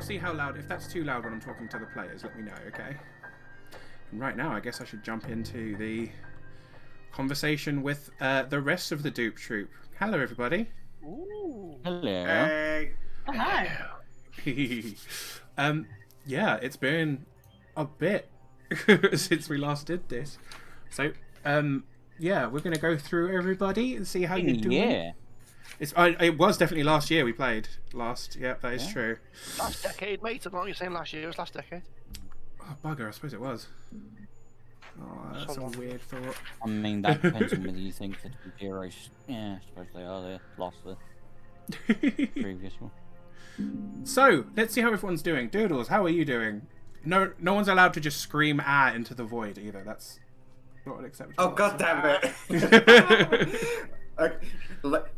see how loud. If that's too loud when I'm talking to the players, let me know, okay? And right now, I guess I should jump into the conversation with the rest of the Dupe Troop. Hello, everybody. Ooh. Hello. Hey. Oh, hi. Yeah, it's been a bit since we last did this. So, yeah, we're gonna go through everybody and see how you're doing. Yeah. It was definitely last year we played last. Yeah, that is true. Last decade, mate. I don't know what you're saying last year. It was last decade. Oh, bugger, I suppose it was. Oh, that's a weird thought. I mean, that depends on whether you think that the heroes. Yeah, I suppose they are. They lost the previous one. So, let's see how everyone's doing. Doodles, how are you doing? No one's allowed to just scream "ah" into the void either. That's not acceptable. Oh, god damn it!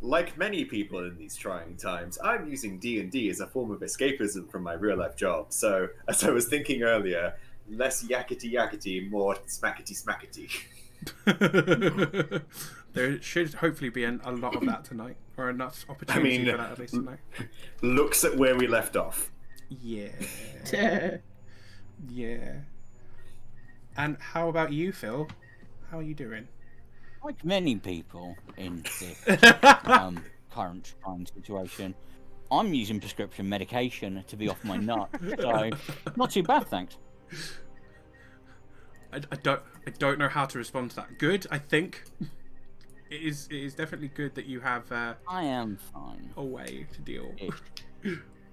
Like many people in these trying times, I'm using D&D as a form of escapism from my real-life job. So, as I was thinking earlier, less yakety-yakety, more smackety-smackety. There should hopefully be a lot of that tonight, or enough opportunity for that at least tonight. Looks at where we left off. Yeah. Yeah. And how about you, Phil? How are you doing? Like many people in this current trying situation, I'm using prescription medication to be off my nut. So, not too bad, thanks. I don't know how to respond to that. Good, I think. It is definitely good that you have I am fine. a way to deal.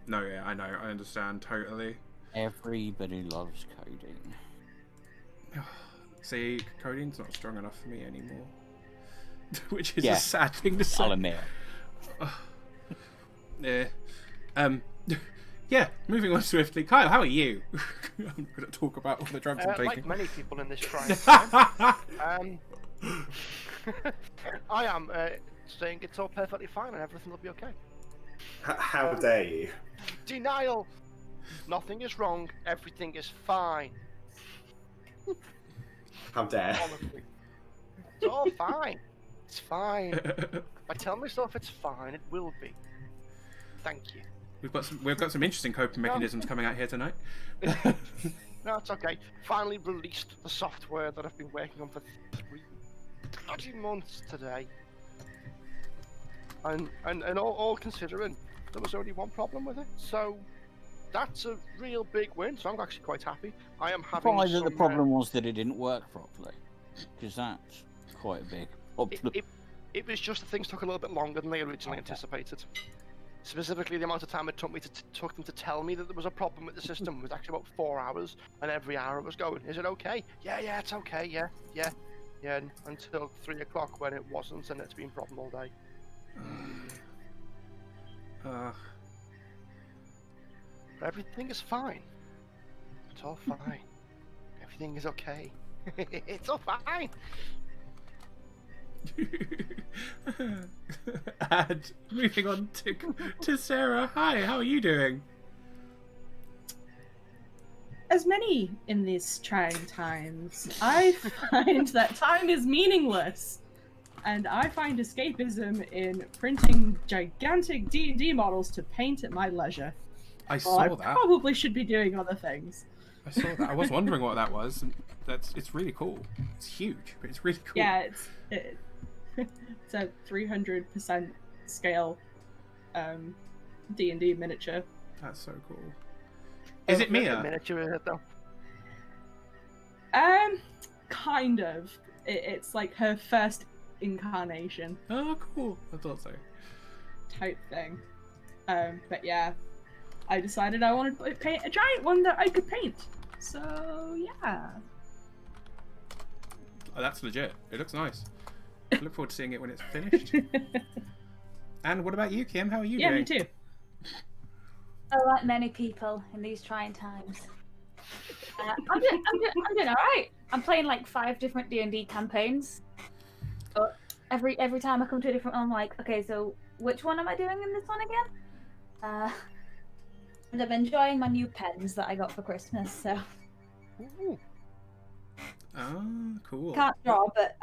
No, yeah, I know, I understand totally. Everybody loves coding. See, coding's not strong enough for me anymore. Which is Yeah, a sad thing to say. I'll admit. Yeah. Yeah, moving on swiftly. Kyle, how are you? I'm going to talk about all the drugs I'm taking. Like many people in this trying time, I am saying it's all perfectly fine and everything will be okay. How dare you? Denial! Nothing is wrong, everything is fine. How dare? Honestly. It's all fine. It's fine. I tell myself it's fine, it will be. Thank you. We've got some interesting coping mechanisms coming out here tonight. No, it's okay. Finally released the software that I've been working on for 3 bloody months today. And all considering, there was only one problem with it. So that's a real big win. So I'm actually quite happy. I am having Surprised that some, the problem was that it didn't work properly, because that's quite a big problem. It was just that things took a little bit longer than they originally anticipated. Specifically, the amount of time it took them to tell me that there was a problem with the system was actually about 4 hours, and every hour it was going, "Is it okay? Yeah, it's okay. Yeah." Until 3 o'clock when it wasn't, and it's been a problem all day. But everything is fine. It's all fine. Everything is okay. It's all fine. And moving on to Sarah. Hi, how are you doing? As many in these trying times, I find that time is meaningless. And I find escapism in printing gigantic D&D models to paint at my leisure. I saw that. I probably should be doing other things. I saw that. I was wondering what that was. And it's really cool. It's huge, but it's really cool. Yeah, it's a 300% scale D&D miniature. That's so cool. Is it Mia? Miniature, is it though? Kind of. It's like her first incarnation. Oh, cool. I thought so. Type thing. But yeah, I decided I wanted to paint a giant one that I could paint. So yeah. Oh, that's legit. It looks nice. I look forward to seeing it when it's finished. And what about you, Kim? How are you doing? Yeah, me too. So, like many people in these trying times, I'm doing all right. I'm playing like 5 different D&D campaigns. But every time I come to a different one, I'm like, okay, so which one am I doing in this one again? And I'm enjoying my new pens that I got for Christmas. So. Ooh. Oh, cool. Can't draw, but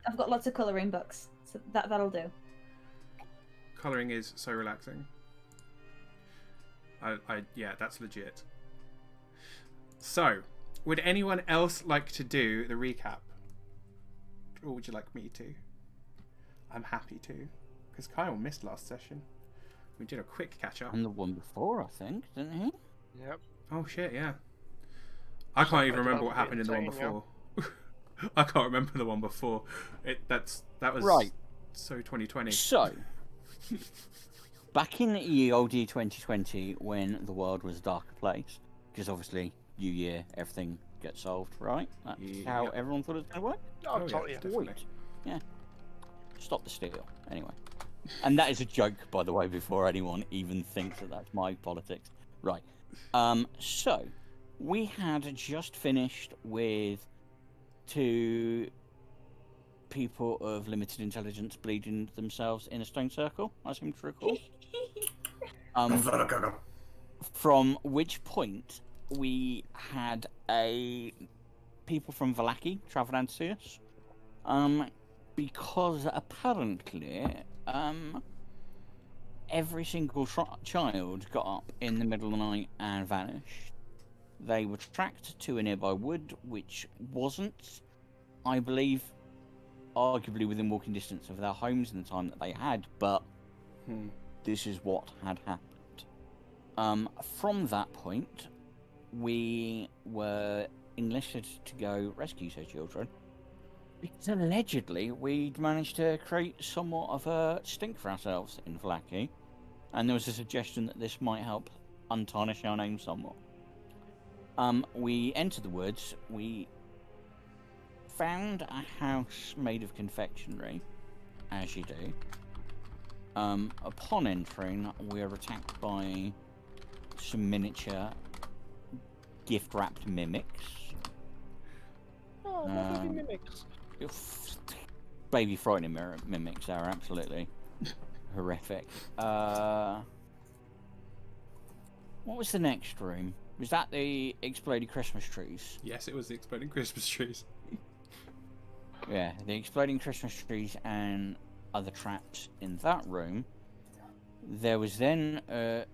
I've got lots of colouring books, so that'll do. Colouring is so relaxing. Yeah, that's legit. So, would anyone else like to do the recap? Or would you like me to? I'm happy to. Because Kyle missed last session. We did a quick catch up. And the one before, I think, didn't he? Yep. Oh shit, yeah. I can't even remember what happened in the one before. I can't remember the one before. That was Right. So 2020. So, back in the ye old year 2020, when the world was a darker place, because obviously, New Year, everything gets solved, right? That's how Yep. everyone thought it was going to work. Oh, yeah, totally. definitely. Sweet. Yeah. Stop the steal. Anyway. And that is a joke, by the way, before anyone even thinks that that's my politics. Right. So, we had just finished with 2 people of limited intelligence bleeding themselves in a stone circle, I seem to recall. From which point, we had people from Vallaki travel down to see us. Because apparently, every single child got up in the middle of the night and vanished. They were tracked to a nearby wood, which wasn't, I believe, arguably within walking distance of their homes in the time that they had, but this is what had happened. From that point, we were enlisted to go rescue those children. Because allegedly, we'd managed to create somewhat of a stink for ourselves in Vallaki, and there was a suggestion that this might help untarnish our name somewhat. We entered the woods, we found a house made of confectionery, as you do. Upon entering, we were attacked by some miniature gift-wrapped mimics. Oh, lovely mimics. Baby frightening mimics are absolutely horrific. What was the next room? Was that the exploding Christmas trees? Yes, it was the exploding Christmas trees. Yeah, the exploding Christmas trees and other traps in that room. There was then a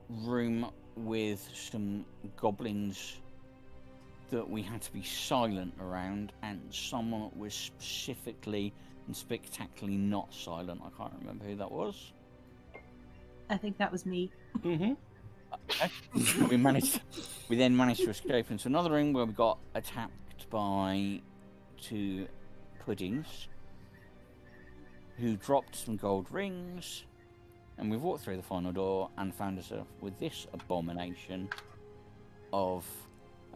room with some goblins that we had to be silent around, and someone was specifically and spectacularly not silent. I can't remember who that was. I think that was me. Mm-hmm. We then managed to escape into another room where we got attacked by 2 puddings who dropped some gold rings, and we walked through the final door and found ourselves with this abomination of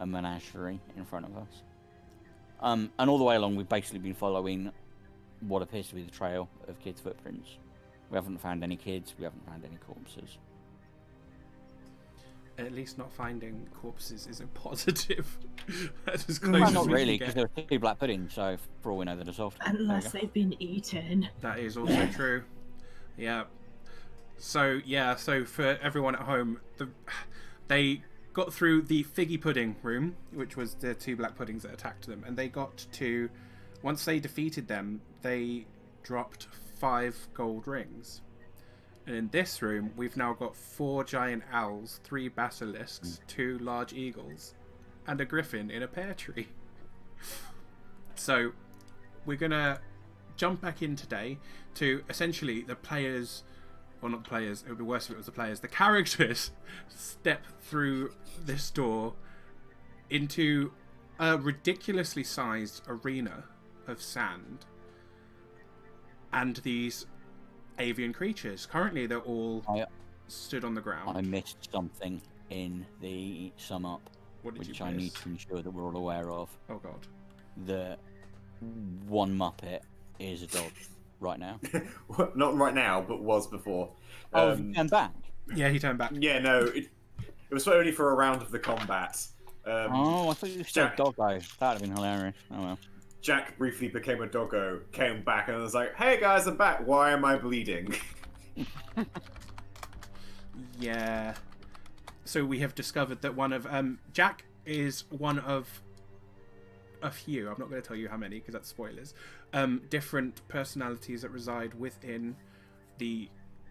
a menagerie in front of us. And all the way along, we've basically been following what appears to be the trail of kids' footprints. We haven't found any kids, we haven't found any corpses. At least not finding corpses isn't positive. That's as close Well, as not we really, can because get. there were 2 black puddings, so for all we know, they're dissolved. Unless they've been eaten. That is also true. Yeah. So for everyone at home, they got through the figgy pudding room, which was the 2 black puddings that attacked them, and they got to, once they defeated them, they dropped 5 gold rings. And in this room, we've now got 4 giant owls, 3 basilisks, 2 large eagles, and a griffin in a pear tree. So we're gonna jump back in today to essentially the players, or not the players, it would be worse if it was the players, the characters step through this door into a ridiculously sized arena of sand and these avian creatures. Currently they're all stood on the ground. I missed something in the sum up, What did which you I miss? need to ensure that we're all aware of. Oh god. The one Muppet is a dog right now. Not right now, but was before. Oh, and back. Yeah, he turned back. Yeah, no, it was only for a round of the combat. Oh, I thought you said doggo. That'd have been hilarious. Oh well. Jack briefly became a doggo, came back, and was like, "Hey guys, I'm back. Why am I bleeding?" Yeah. So we have discovered that one of Jack is one of a few, I'm not going to tell you how many because that's spoilers, different personalities that reside within the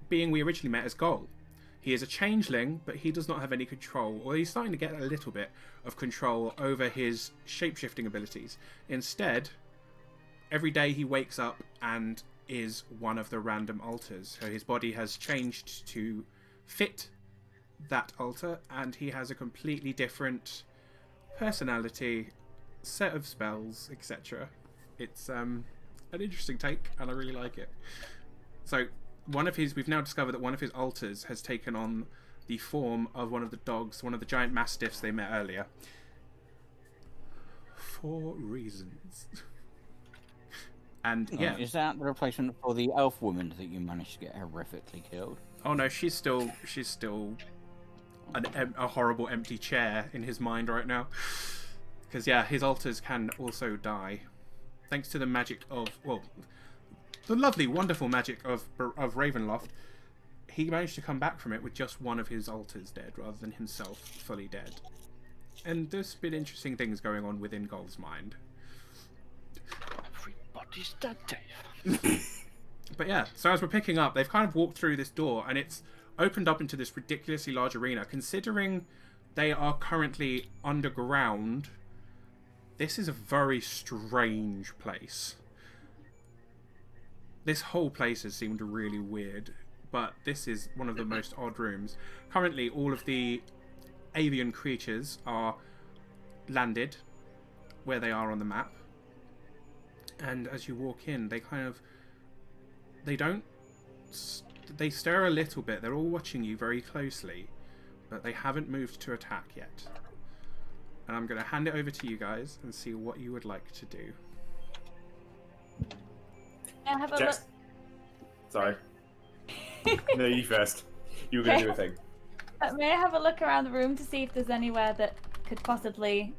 being we originally met as Goal. He is a changeling, but he does not have any control, or he's starting to get a little bit of control over his shape-shifting abilities. Instead, every day he wakes up and is one of the random alters. So his body has changed to fit that alter, and he has a completely different personality, set of spells, etc. It's an interesting take, and I really like it. So we've now discovered that one of his alters has taken on the form of one of the dogs, one of the giant mastiffs they met earlier. For reasons. And yeah. Is that the replacement for the elf woman that you managed to get horrifically killed? Oh no, she's still a horrible empty chair in his mind right now. Because yeah, his alters can also die, thanks to the magic of the lovely, wonderful magic of Ravenloft. He managed to come back from it with just one of his alters dead, rather than himself fully dead. And there's been interesting things going on within Gold's mind. Everybody's dead, Dave. But yeah, so as we're picking up, they've kind of walked through this door, and it's opened up into this ridiculously large arena. Considering they are currently underground, this is a very strange place. This whole place has seemed really weird, but this is one of the most odd rooms. Currently, all of the avian creatures are landed where they are on the map. And as you walk in, they stir a little bit. They're all watching you very closely, but they haven't moved to attack yet. And I'm going to hand it over to you guys and see what you would like to do. I have a look. Jess. Sorry. No, you first. You were going to do a thing. May I have a look around the room to see if there's anywhere that could possibly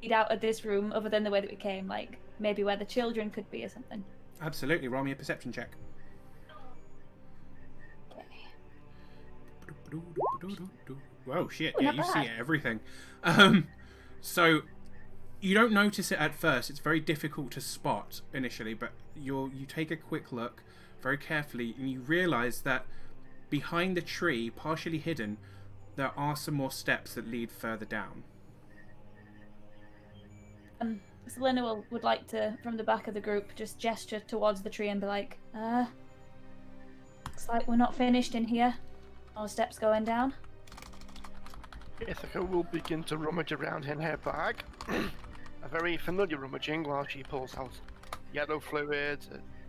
lead out of this room other than the way that we came, like maybe where the children could be or something? Absolutely. Roll me a perception check. Whoa, shit. Ooh, Yeah, not you bad. see everything. So you don't notice it at first. It's very difficult to spot initially, but you take a quick look very carefully, and you realize that behind the tree, partially hidden, there are some more steps that lead further down. Selena would like to, from the back of the group, just gesture towards the tree and be like, looks like we're not finished in here. More steps going down. Ithaca will begin to rummage around in her bag. A very familiar rummaging while she pulls out yellow fluid,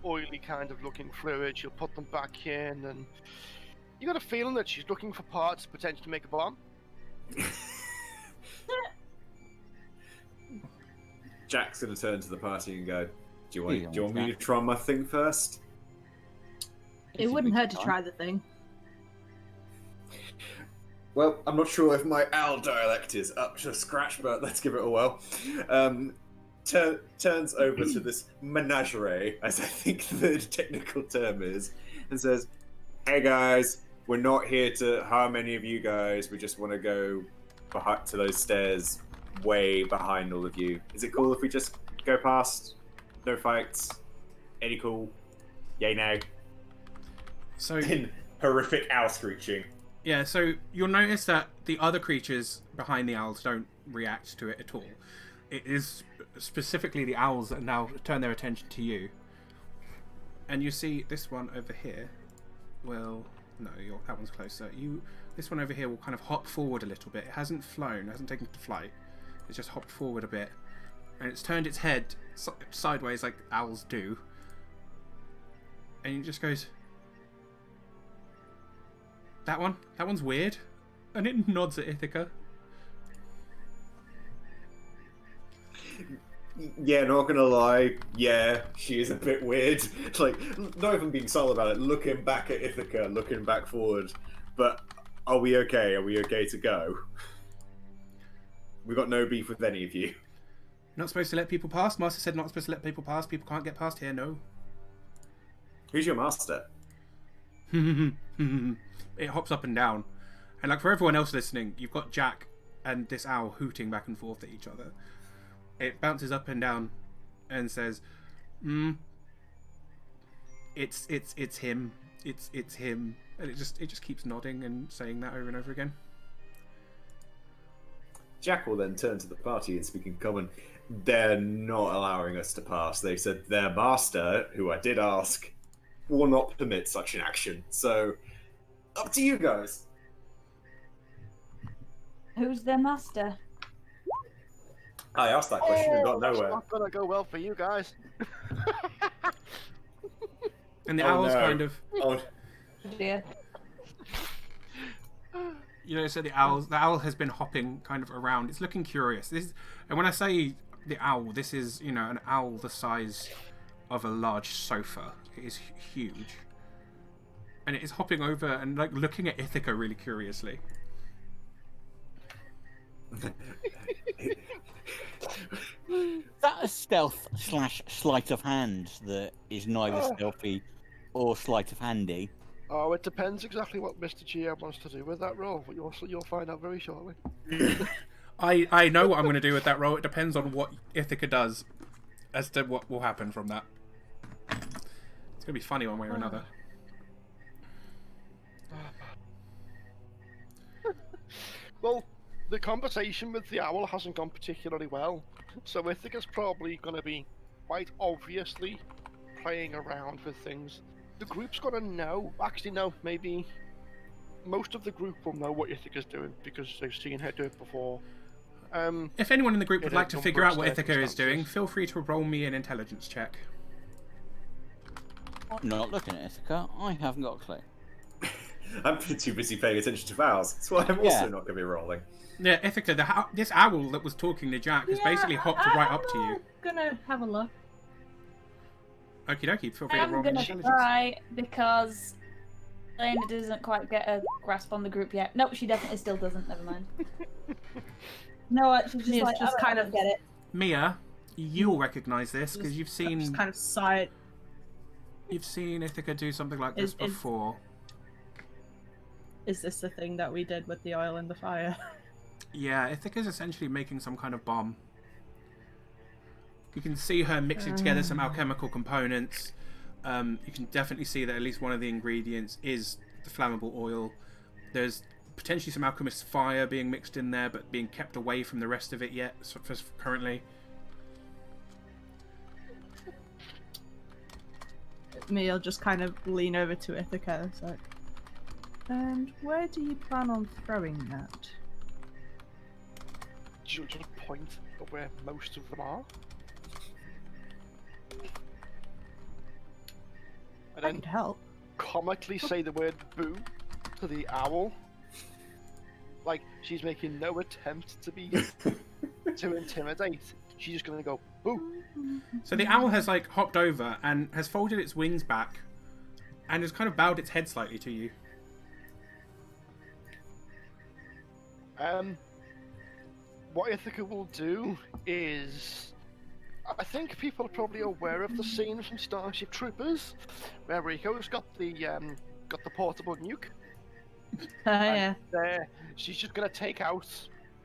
oily kind of looking fluid. She'll put them back in, and you got a feeling that she's looking for parts to potentially make a bomb. Jack's going to turn to the party and go, do you want me to try my thing first? It wouldn't hurt to try the thing. Well, I'm not sure if my owl dialect is up to scratch, but let's give it a whirl. Turns over to this menagerie, as I think the technical term is, and says, hey guys, we're not here to harm any of you guys. We just want to go to those stairs way behind all of you. Is it cool if we just go past? No fights? Any cool? Yay, no. So In horrific owl screeching. yeah, so you'll notice that the other creatures behind the owls don't react to it at all. It is specifically the owls that now turn their attention to you. And you see this one over here will... No, that one's closer. This one over here will kind of hop forward a little bit. It hasn't flown, hasn't taken to flight. It's just hopped forward a bit. And it's turned its head sideways like owls do. And it just goes... That one's weird. And it nods at Ithaca. Yeah, not gonna lie. Yeah, she is a bit weird. Like, not even being subtle about it. Looking back at Ithaca, looking back forward. But are we okay? Are we okay to go? We've got no beef with any of you. Not supposed to let people pass? Master said not supposed to let people pass. People can't get past here, no. Who's your master? It hops up and down. And like for everyone else listening, you've got Jack and this owl hooting back and forth at each other. It bounces up and down and says, it's him. it's him, and it just keeps nodding and saying that over and over again. Jack will then turn to the party and speak in common. They're not allowing us to pass. They said their master, who I did ask, will not permit such an action. So, up to you guys. Who's their master? I asked that question and got That's nowhere. not gonna go well for you guys. And the Oh, owl's no. kind of, Oh, Dear. so the owl has been hopping kind of around. It's looking curious. And when I say the owl, this is, an owl the size of a large sofa. It is huge. And it is hopping over and like looking at Ithaca really curiously. Is that a stealth / sleight of hand that is neither stealthy or sleight of handy? Oh, it depends exactly what Mr. GM wants to do with that role, but you'll find out very shortly. I know what I'm going to do with that roll. It depends on what Ithaca does as to what will happen from that. It's going to be funny one way or another. Well, the conversation with the owl hasn't gone particularly well, so Ithaca's probably going to be quite obviously playing around with things. The group's going to know. Actually, no, maybe most of the group will know what Ithaca's doing because they've seen her do it before. If anyone in the group would in a like to number figure of out what Ithaca is doing, circumstances. feel free to roll me an intelligence check. I'm not looking at Ithaca. I haven't got a clue. I'm too busy paying attention to Vowels. That's why I'm also not going to be rolling. Yeah, Ithaca, this owl that was talking to Jack has basically hopped right up to you. I'm gonna have a look. Okie dokie, feel free to I'm roll gonna intelligence. try because Elena doesn't quite get a grasp on the group yet. Nope, she definitely still doesn't. Never mind. No, she's just Mia's like, just I kind don't of- get it. Mia, you'll recognise this because you've Just seen kind of sigh. Ithaca do something like this Is- before. Is this the thing that we did with the oil and the fire? Yeah, Ithaca's essentially making some kind of bomb. You can see her mixing together some alchemical components. You can definitely see that at least one of the ingredients is the flammable oil. There's potentially some alchemist fire being mixed in there, but being kept away from the rest of it yet, currently. Mia'll just kind of lean over to Ithaca. It's like, and where do you plan on throwing that? She'll just point at where most of them are. And I then could help. comically say the word boo to the owl. Like, she's making no attempt to be to intimidate. She's just gonna go boo. So the owl has like hopped over and has folded its wings back and has kind of bowed its head slightly to you. What Ithaca will do is, I think people are probably aware of the scene from Starship Troopers, where Rico's got the portable nuke. Yeah. There, she's just gonna take out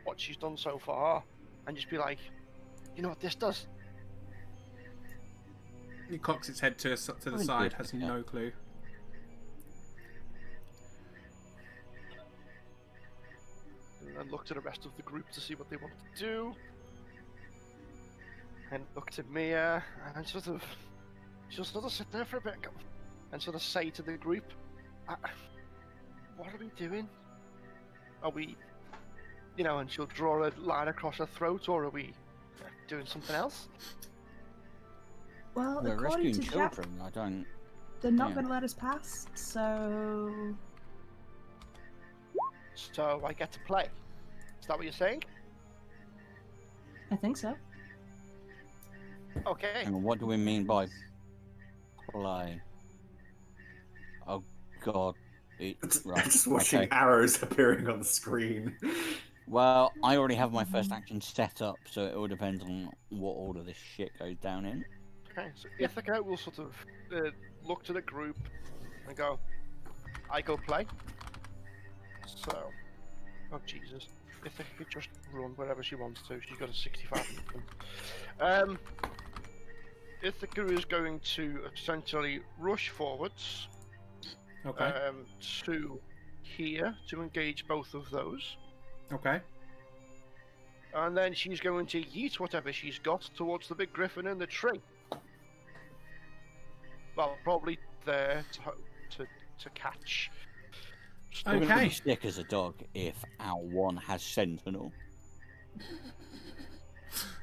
what she's done so far, and just be like, you know what this does? It cocks its head to the Oh, side, good, has yeah. no clue. And then look to the rest of the group to see what they want to do. And look to Mia, and she'll sort of sit there for a bit and, and sort of say to the group, what are we doing? Are we, and she'll draw a line across her throat, or are we doing something else? Well, We're according rescuing to Jack, children. I don't. they're not yeah. going to let us pass. So So I get to play. Is that what you're saying? I think so. Okay. Hang on, what do we mean by play? Oh God. Right. Just watching okay. arrows appearing on the screen. Well, I already have my first action set up, so it all depends on what order this shit goes down in. Okay, so Ithaca will sort of look to the group and go, I go play. So, oh Jesus. Ithaca could just run wherever she wants to. She's got a 65 movement. Ithaca is going to essentially rush forwards Okay. To here to engage both of those. Okay. And then she's going to yeet whatever she's got towards the big griffin in the tree. Well, probably there to catch. You're going to Okay. be sick as a dog if Owl 1 has Sentinel.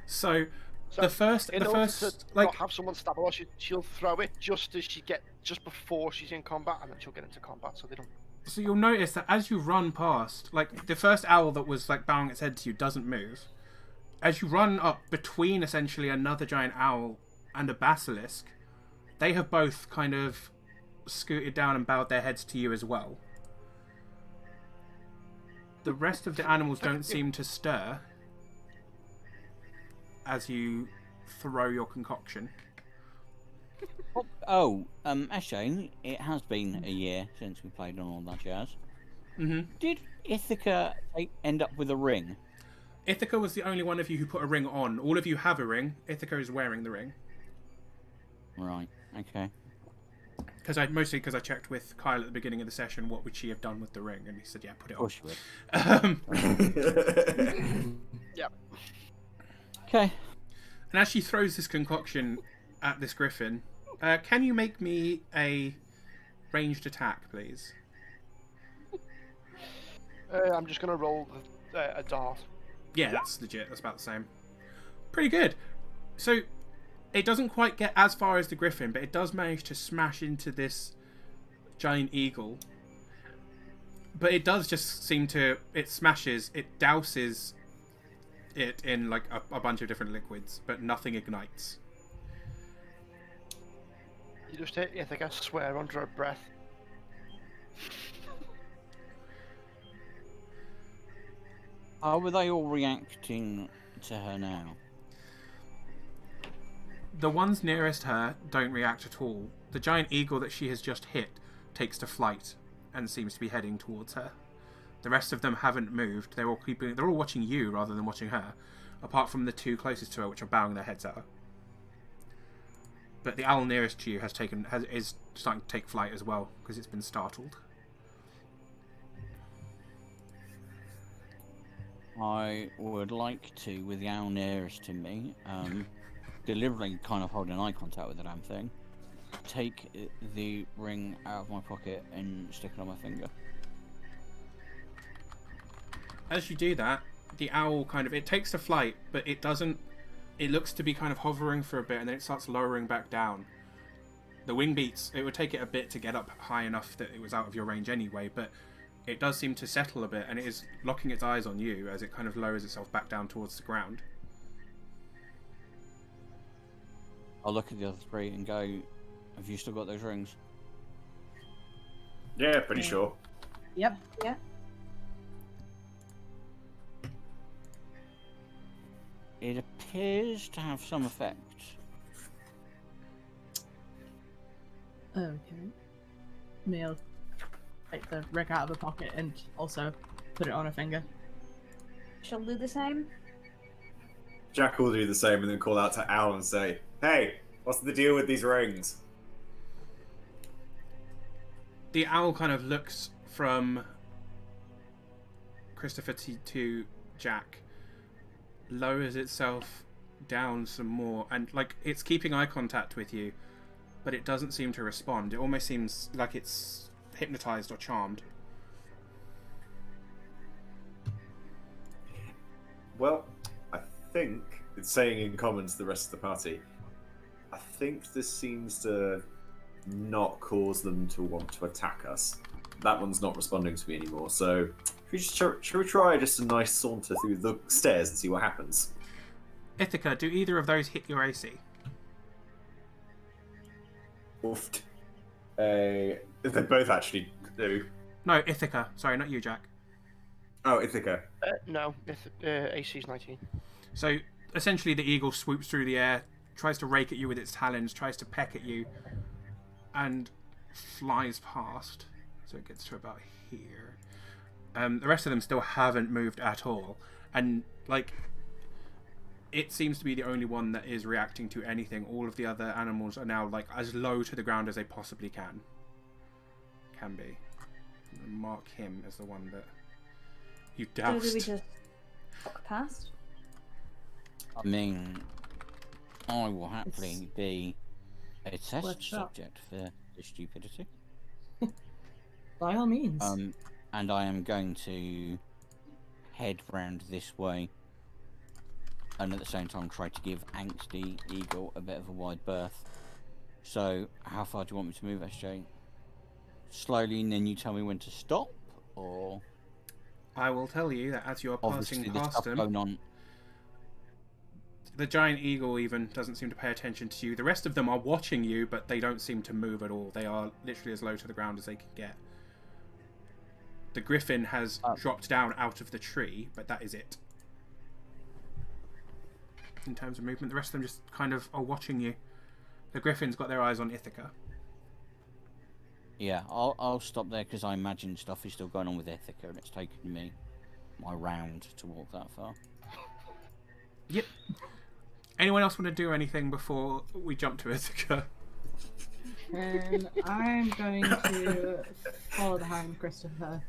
So So, the first to like not have someone stab her, she'll throw it just before she's in combat, and then she'll get into combat. So they don't. so you'll notice that as you run past, like the first owl that was like bowing its head to you doesn't move. As you run up between essentially another giant owl and a basilisk, they have both kind of scooted down and bowed their heads to you as well. The rest of the animals don't seem to stir as you throw your concoction. Actually, it has been a year since we played on all that jazz. Mm-hmm. Did Ithaca end up with a ring? Ithaca was the only one of you who put a ring on. All of you have a ring. Ithaca is wearing the ring. Right, okay. Mostly because I checked with Kyle at the beginning of the session what would she have done with the ring, and he said, yeah, put it Of course you would. on. Yeah. Okay. And as she throws this concoction at this griffin, can you make me a ranged attack, please? I'm just gonna roll a dart. Yeah, that's legit. That's about the same. Pretty good. So, it doesn't quite get as far as the griffin, but it does manage to smash into this giant eagle. But it does just seem to... It smashes, it douses it in like a bunch of different liquids, but nothing ignites. You just hit. I think I swear under her breath. How are they all reacting to her now? The ones nearest her don't react at all. The giant eagle that she has just hit takes to flight and seems to be heading towards her. The rest of them haven't moved. They're all watching you rather than watching her, apart from the two closest to her, which are bowing their heads at her. But the owl nearest to you is starting to take flight as well because it's been startled. I would like to, with the owl nearest to me, deliberately kind of holding eye contact with the damn thing, take the ring out of my pocket and stick it on my finger. As you do that, the owl it takes to flight, but it doesn't. It looks to be kind of hovering for a bit, and then it starts lowering back down. The wing beats. It would take it a bit to get up high enough that it was out of your range anyway, but it does seem to settle a bit, and it is locking its eyes on you as it kind of lowers itself back down towards the ground. I'll look at the other three and go, have you still got those rings? Yeah, pretty sure. Yep. Yeah. It appears to have some effect. Okay. Neil take the ring out of her pocket and also put it on her finger. She'll do the same. Jack will do the same and then call out to Owl and say, "Hey, what's the deal with these rings?" The owl kind of looks from Christopher to Jack, lowers itself down some more, and it's keeping eye contact with you, but it doesn't seem to respond. It almost seems like it's hypnotized or charmed. Well, I think it's saying in common to the rest of the party, I think this seems to not cause them to want to attack us. That one's not responding to me anymore, so should we try just a nice saunter through the stairs and see what happens? Ithaca, do either of those hit your AC? Oofed. They both actually do. No, Ithaca. Sorry, not you, Jack. Oh, Ithaca. No, AC's 19. So, essentially the eagle swoops through the air, tries to rake at you with its talons, tries to peck at you, and flies past. So it gets to about here. The rest of them still haven't moved at all. And, it seems to be the only one that is reacting to anything. All of the other animals are now, as low to the ground as they possibly can. can be. Mark him as the one that you So do we doused. just walk past? I mean, I will happily be a Worth test a shot. subject for the stupidity. By all means. And I am going to head round this way, and at the same time try to give Angsty Eagle a bit of a wide berth. So, how far do you want me to move, SJ? Slowly, and then you tell me when to stop, or I will tell you that as you are passing obviously the past stuff them, going on. the giant eagle even doesn't seem to pay attention to you. The rest of them are watching you, but they don't seem to move at all. They are literally as low to the ground as they can get. The griffin has dropped down out of the tree, but that is it. In terms of movement, the rest of them just kind of are watching you. The griffin's got their eyes on Ithaca. Yeah, I'll stop there because I imagine stuff is still going on with Ithaca, and it's taken me my round to walk that far. Yep. Anyone else want to do anything before we jump to Ithaca? And I'm going to follow behind Christopher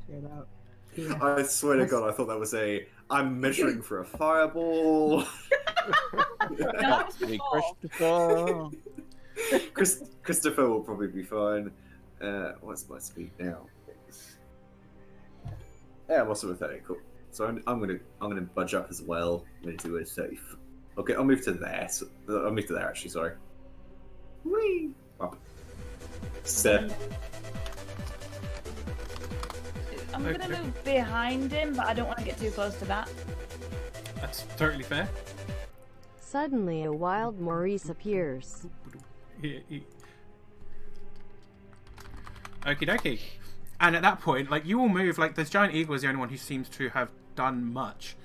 to about here. I swear to God, I thought that was I'm measuring for a fireball. That was Hey, before. Christopher! Christopher will probably be fine. What's my speed now? Yeah, I'm also with 30. Cool. So I'm gonna budge up as well. I'm gonna do a 30. Okay, I'll move to there. So, I'll move to there actually. Sorry. Whee! Up. Set. I'm gonna move behind him, but I don't want to get too close to that. That's totally fair. Suddenly, a wild Maurice appears. Okie dokie. And at that point, like, you all move, like, this giant eagle is the only one who seems to have done much.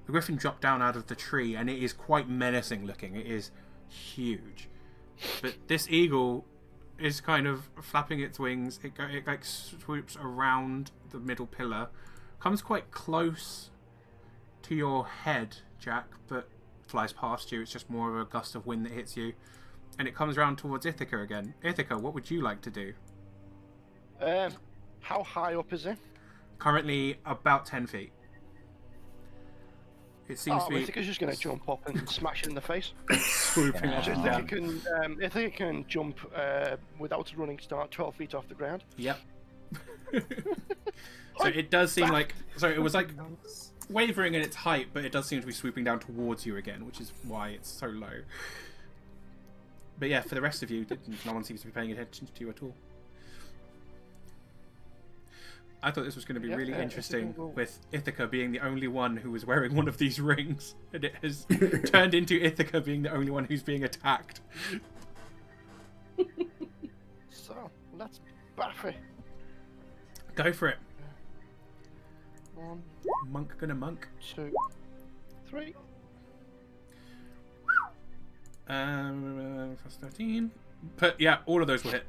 The griffin dropped down out of the tree, and it is quite menacing looking. It is huge. But this eagle is kind of flapping its wings. It like swoops around the middle pillar, comes quite close to your head, Jack, but flies past you. It's just more of a gust of wind that hits you. And it comes around towards Ithaca again. Ithaca, what would you like to do? How high up is it? Currently about 10 feet. It seems to be Ithaca's just going to jump up and smash it in the face. swooping Yeah. up So and down. Ithaca can jump without a running start 12 feet off the ground. Yep. So it does seem like... So it was like wavering in its height, but it does seem to be swooping down towards you again, which is why it's so low. But yeah, for the rest of you, no one seems to be paying attention to you at all. I thought this was going to be really interesting, with Ithaca being the only one who was wearing one of these rings, and it has turned into Ithaca being the only one who's being attacked. So, let's baff it. Go for it. 1, Monk gonna monk. 2, 3. Plus 13. But yeah, all of those will hit.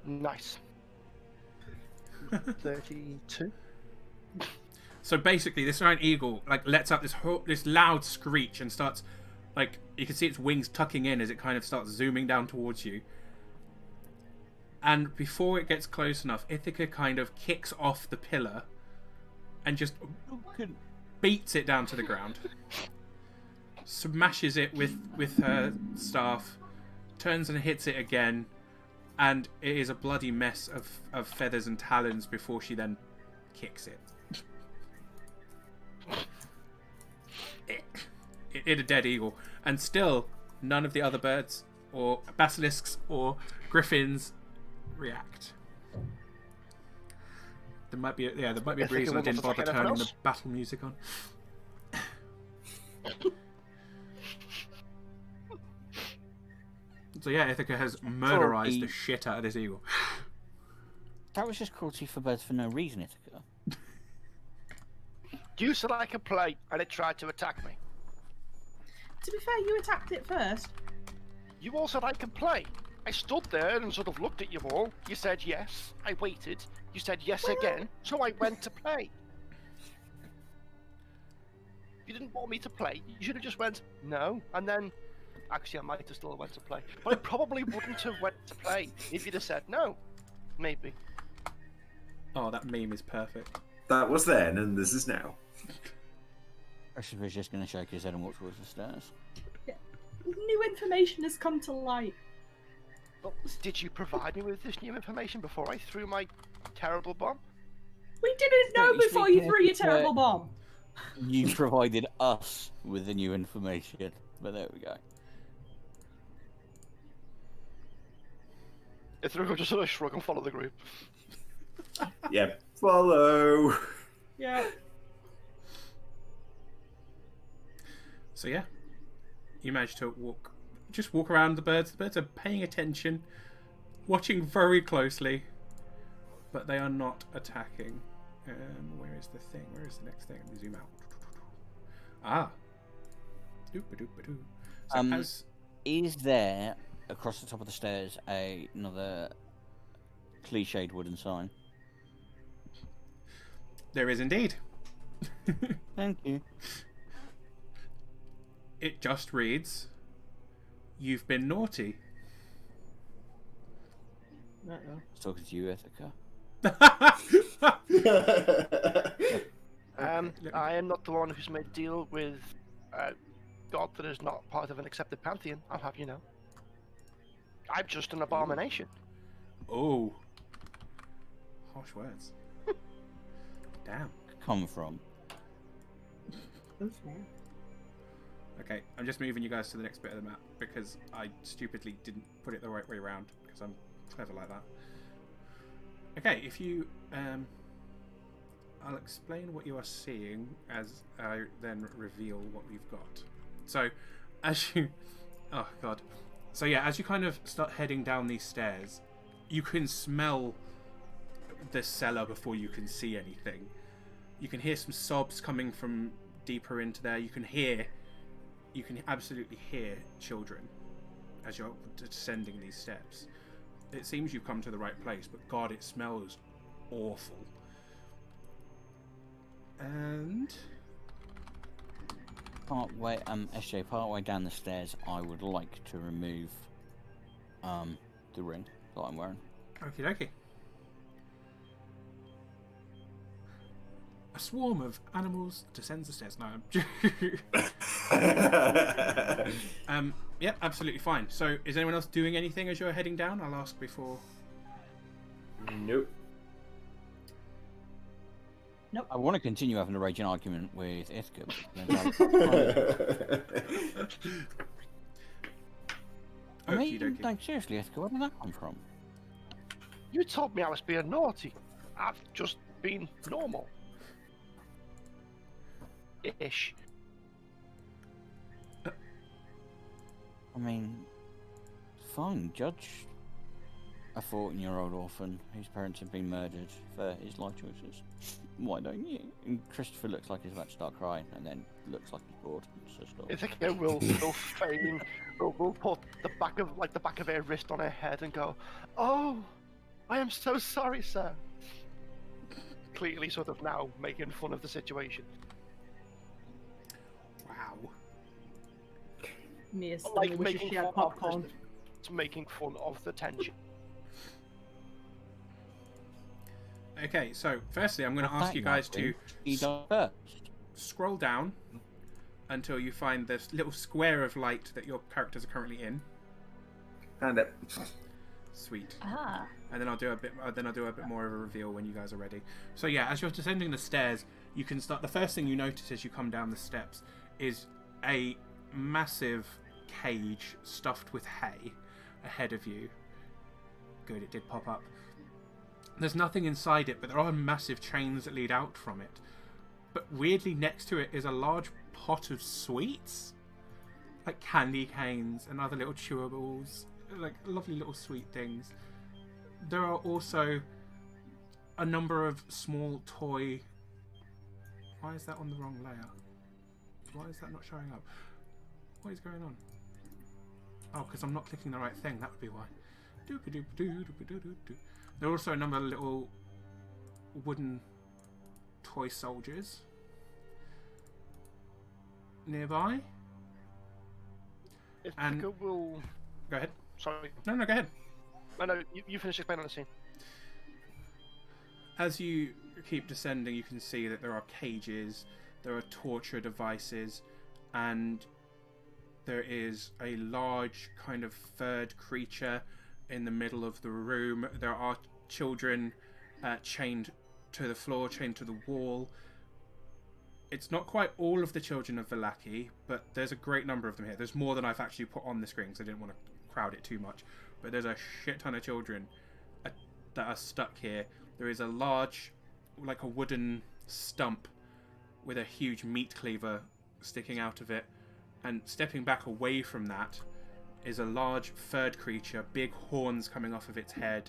Nice. 32. So basically, this giant eagle like lets out this loud screech and starts, like, you can see its wings tucking in as it kind of starts zooming down towards you. And before it gets close enough, Ithaca kind of kicks off the pillar and just beats it down to the ground. Smashes it with her staff, turns and hits it again, and it is a bloody mess of feathers and talons before she then kicks it. It hit a dead eagle, and still none of the other birds or basilisks or griffins react. There might be a reason I didn't bother turning the battle music on. So yeah, Ithaca has murderized the shit out of this eagle. That was just cruelty for birds for no reason, Ithaca. You said I could play, and it tried to attack me. To be fair, you attacked it first. You all said I could play. I stood there and sort of looked at you all. You said yes. I waited. You said yes again. So I went to play. You didn't want me to play. You should have just went no, and then Actually, I might have still went to play. But I probably wouldn't have went to play if you'd have said no. Maybe. Oh, that meme is perfect. That was then, and this is now. Christopher's just going to shake his head and walk towards the stairs. New information has come to light. Well, did you provide me with this new information before I threw my terrible bomb? We didn't know Strictly before you speaking, threw your it's, terrible bomb. You provided us with the new information, but there we go. Ithrico just sort of shrug and follow the group. Yeah, follow. Yeah. So yeah, you manage to walk around the birds. The birds are paying attention, watching very closely, but they are not attacking. Where is the thing? Where is the next thing? Let me zoom out. Ah. Doop-a-doop-a-doo. So Is there, across the top of the stairs, another cliched wooden sign? there is indeed. Thank you. It just reads, "You've been naughty." I was talking to you, Ithaca. I am not the one who's made a deal with God that is not part of an accepted pantheon, I'll have you know. I'm just an abomination. Oh. Harsh words. Damn. Come from. Okay, I'm just moving you guys to the next bit of the map because I stupidly didn't put it the right way around because I'm clever like that. Okay, if you I'll explain what you are seeing as I then reveal what we've got. So, as you oh god. So yeah, as you kind of start heading down these stairs, you can smell the cellar before you can see anything. You can hear some sobs coming from deeper into there. You can absolutely hear children as you're descending these steps. It seems you've come to the right place, but God, it smells awful. And SJ, part way down the stairs, I would like to remove the ring that I'm wearing. okie dokie. A swarm of animals descends the stairs. No, yeah, absolutely fine. So, is anyone else doing anything as you're heading down? I'll ask before. Nope. I want to continue having a raging argument with Ithaca. I mean, Okie dokie. no, seriously, Ithaca, where did that come from? You told me I was being naughty. I've just been normal. Ish. I mean, fine, judge a 14-year-old orphan whose parents have been murdered for his life choices. Why don't you? And Christopher looks like he's about to start crying, and then looks like he's bored. So stop. Ithaca will feign. We'll put the back of her wrist on her head and go, "Oh, I am so sorry, sir." Clearly, sort of now making fun of the situation. Wow. Mia still Like wishes making she had fun popcorn. of to making fun of the tension. Okay, so firstly, I'm going to ask you guys to scroll down until you find this little square of light that your characters are currently in. Found it. Sweet. Ah. And then I'll do a bit more of a reveal when you guys are ready. So yeah, as you're descending the stairs, you can start. The first thing you notice as you come down the steps is a massive cage stuffed with hay ahead of you. Good, it did pop up. There's nothing inside it, but there are massive chains that lead out from it. But weirdly, next to it is a large pot of sweets, like candy canes and other little chewables, like lovely little sweet things. There are also a number of small toy. Why is that on the wrong layer? Why is that not showing up? What is going on? Oh, because I'm not clicking the right thing. That would be why. There are also a number of little wooden toy soldiers nearby. And- Ithaca will. Go ahead. Sorry. No, go ahead. No, you finish explaining the scene. As you keep descending, you can see that there are cages, there are torture devices, and there is a large kind of furred creature in the middle of the room. There are children chained to the floor, chained to the wall. It's not quite all of the children of Vallaki, but there's a great number of them here. There's more than I've actually put on the screen because I didn't want to crowd it too much. But there's a shit ton of children that are stuck here. There is a large, like a wooden stump with a huge meat cleaver sticking out of it. And stepping back away from that is a large furred creature, big horns coming off of its head.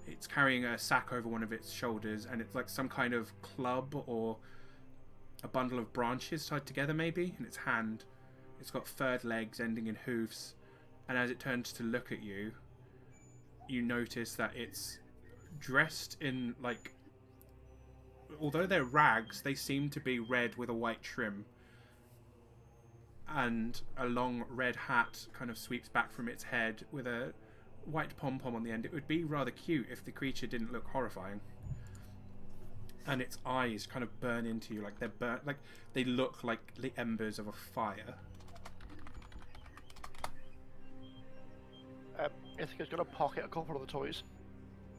It's carrying a sack over one of its shoulders, and it's like some kind of club or a bundle of branches tied together maybe in its hand. It's got furred legs ending in hoofs, and as it turns to look at you, you notice that it's dressed in, like, although they're rags, they seem to be red with a white trim, and a long red hat kind of sweeps back from its head with a white pom-pom on the end. It would be rather cute if the creature didn't look horrifying. And its eyes kind of burn into you, like they're burnt, like they look like the embers of a fire. Ithaca's gonna pocket a couple of the toys.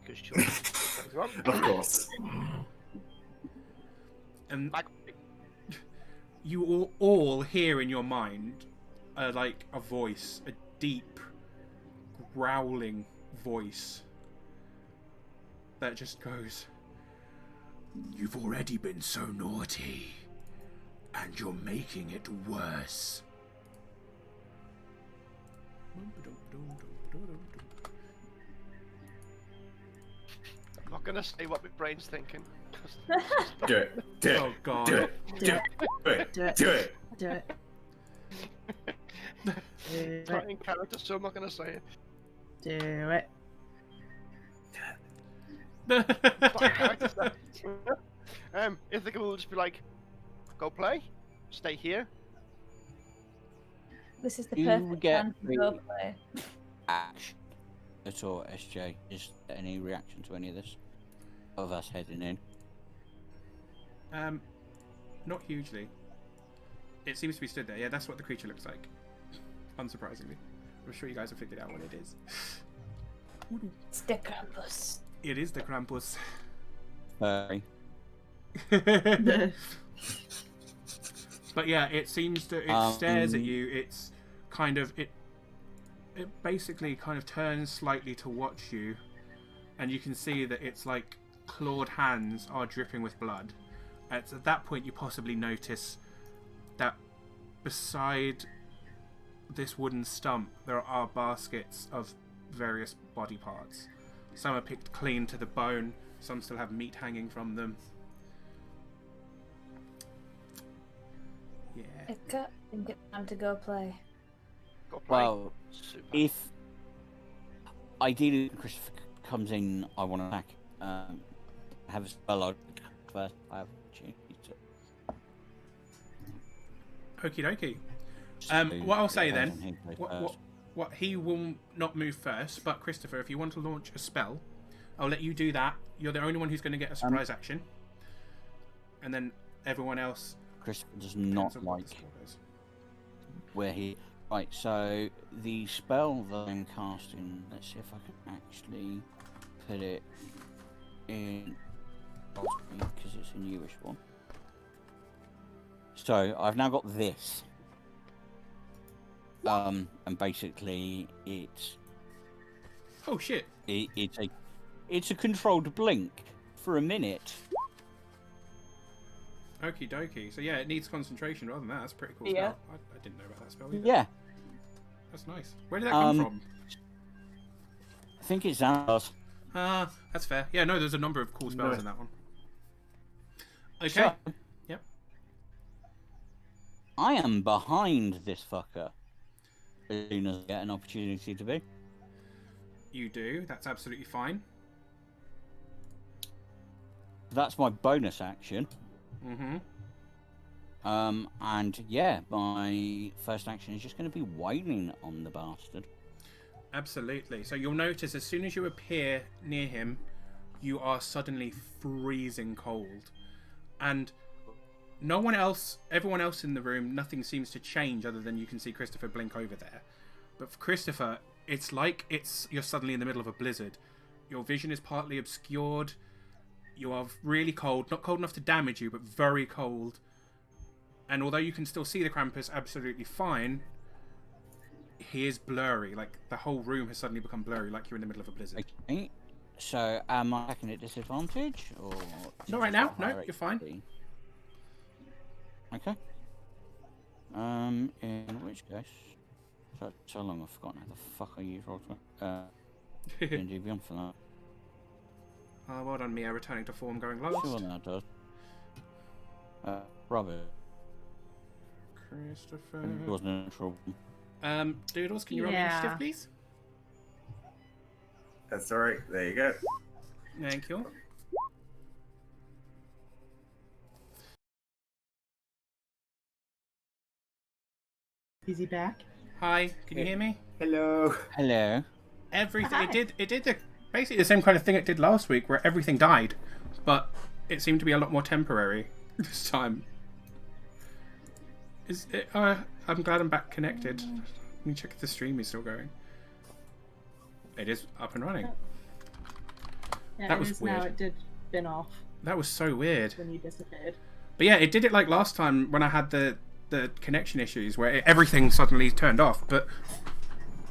Because she'll. Of course. And you all hear in your mind like a voice, a deep, growling voice that just goes, "You've already been so naughty, and you're making it worse." I'm not gonna say what my brain's thinking. Do it. Do it. Oh god. Do it. Do it. Do it. Do it. Do it. Do it. Do Not it. in character, so I'm not gonna say it. Do it. Not in character, so- Ithaca will just be like, "Go play, stay here." This is the You perfect get time to go the- play. Action at all, SJ? Is there any reaction to any of this? Of us heading in? Not hugely. It seems to be stood there. Yeah, that's what the creature looks like. Unsurprisingly. I'm sure you guys have figured out what it is. It's the Krampus. It is the Krampus. Furry. But yeah, it seems to. It stares at you. It's kind of it basically kind of turns slightly to watch you, and you can see that its like clawed hands are dripping with blood. At that point, you possibly notice that beside this wooden stump, there are baskets of various body parts. Some are picked clean to the bone. Some still have meat hanging from them. Yeah. Ithaca, I think it's time to go play. Go play. Well, Super. if ideally Christopher comes in, I want to attack. Have a spell out first. I have an opportunity to. Okie dokie. So, What I'll say yeah, then, he goes what, first. what he will not move first, but Christopher, if you want to launch a spell, I'll let you do that. You're the only one who's going to get a surprise action, and then everyone else. Christopher does depends not on what the like spell is. where he. Right, so the spell that I'm casting, let's see if I can actually put it in, because it's a newish one. So I've now got this, and basically Oh shit! it's a controlled blink for a minute. Okie dokie. So yeah, it needs concentration rather than that. That's a pretty cool Yeah. spell. I didn't know about that spell either. Yeah, That's nice. Where did that come from? I think it's ours. Ah, that's fair. Yeah, no, there's a number of cool spells Nice. in that one. Okay. So, Yep. I am behind this fucker. As soon as I get an opportunity to be. You do. That's absolutely fine. That's my bonus action. Mm-hmm. And yeah, my first action is just going to be wailing on the bastard. Absolutely. So you'll notice as soon as you appear near him, you are suddenly freezing cold. And no one else, everyone else in the room, nothing seems to change other than you can see Christopher blink over there. But for Christopher, it's like you're suddenly in the middle of a blizzard. Your vision is partly obscured. You are really cold. Not cold enough to damage you, but very cold. And although you can still see the Krampus absolutely fine, he is blurry. Like, the whole room has suddenly become blurry, like you're in the middle of a blizzard. Okay. So, am I attacking at disadvantage? Or Not right now. No, you're fine. Okay. In which case... So long I've forgotten how the fuck I use Roll20. D&D Beyond for that. Oh, well done, Mia, returning to form, going last. Sure that does. Robert. Christopher. It wasn't in trouble. Doodles, can you roll me initiative, please? That's alright. There you go. Thank you. Is he back? Hi, can you hear me? Hello. Hello. Hi. It did basically the same kind of thing it did last week, where everything died, but it seemed to be a lot more temporary this time. Is it? I'm glad I'm back connected. Let me check if the stream is still going. It is up and running. Yeah, That it was is weird. now. It did spin off That was so weird. when you disappeared. But yeah, it did it like last time when I had the connection issues where everything suddenly turned off. But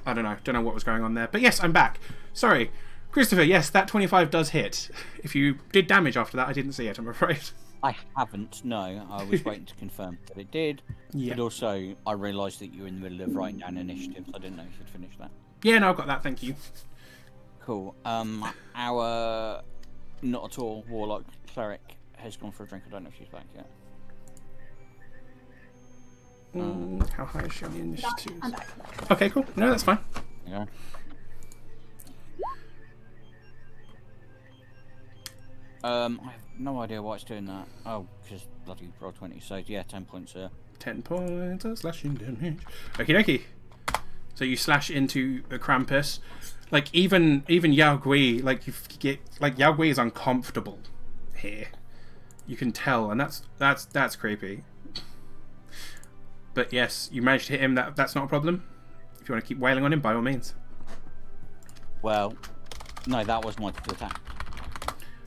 I don't know what was going on there. But yes, I'm back. Sorry, Christopher. Yes, that 25 does hit. If you did damage after that, I didn't see it, I'm afraid. I haven't, no. I was waiting to confirm that it did. Yeah. But also, I realised that you were in the middle of writing down initiatives. I didn't know if you'd finished that. Yeah, no, I've got that. Thank you. Cool. Our not at all warlock cleric has gone for a drink. I don't know if she's back yet. How high is she on the initiatives? I'm back. Okay, cool. No, that's fine. Yeah. I have no idea why it's doing that. Oh, because bloody Roll20. So yeah, 10 points here. 10 points of slashing damage. Okie dokie. So you slash into the Krampus. Like even Yao Gui, like you get like Yao Gui is uncomfortable here. You can tell, and that's creepy. But yes, you managed to hit him. That's not a problem. If you want to keep wailing on him, by all means. Well, no, that was my attack.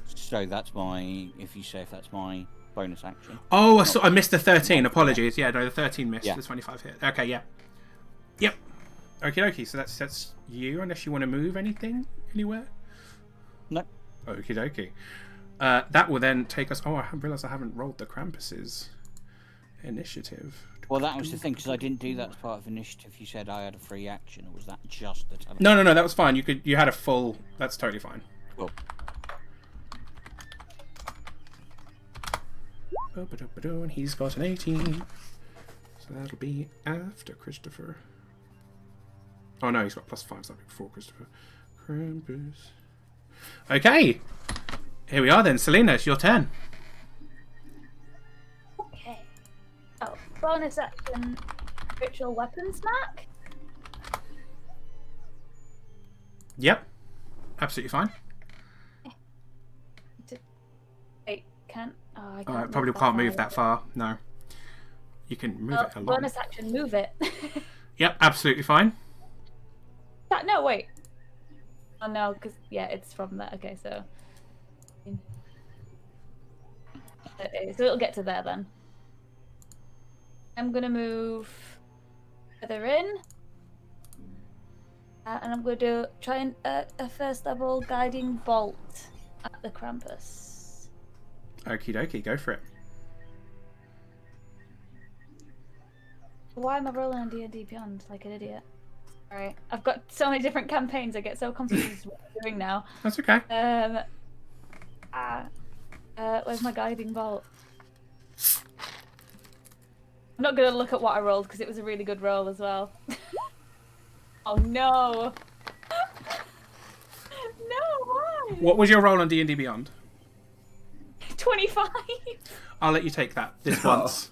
So that's my, if that's my bonus action. Oh, I missed the 13. Apologies. Yeah, no, the 13 missed. Yeah. The 25 hit. Okay, yeah. Yep. Okie dokie. So that's you, unless you want to move anything anywhere. No. Okie dokie. That will then take us. Oh, I realised I haven't rolled the Krampus's initiative. Well, that was the thing, because I didn't do that as part of initiative. You said I had a free action, or was that just the teleport? No, that was fine. You had a full. That's totally fine. Cool. And he's got an 18. So that'll be after Christopher. Oh no, he's got +5, so that'll be before Christopher. Krampus. Okay. Here we are then. Selena, it's your turn. Okay. Oh, bonus action, ritual weapon smack. Yep. Absolutely fine. Wait, can't. Oh, I I can't. probably can't move that far. No. You can move it along. Bonus action, move it. Yep, absolutely fine. No, wait. Oh no, because yeah, it's from there. Okay, so. Okay, so it'll get to there then. I'm gonna move further in, and I'm gonna try and a first level guiding bolt at the Krampus. Okie dokie, go for it. Why am I rolling on D&D Beyond like an idiot? Alright, I've got so many different campaigns. I get so confused what I'm doing now. That's okay. Where's my guiding bolt? I'm not gonna look at what I rolled because it was a really good roll as well. Oh no! No, why? What was your roll on D&D Beyond? 25. I'll let you take that this once.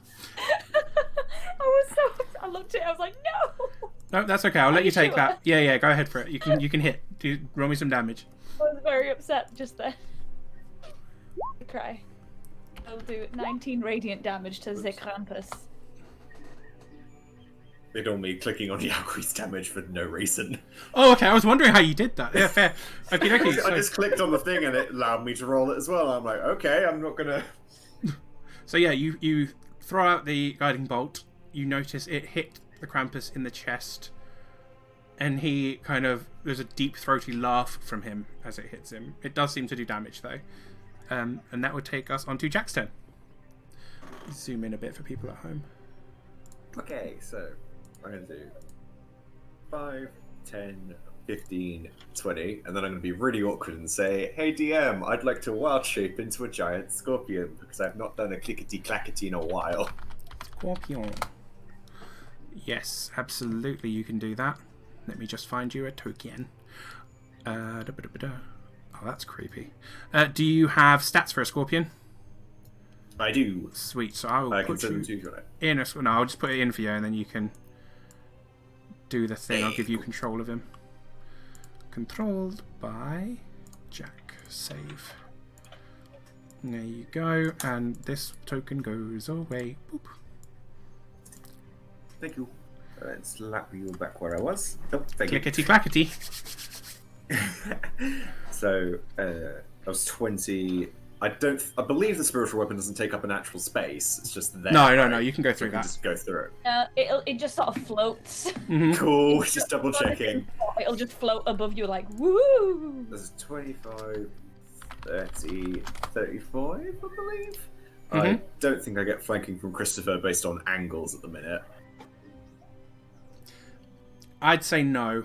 I looked at it. I was like, no. No, that's okay. I'll let you take sure? that. Yeah, go ahead for it. You can hit. Roll me some damage. I was very upset just then. Cry. I'll do 19 radiant damage to the Krampus. Ignore me clicking on the increase damage for no reason. Oh, okay. I was wondering how you did that. Yeah, fair. Okay, I just clicked on the thing and it allowed me to roll it as well. I'm like, okay, I'm not gonna. So yeah, you throw out the guiding bolt. You notice it hit the Krampus in the chest, and he there's a deep throaty laugh from him as it hits him. It does seem to do damage though, and that would take us onto Jack's turn. Zoom in a bit for people at home. Okay, so I'm going to do 5, 10, 15, 20, and then I'm going to be really awkward and say, hey DM, I'd like to wild shape into a giant scorpion because I've not done a clickety-clackety in a while. Scorpion. Yes, absolutely you can do that. Let me just find you a token. Oh, that's creepy. Do you have stats for a scorpion? I do. Sweet, so I will put you in a... No, I'll just put it in for you and then you can do the thing. I'll give you control of him. Controlled by Jack. Save. There you go, and this token goes away. Boop. Thank you. Let's slap you back where I was. Oh, thank Clickety clackety. So, I was 20. I believe the spiritual weapon doesn't take up an actual space. It's just there. No. You can go through You can that. just go through It just sort of floats. it. Cool. Just double checking. It'll just float above you like, woo! This is 25, 30, 35, I believe. Mm-hmm. I don't think I get flanking from Christopher based on angles at the minute. I'd say no.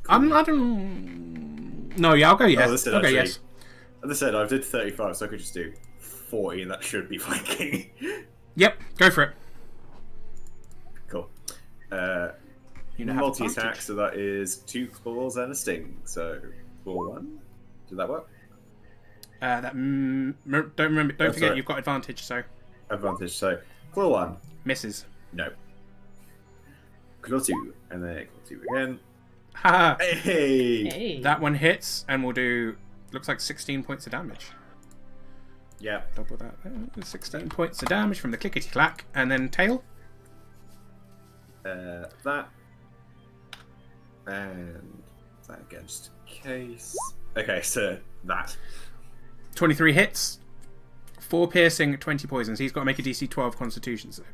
I don't. No, yeah, I'll go yes. Oh, this did I'll go actually. yes. As I said, I did 35, so I could just do 40, and that should be flanking. Yep, go for it. Cool. You have Multi-attack, advantage. so that is 2 claws and a sting. So, claw 1. Did that work? Don't forget sorry. you've got advantage. So Advantage, so claw 1. misses. No. Claw 2, and then claw 2 again. Haha. Hey! Hey. That one hits, and we'll do. Looks like 16 points of damage. Yeah. Double that. 16 points of damage from the clickety clack, and then tail. That. And that again, just in case. Okay, so that. 23 hits, 4 piercing, 20 poisons. He's got to make a DC 12 Constitution save.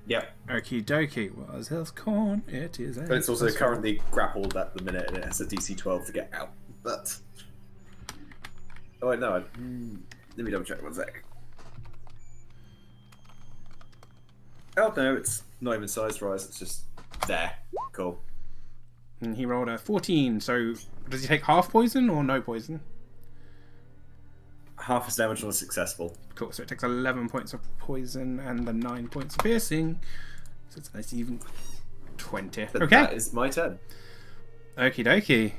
Yep. Okie dokie. Was his corn? It is. But it's also currently grappled at the minute, and it has a DC 12 to get out. But. Oh, wait, no. Let me double check 1 sec. Oh, no, it's not even size rise, it's just there. Cool. And he rolled a 14. So does he take half poison or no poison? Half his damage was successful. Cool. So it takes 11 points of poison and the 9 points of piercing. So it's nice even 20. But Okay. that is my turn. Okie dokie.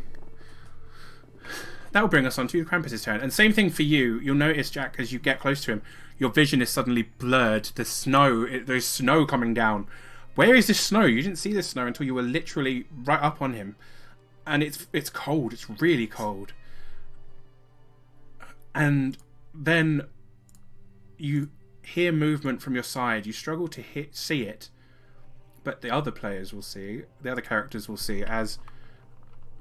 That will bring us on to Krampus' turn. And same thing for you. You'll notice, Jack, as you get close to him, your vision is suddenly blurred. The snow, there's snow coming down. Where is this snow? You didn't see this snow until you were literally right up on him. And it's cold. It's really cold. And then you hear movement from your side. You struggle to see it. But the other players will see, the other characters will see as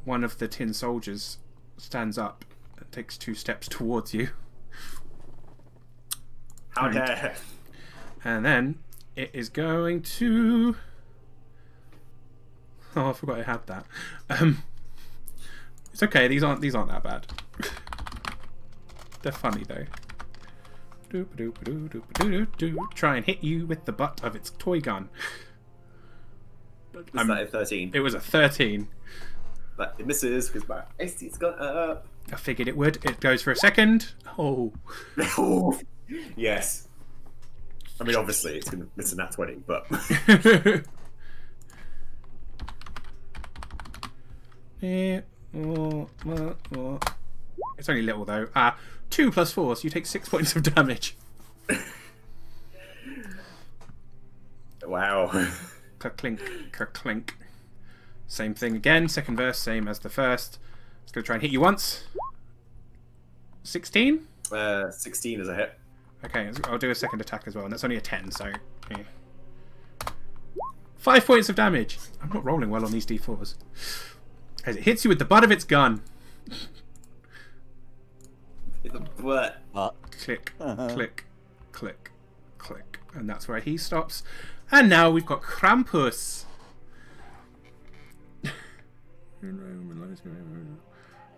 one of the tin soldiers stands up and takes 2 steps towards you. How dare! And then it is going to... Oh, I forgot I had that. It's okay. These aren't that bad. They're funny though. Try and hit you with the butt of its toy gun. Is that a 13? It was a 13. But it misses because my AC's gone up. I figured it would. It goes for a second. Oh. Yes. I mean, obviously, it's a nat 20, but... Yeah. It's only little though. 2 plus 4, so you take 6 points of damage. Wow. Wow. Clink, clink. Same thing again. Second verse, same as the first. It's going to try and hit you once. 16? 16 is a hit. Okay, I'll do a second attack as well, and that's only a 10, so... Yeah. 5 points of damage. I'm not rolling well on these d4s. As it hits you with the butt of its gun. The butt. Click, click, click, click. And that's where he stops. And now we've got Krampus.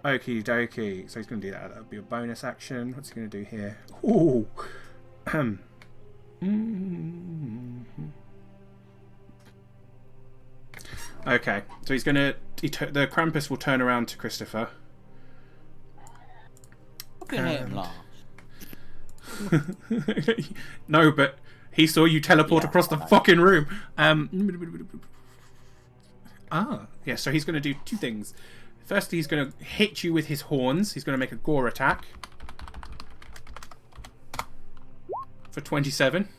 Okie dokie. So he's going to do that. That'll be a bonus action. What's he going to do here? Ooh. Okay. So he's going to... The Krampus will turn around to Christopher. Hit him last. No, but he saw you teleport across the fucking room. Yeah, so he's going to do two things. First, he's going to hit you with his horns. He's going to make a gore attack. For 27.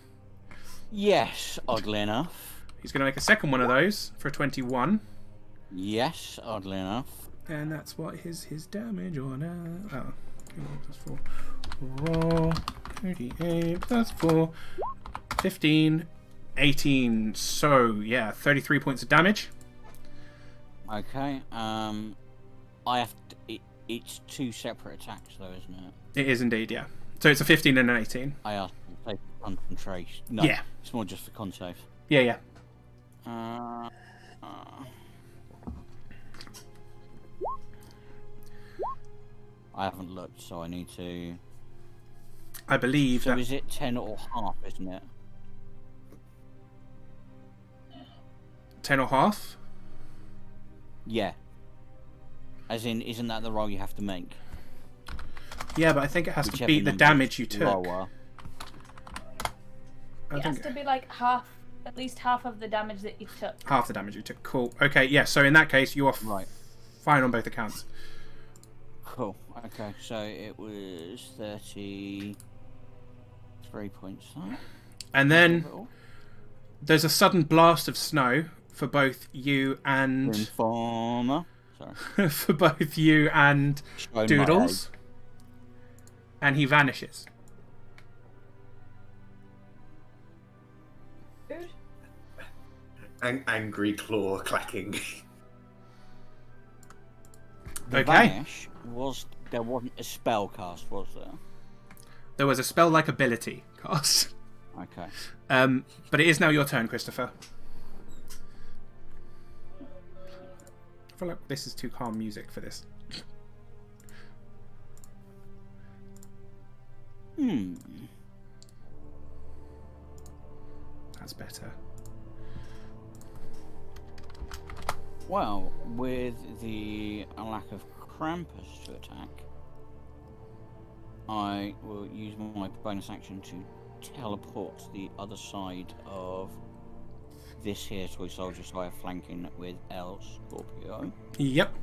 Yes, oddly enough. He's going to make a second one of those for 21. Yes, oddly enough. And that's what his damage on oh. Plus 4. Roll. 38 plus 4. 15. 18. So, yeah, 33 points of damage. Okay, I have to, it's two separate attacks though, isn't it? It is indeed, yeah. So it's a 15 and an 18. I asked to take concentration. No, yeah. It's more just for con save. Yeah, yeah. I haven't looked, so I need to... I believe So that... is it 10 or half, isn't it? 10 or half? Yeah. As in, isn't that the roll you have to make? Yeah, but I think it has Whichever to beat the number damage you is took. lower. It has to be like half, at least half of the damage that you took. Half the damage you took. Cool. Okay, yeah, so in that case, you are Right. fine on both accounts. Cool. Okay, so it was 33 points. And then there's a sudden blast of snow for both you and... Informer. Sorry. for both you and Shown Doodles. And he vanishes. Good. Angry claw clacking. The Okay. vanish there wasn't a spell cast, was there? There was a spell-like ability cast. Okay. But it is now your turn, Christopher. I feel like this is too calm music for this. That's better. Well, with the lack of Krampus to attack, I will use my bonus action to teleport to the other side of this here toy soldier, so I have flanking with El Scorpio. Yep.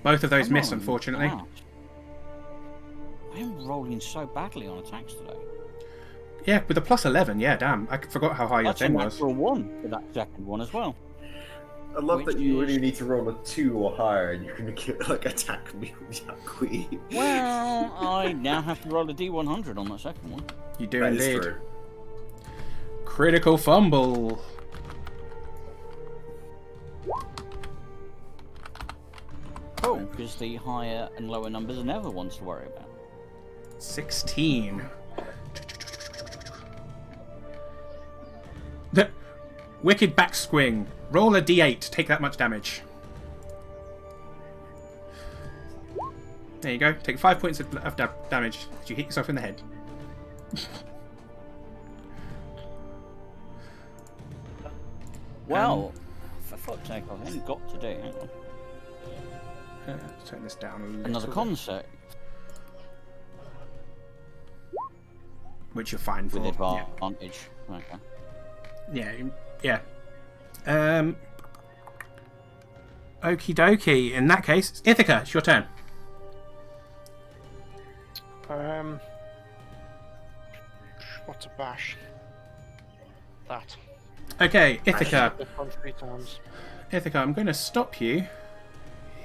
Both of those miss, unfortunately. I am rolling so badly on attacks today. Yeah, with a plus 11, yeah, damn. I forgot how high your That's a thing was. natural 1 for that second one as well. I love Which that you is- really need to roll a 2 or higher and you can like attack me with that queen. Well, I now have to roll a D100 on that second one. You do That is indeed. true. Critical fumble. Cool, because the higher and lower numbers are never ones to worry about. 16. The wicked back swing. Roll a d8. Take that much damage. There you go. Take 5 points of damage as you hit yourself in the head. Well, for fuck's sake, I've only got to do. Hang on. Let's turn this down a little Another bit. concept Which you're fine for. with Yeah. advantage. Okay. Yeah. Yeah. Okie dokie. In that case, Ithaca, it's your turn. What's a bash? That. Okay, Ithaca. This one 3 times. Ithaca, I'm going to stop you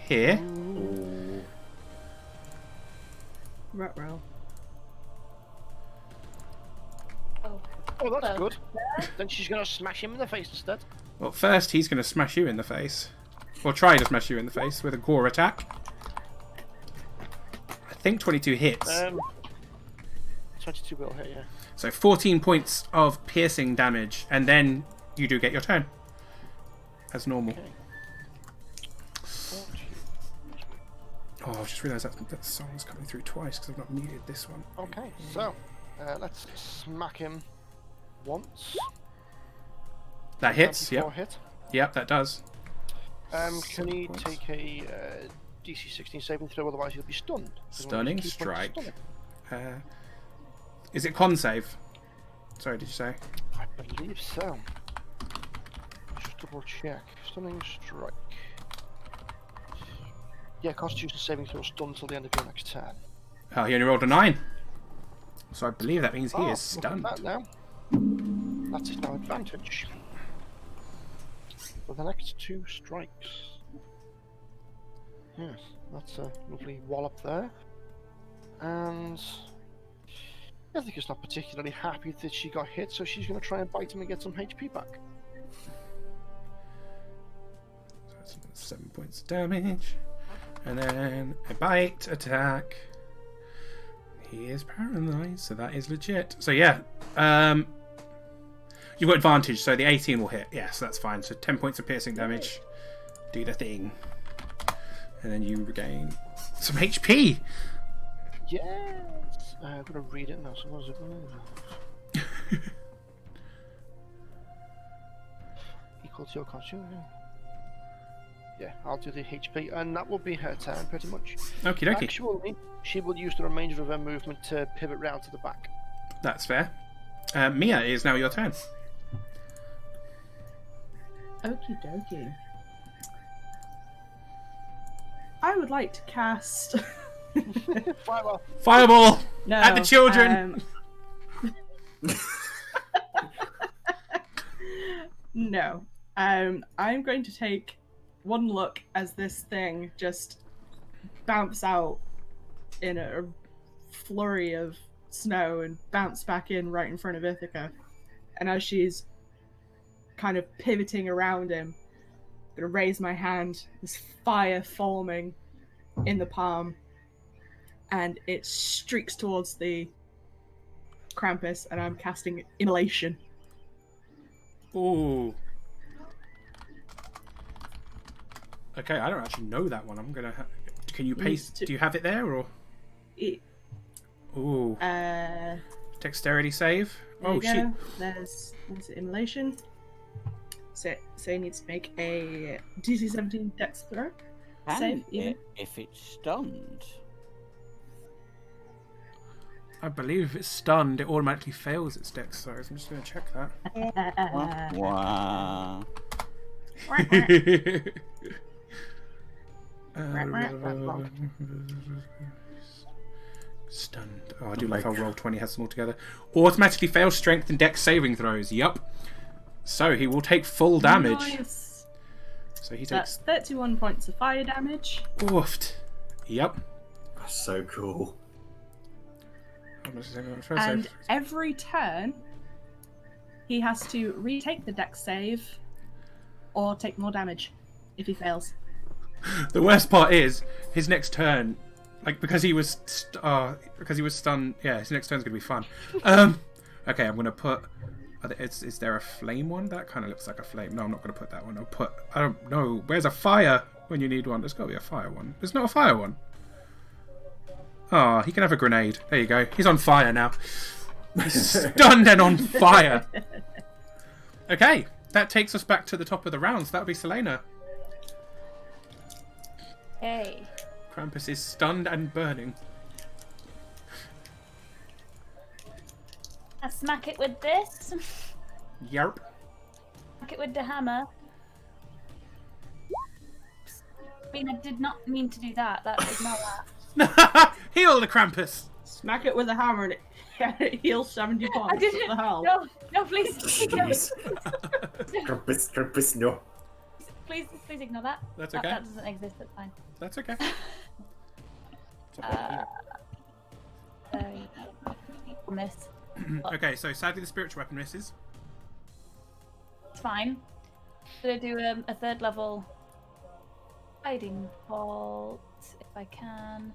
here. Ooh. Ruh-roh. Oh, that's Well. good. Then she's gonna smash him in the face instead. Well, first he's going to smash you in the face. Or try to smash you in the face with a gore attack. I think 22 hits. 22 will hit, yeah. So 14 points of piercing damage, and then you do get your turn. As normal. Okay. Oh, I just realised that song's coming through twice because I've not muted this one. Okay, so let's smack him once. That hits, 24 yep. hit. Yep, that does. Can he take a DC 16 saving throw? Otherwise, he'll be stunned. Stunning Keep on strike. stunning. Is it con save? Sorry, did you say? I believe so. Just double check. Stunning strike. Yeah, Constitution saving throw stunned until the end of your next turn. Oh, he only rolled a 9. So I believe that means he is look at stunned. that now. That's his now advantage. For the next 2 strikes. Yes, that's a lovely wallop there. And I think it's not particularly happy that she got hit, so she's going to try and bite him and get some HP back. So that's 7 points of damage. And then a bite attack. He is paralyzed, so that is legit. So yeah, you've got advantage, so the 18 will hit. Yeah, so that's fine. So 10 points of piercing damage. Do the thing. And then you regain some HP. Yes! I'm going to read it now, so what is it? Equal to your constitution. Yeah, I'll do the HP, and that will be her turn, pretty much. Okie dokie. Actually, she will use the remainder of her movement to pivot round to the back. That's fair. Mia, it is now your turn. Okie dokie. I would like to cast. Fireball! Fireball! No, At the children! No. I'm going to take one look as this thing just bounce out in a flurry of snow and bounce back in right in front of Ithaca. And as she's kind of pivoting around him, I'm going to raise my hand, this fire forming in the palm, and it streaks towards the Krampus, and I'm casting Immolation. Ooh. Okay, I don't actually know that one. I'm gonna. Can you paste? Do you have it there or? Ooh. Dexterity save. There Oh you go. shit. There's Immolation. So he needs to make a DC 17 Dex throw. Save, even. If it's stunned. I believe if it's stunned, it automatically fails its dex. So I'm just gonna check that. Wow. Stunned. Oh, I do like how roll 20 has them all together. Automatically fails strength and dex saving throws. Yup. So he will take full damage. Nice. So he That's takes. 31 points of fire damage. Oofed. Yup. So cool. And every turn, he has to retake the dex save or take more damage if he fails. The worst part is his next turn, like because he was stunned. Yeah, his next turn's gonna be fun. Okay, I'm gonna put. Is there a flame one? That kind of looks like a flame. No, I'm not gonna put that one. I don't know. Where's a fire when you need one? There's gotta be a fire one. There's not a fire one. Oh, he can have a grenade. There you go. He's on fire now. He's stunned and on fire. Okay, that takes us back to the top of the round. So that'll be Selena. Hey. Krampus is stunned and burning. I smack it with this. Yarp. Smack it with the hammer. I mean, I did not mean to do that. Ignore that. Heal the Krampus. Smack it with a hammer and it heals 70 points. I didn't. What the hell? No, please. No. Jeez. Krampus, no. Please ignore that. That's okay. That doesn't exist. That's fine. That's okay. Miss. Okay, so sadly the spiritual weapon misses. It's fine. I'm gonna do a 3rd level hiding bolt if I can.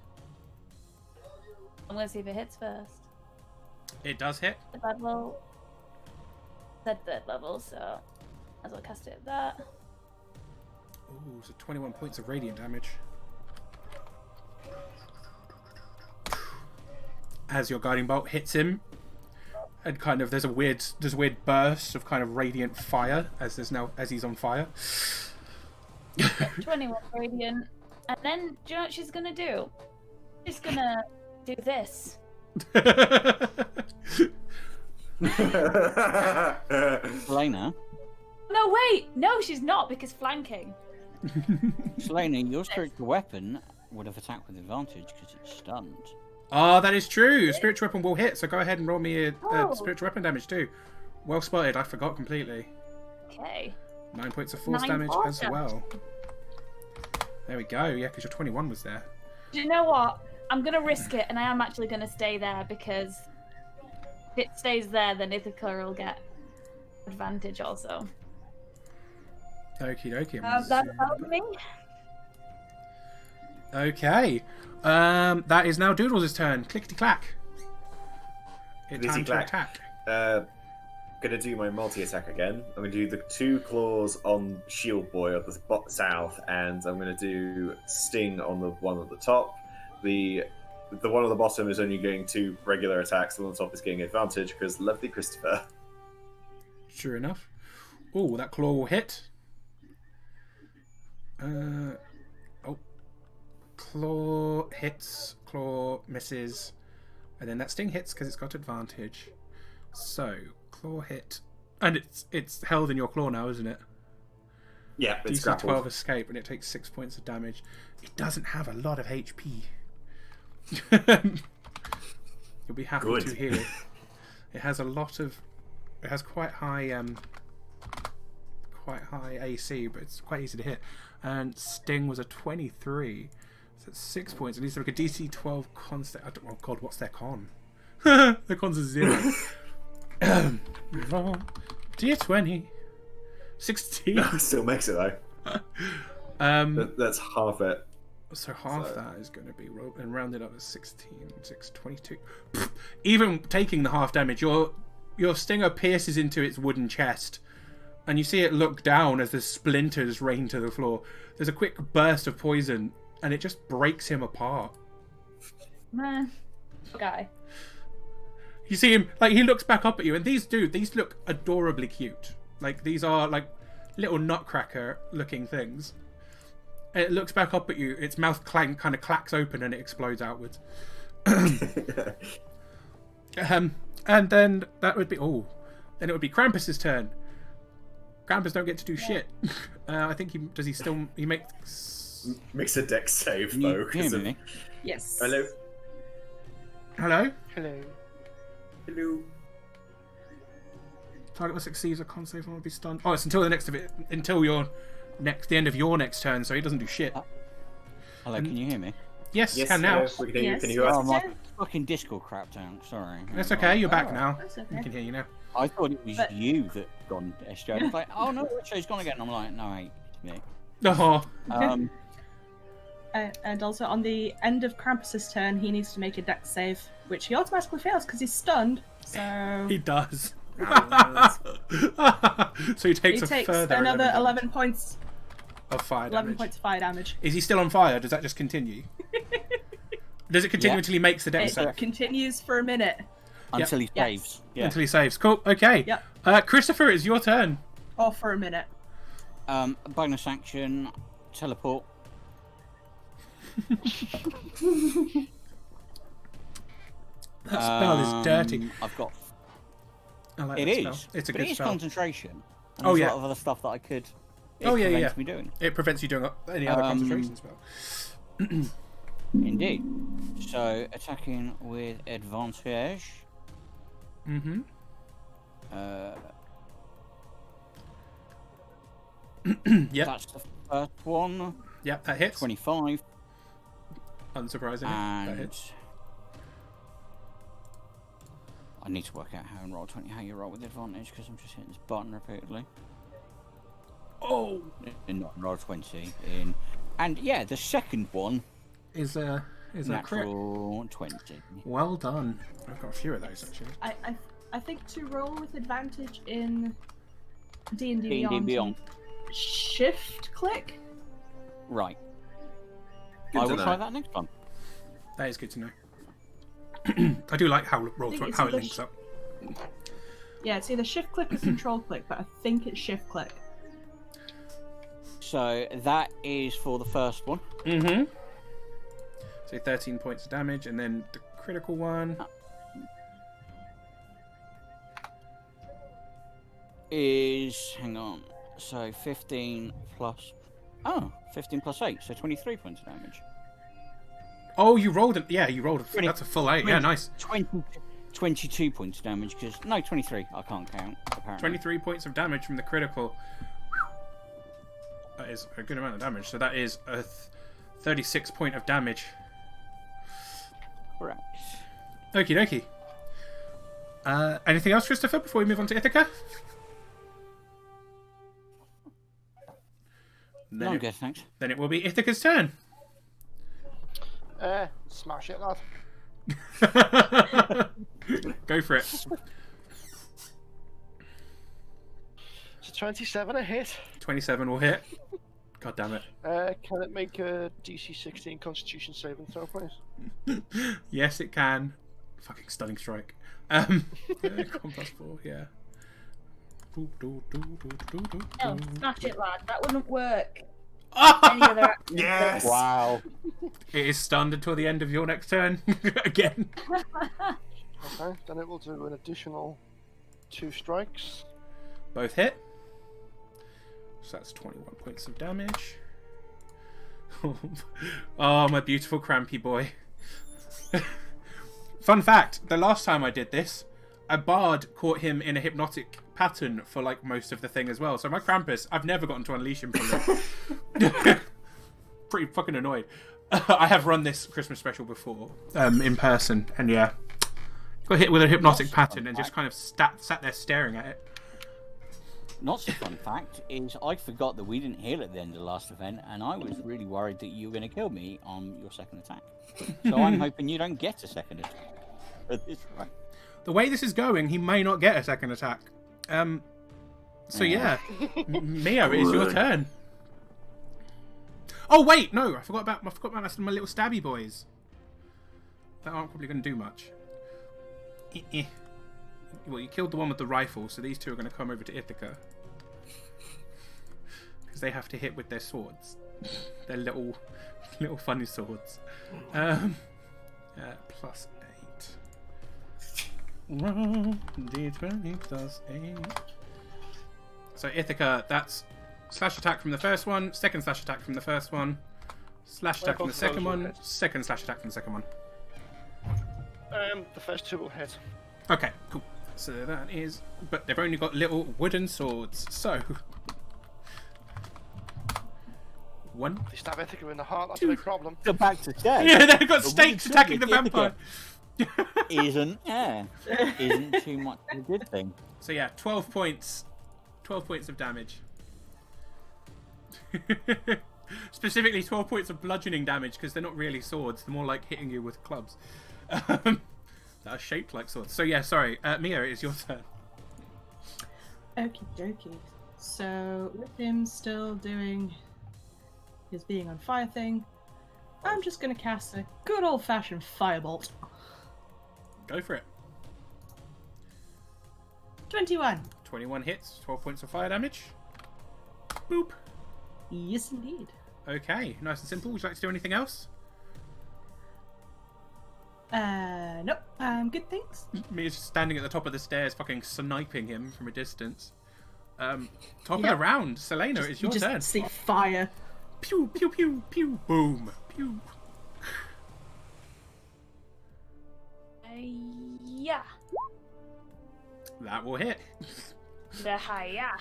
I'm gonna see if it hits first. It does hit. Third level. Said 3rd level, so as well cast it at that. Ooh, so 21 points of radiant damage. As your guiding bolt hits him, and kind of there's a weird burst of kind of radiant fire as he's on fire. 21 radiant, and then do you know what she's gonna do? She's gonna do this. Selena, No, wait, no, she's not because flanking. Selena, your spiritual weapon would have attacked with advantage because it's stunned. Ah, that is true. Spiritual weapon will hit, so go ahead and roll me a Oh. spiritual weapon damage too. Well spotted. I forgot completely. Okay. 9 points of force 9 damage force as damage. well. There we go. Yeah, because your 21 was there. Do you know what? I'm gonna risk it, and I am actually gonna stay there because if it stays there, then Ithaca will get advantage also. Okie dokie. That's helping me. Okay. That is now Doodles' turn. Clickety clack. It's time to Clickety-clack. attack. Gonna do my multi-attack again. I'm gonna do the 2 claws on Shield Boy at the south, and I'm gonna do Sting on the one at the top. The one at the bottom is only getting 2 regular attacks. The one on the top is getting advantage because lovely Christopher. Sure enough. Oh, that claw will hit. Claw hits, claw misses, and then that sting hits because it's got advantage. So claw hit, and it's held in your claw now, isn't it? Yeah, it's DC grappled. 12 escape, and it takes 6 points of damage. It doesn't have a lot of HP. You'll be happy Good. to hear. It has a lot of. It has quite high AC, but it's quite easy to hit. And Sting was a 23, so it's 6 points. It needs to make a DC 12 con. Oh god, what's their con? Their con's a 0. D20, 16. Still makes it though. That's half it. So half that is going to be rounded up as 16, 6, 22. Even taking the half damage, your stinger pierces into its wooden chest, and you see it look down as the splinters rain to the floor. There's a quick burst of poison, and it just breaks him apart. Man, guy. You see him, like, he looks back up at you, and these look adorably cute. Like, these are, like, little nutcracker looking things. And it looks back up at you, its mouth kind of clacks open, and it explodes outwards. And then that would be... Oh. Then it would be Krampus's turn. Krampus don't get to do shit. I think he... Does he still... He makes... Makes a dex save Can though. you hear 'cause of- me? Yes. Hello. Hello? Hello. Hello. Target that succeeds a con save will be stunned. Oh, it's until the next of it... Until your... the end of your next turn, so he doesn't do shit. Hello, can you hear me? Yes, Yes, can now. hello. We can hear you. Yes. Can you hear Oh, us? my fucking Discord crapped out. Sorry. That's okay, you're back now. That's We okay. can hear you now. I thought it was But- you that gone SJ. I was like, oh no, SJ's gone again. I'm like, no, wait, it's me. Oh, Um, And also on the end of Krampus's turn, he needs to make a dex save, which he automatically fails because he's stunned. So he does. Ah, So he takes he a takes further another 11 11 points. of fire 11 damage. points of fire damage. Is he still on fire? Does that just continue? Does it continue Yeah. until he makes the dex It save? continues for a minute. until he Yes. saves. Yeah. Until he saves. Cool. Okay. Yep. Christopher, it's your turn. Or for a minute. Bonus action, teleport. That spell is dirty. I've got. I like It that is. spell. It's a but good it is spell. concentration. And Oh, there's yeah. a lot of other stuff that I could It Oh yeah, prevents yeah. me doing. It prevents you doing any other concentration spell. Indeed. So attacking with advantage. Mm-hmm. Yep. That's the first one. Yep, that hits. 25. Unsurprisingly, that And hits. I need to work out how you roll with advantage because I'm just hitting this button repeatedly. Oh, And not roll 20 in. And yeah, the second one is a crit. natural 20. Well done. I've got a few of those actually. I think to roll with advantage in D&D D&D Beyond. shift click. Right. Good I to will know. try that next time. That is good to know. I do like how it's how it either links up. Yeah, it's either shift click or control click, but I think it's shift click. So that is for the first one. Mm-hmm. So 13 points of damage, and then the critical one. Is, hang on, so 15 plus, 15 plus 8, so 23 points of damage. Oh, you rolled it. Yeah, you rolled it. 20. That's a full 8. Yeah, nice. 22 points of damage, because, no, 23, I can't count, apparently. 23 points of damage from the critical. That is a good amount of damage. So that is a 36 point of damage. Correct. Okie dokie. Anything else, Christopher, before we move on to Ithaca? No, I'm good, thanks. Then it will be Ithaca's turn. Smash it, lad. Go for it. It's a 27 a hit. 27 will hit. God damn it. Can it make a DC 16 Constitution saving throw, please? Yes, it can. Fucking stunning strike. Con +4, yeah. Oh, smash it, lad. That wouldn't work. Any Ah! other action. Yes! Wow. It is stunned until the end of your next turn. Again. Okay, then it will do an additional 2 strikes. Both hit. So that's 21 points of damage. Oh, my beautiful crampy boy. Fun fact, the last time I did this, a bard caught him in a hypnotic pattern for like most of the thing as well. So my Krampus, I've never gotten to unleash him from it. Pretty fucking annoyed. I have run this Christmas special before, in person, and yeah, got hit with a hypnotic pattern and just kind of sat there staring at it. Not so fun fact is I forgot that we didn't heal at the end of the last event, and I was really worried that you were going to kill me on your second attack. So I'm hoping you don't get a second attack at this rate. The way this is going, he may not get a second attack. So yeah, Mio, it is your turn. Oh wait, no, I forgot about my little stabby boys. That aren't probably going to do much. Well, you killed the one with the rifle, so these two are going to come over to Ithaca because they have to hit with their swords. Their little funny swords. Plus 8. D20 plus 8. So Ithaca, that's slash attack from the first one, second slash attack from the first one, slash attack from the second one, second slash attack from the second one. The first 2 will hit. Okay, cool. So that is, but they've only got little wooden swords. So 1. If they stab Ithaca in the heart, that's a big problem. Go back to death. Yeah, they've got The stakes wooden attacking the sword vampire. Isn't too much of a good thing. So yeah, 12 points. 12 points of damage. Specifically 12 points of bludgeoning damage because they're not really swords. They're more like hitting you with clubs. That are shaped like swords. So yeah, sorry. Mia, it is your turn. Okie dokie. So, with him still doing his being on fire thing, I'm just going to cast a good old-fashioned firebolt. Go for it. 21. 21 hits, 12 points of fire damage. Boop. Yes, indeed. Okay, nice and simple. Would you like to do anything else? Nope. Good, thanks. Mia's just standing at the top of the stairs, fucking sniping him from a distance. Top Yep. of the round, Selena, it's your you just turn. see fire. Pew pew pew pew, boom, pew. Yeah. That will hit. The hiya.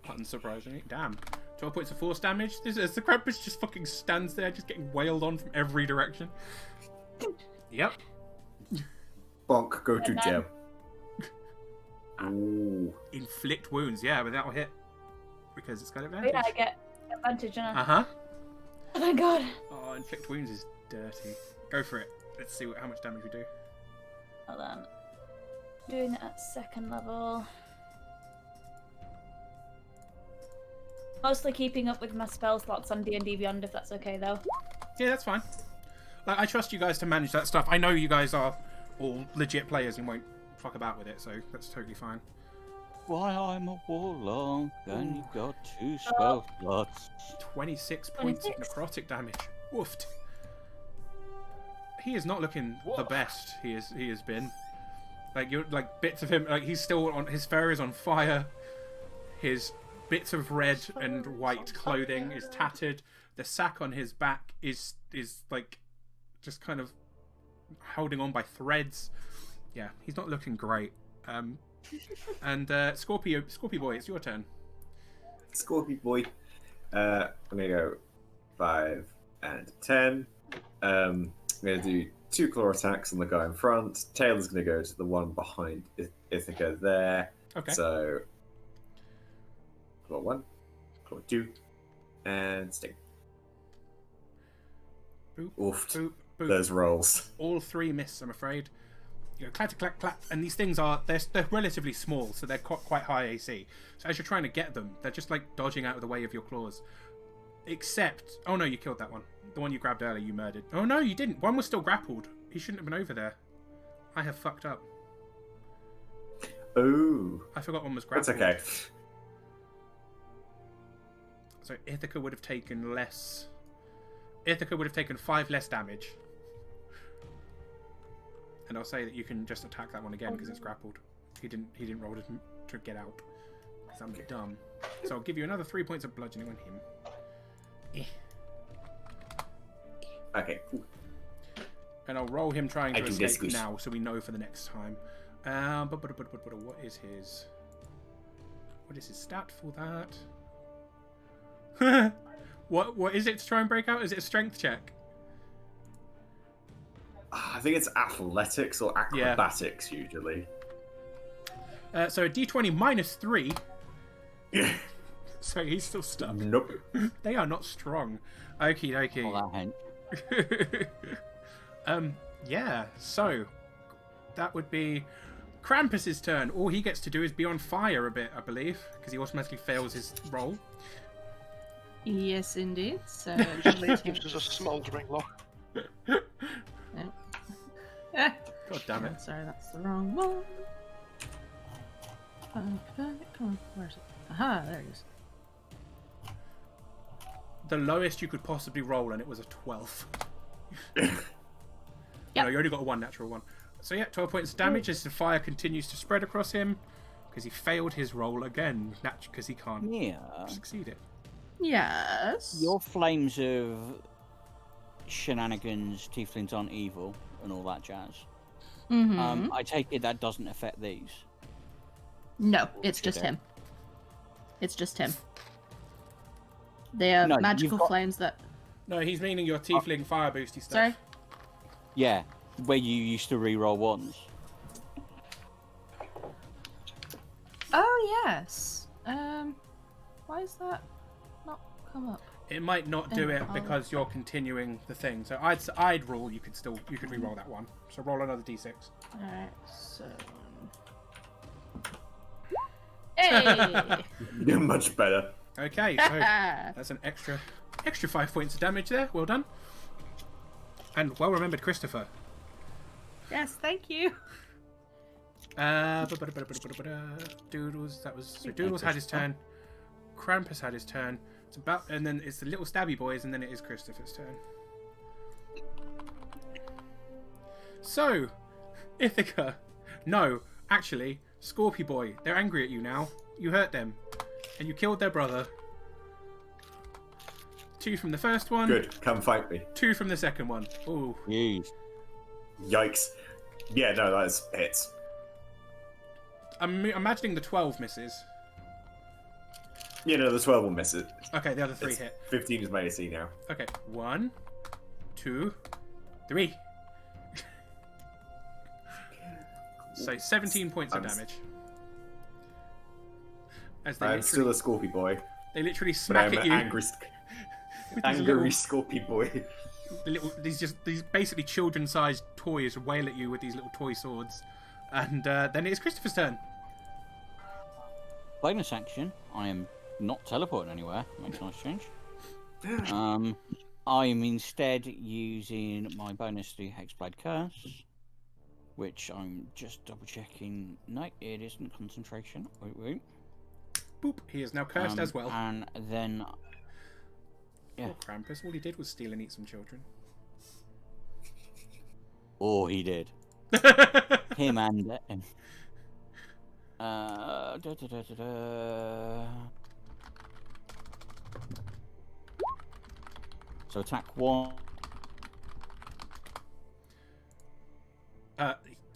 Unsurprisingly, damn. 12 points of force damage. This is the Krampus just fucking stands there, just getting wailed on from every direction. Yep. Bonk, go to And then- jail. Ooh. Inflict wounds, yeah, but that will hit because it's got Oh, advantage. yeah, I get advantage, don't I? Uh huh. Oh my god. Oh, inflict wounds is dirty. Go for it. Let's see how much damage we do. Hold on. Doing it at second level. Mostly keeping up with my spell slots on D&D Beyond, if that's okay, though. Yeah, that's fine. Like, I trust you guys to manage that stuff. I know you guys are all legit players and won't fuck about with it, so that's totally fine. Why I'm a warlock and you've got 2 spell slots. 26 points of 26. necrotic damage. Woofed. He is not looking the best he has been. Like you're like bits of him, like he's still on, his fur is on fire. His bits of red and white clothing is tattered. The sack on his back is like just kind of holding on by threads. Yeah, he's not looking great. And Scorpio Boy, it's your turn. Scorpio boy. I'm gonna go 5 and 10. I'm gonna do 2 claw attacks on the guy in front. Taylor's gonna go to the one behind Ithaca there. Okay. So claw 1, claw 2, and sting. Boop, Oofed. boop, boop. Those rolls. All 3 miss, I'm afraid. You go clatter, clack, clack, and these things are they're relatively small, so they're quite high AC. So as you're trying to get them, they're just like dodging out of the way of your claws. Except, oh no, you killed that one. The one you grabbed earlier, you murdered. Oh no, you didn't. One was still grappled. He shouldn't have been over there. I have fucked up. Ooh. I forgot one was grappled. That's okay. So Ithaca would have taken less. Ithaca would have taken 5 less damage. And I'll say that you can just attack that one again because it's grappled. He didn't roll to get out. Because I'm dumb. So I'll give you another 3 points of bludgeoning on him. Okay, cool. And I'll roll him trying I to can escape discuss. now, so we know for the next time. What is his? What is his stat for that? What is it to try and break out? Is it a strength check? I think it's athletics or acrobatics usually. So a D20 minus 3. So he's still stuck. Nope. They are not strong. Okie dokie. All that hint. Yeah, so that would be Krampus's turn. All he gets to do is be on fire a bit, I believe, because he automatically fails his roll. Yes, indeed. So Usually gives us a smouldering look. Eh, God damn it. sorry, that's the wrong one. Come on, where is it? Aha, there it is. The lowest you could possibly roll, and it was a 12. Yep. No, you only got a 1 natural one. So yeah, 12 points of damage as the fire continues to spread across him, because he failed his roll again, because he can't Yeah. succeed it. Yes. Your flames of shenanigans, tieflings aren't evil, and all that jazz. Mm-hmm. I take it that doesn't affect these. No, it's just Okay. him. It's just him. They are No, you've magical got- flames that. No, he's meaning your tiefling fire boosty stuff. Sorry. Yeah, where you used to re-roll ones. Oh yes. Why is that not come up? It might not do it I'll- because you're continuing the thing. So I'd rule you could re-roll that one. So roll another d6. Alright, so. Hey! Much better. Okay, so that's an extra 5 points of damage there. Well done. And well remembered, Christopher. Yes, thank you. Doodles. So Doodles had his turn. Krampus had his turn. And then it's the little stabby boys, and then it is Christopher's turn. So, Ithaca. No, actually, Scorpio Boy. They're angry at you now. You hurt them. And you killed their brother. 2 from the first one. Good, come fight me. 2 from the second one. Ooh. Jeez. Yikes. Yeah, no, that's hits. I'm imagining the 12 misses. Yeah, no, the 12 will miss it. Okay, the other 3 hit. 15 is my AC now. Okay, 1, 2, 3. So 17 points of damage. As they I'm still a Scorpy boy. They literally But smack I'm at an you. angry Scorpy boy. These basically children-sized toys wail at you with these little toy swords. And then it's Christopher's turn. Bonus action. I am not teleporting anywhere. Makes a nice change. I'm instead using my bonus to Hexblade Curse, which I'm just double checking. No, it isn't concentration. Wait. Boop. He is now cursed as well. And then, yeah. Poor Krampus. All he did was steal and eat some children. Oh, he did. Him and him. So attack 1.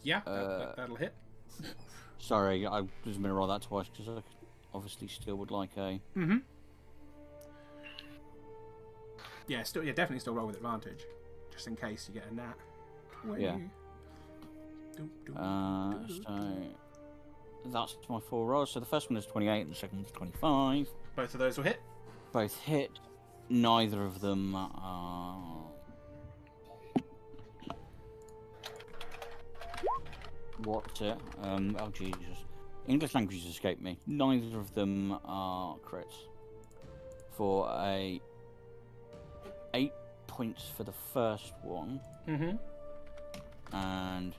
Yeah, that'll hit. Sorry, I was going to roll that twice because I obviously still would like a. Mm-hmm. Yeah, definitely still roll with advantage, just in case you get a nat. Yeah. So that's my 4 rolls. So the first one is 28, and the second is 25. Both of those will hit. Both hit. Neither of them are. What's it? Oh Jesus! English language has escaped me. Neither of them are crits. For a 8 points for the first one. Mm-hmm. And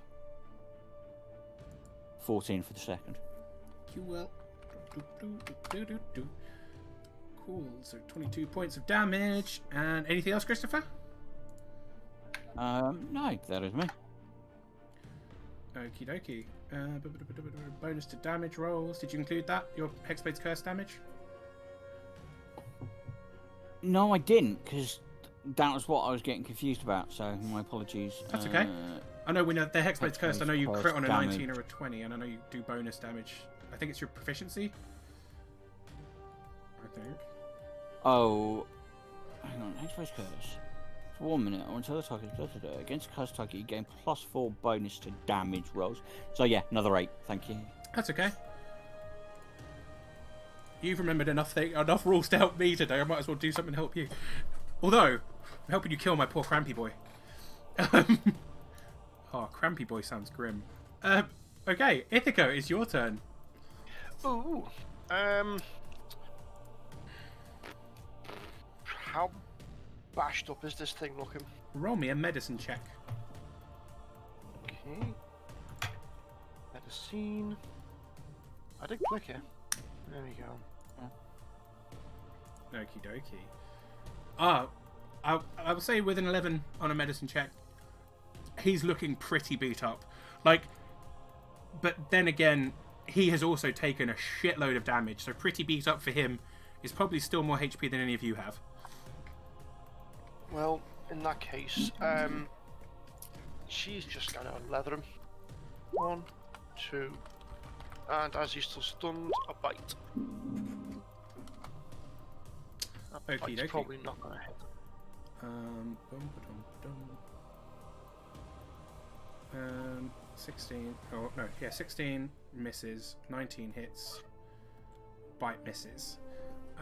14 for the second. You will. Cool. So 22 points of damage. And anything else, Christopher? No, that is me. Okie dokie. Bonus to damage rolls. Did you include that? Your Hexblade's Curse damage? No, I didn't, because that was what I was getting confused about, so my apologies. That's okay. I know when the Hexblade's Cursed, I know you Hexblade's crit on a Curse 19 damage. or a 20, and I know you do bonus damage. I think it's your proficiency. I think. Oh, hang on, Hexblade's Curse. For 1 minute, until the target against cursed target, you gain +4 bonus to damage rolls. So yeah, another 8. Thank you. That's okay. You've remembered enough rules to help me today. I might as well do something to help you. Although, I'm helping you kill my poor Crampy Boy. Oh, Crampy Boy sounds grim. Okay, Ithaca, it's your turn. Ooh. How bashed up is this thing looking? Roll me a medicine check. Okay. Medicine. I did click it. There we go. Okie dokie. I will say with an 11 on a medicine check, he's looking pretty beat up. Like, but then again, he has also taken a shitload of damage, so pretty beat up for him is probably still more HP than any of you have. Well, in that case, she's just gonna leather him. 1, 2, and as he's still stunned, a bite. That Okie bite's dokie. probably not gonna hit. 16. Oh no, yeah, 16 misses, 19 hits, bite misses.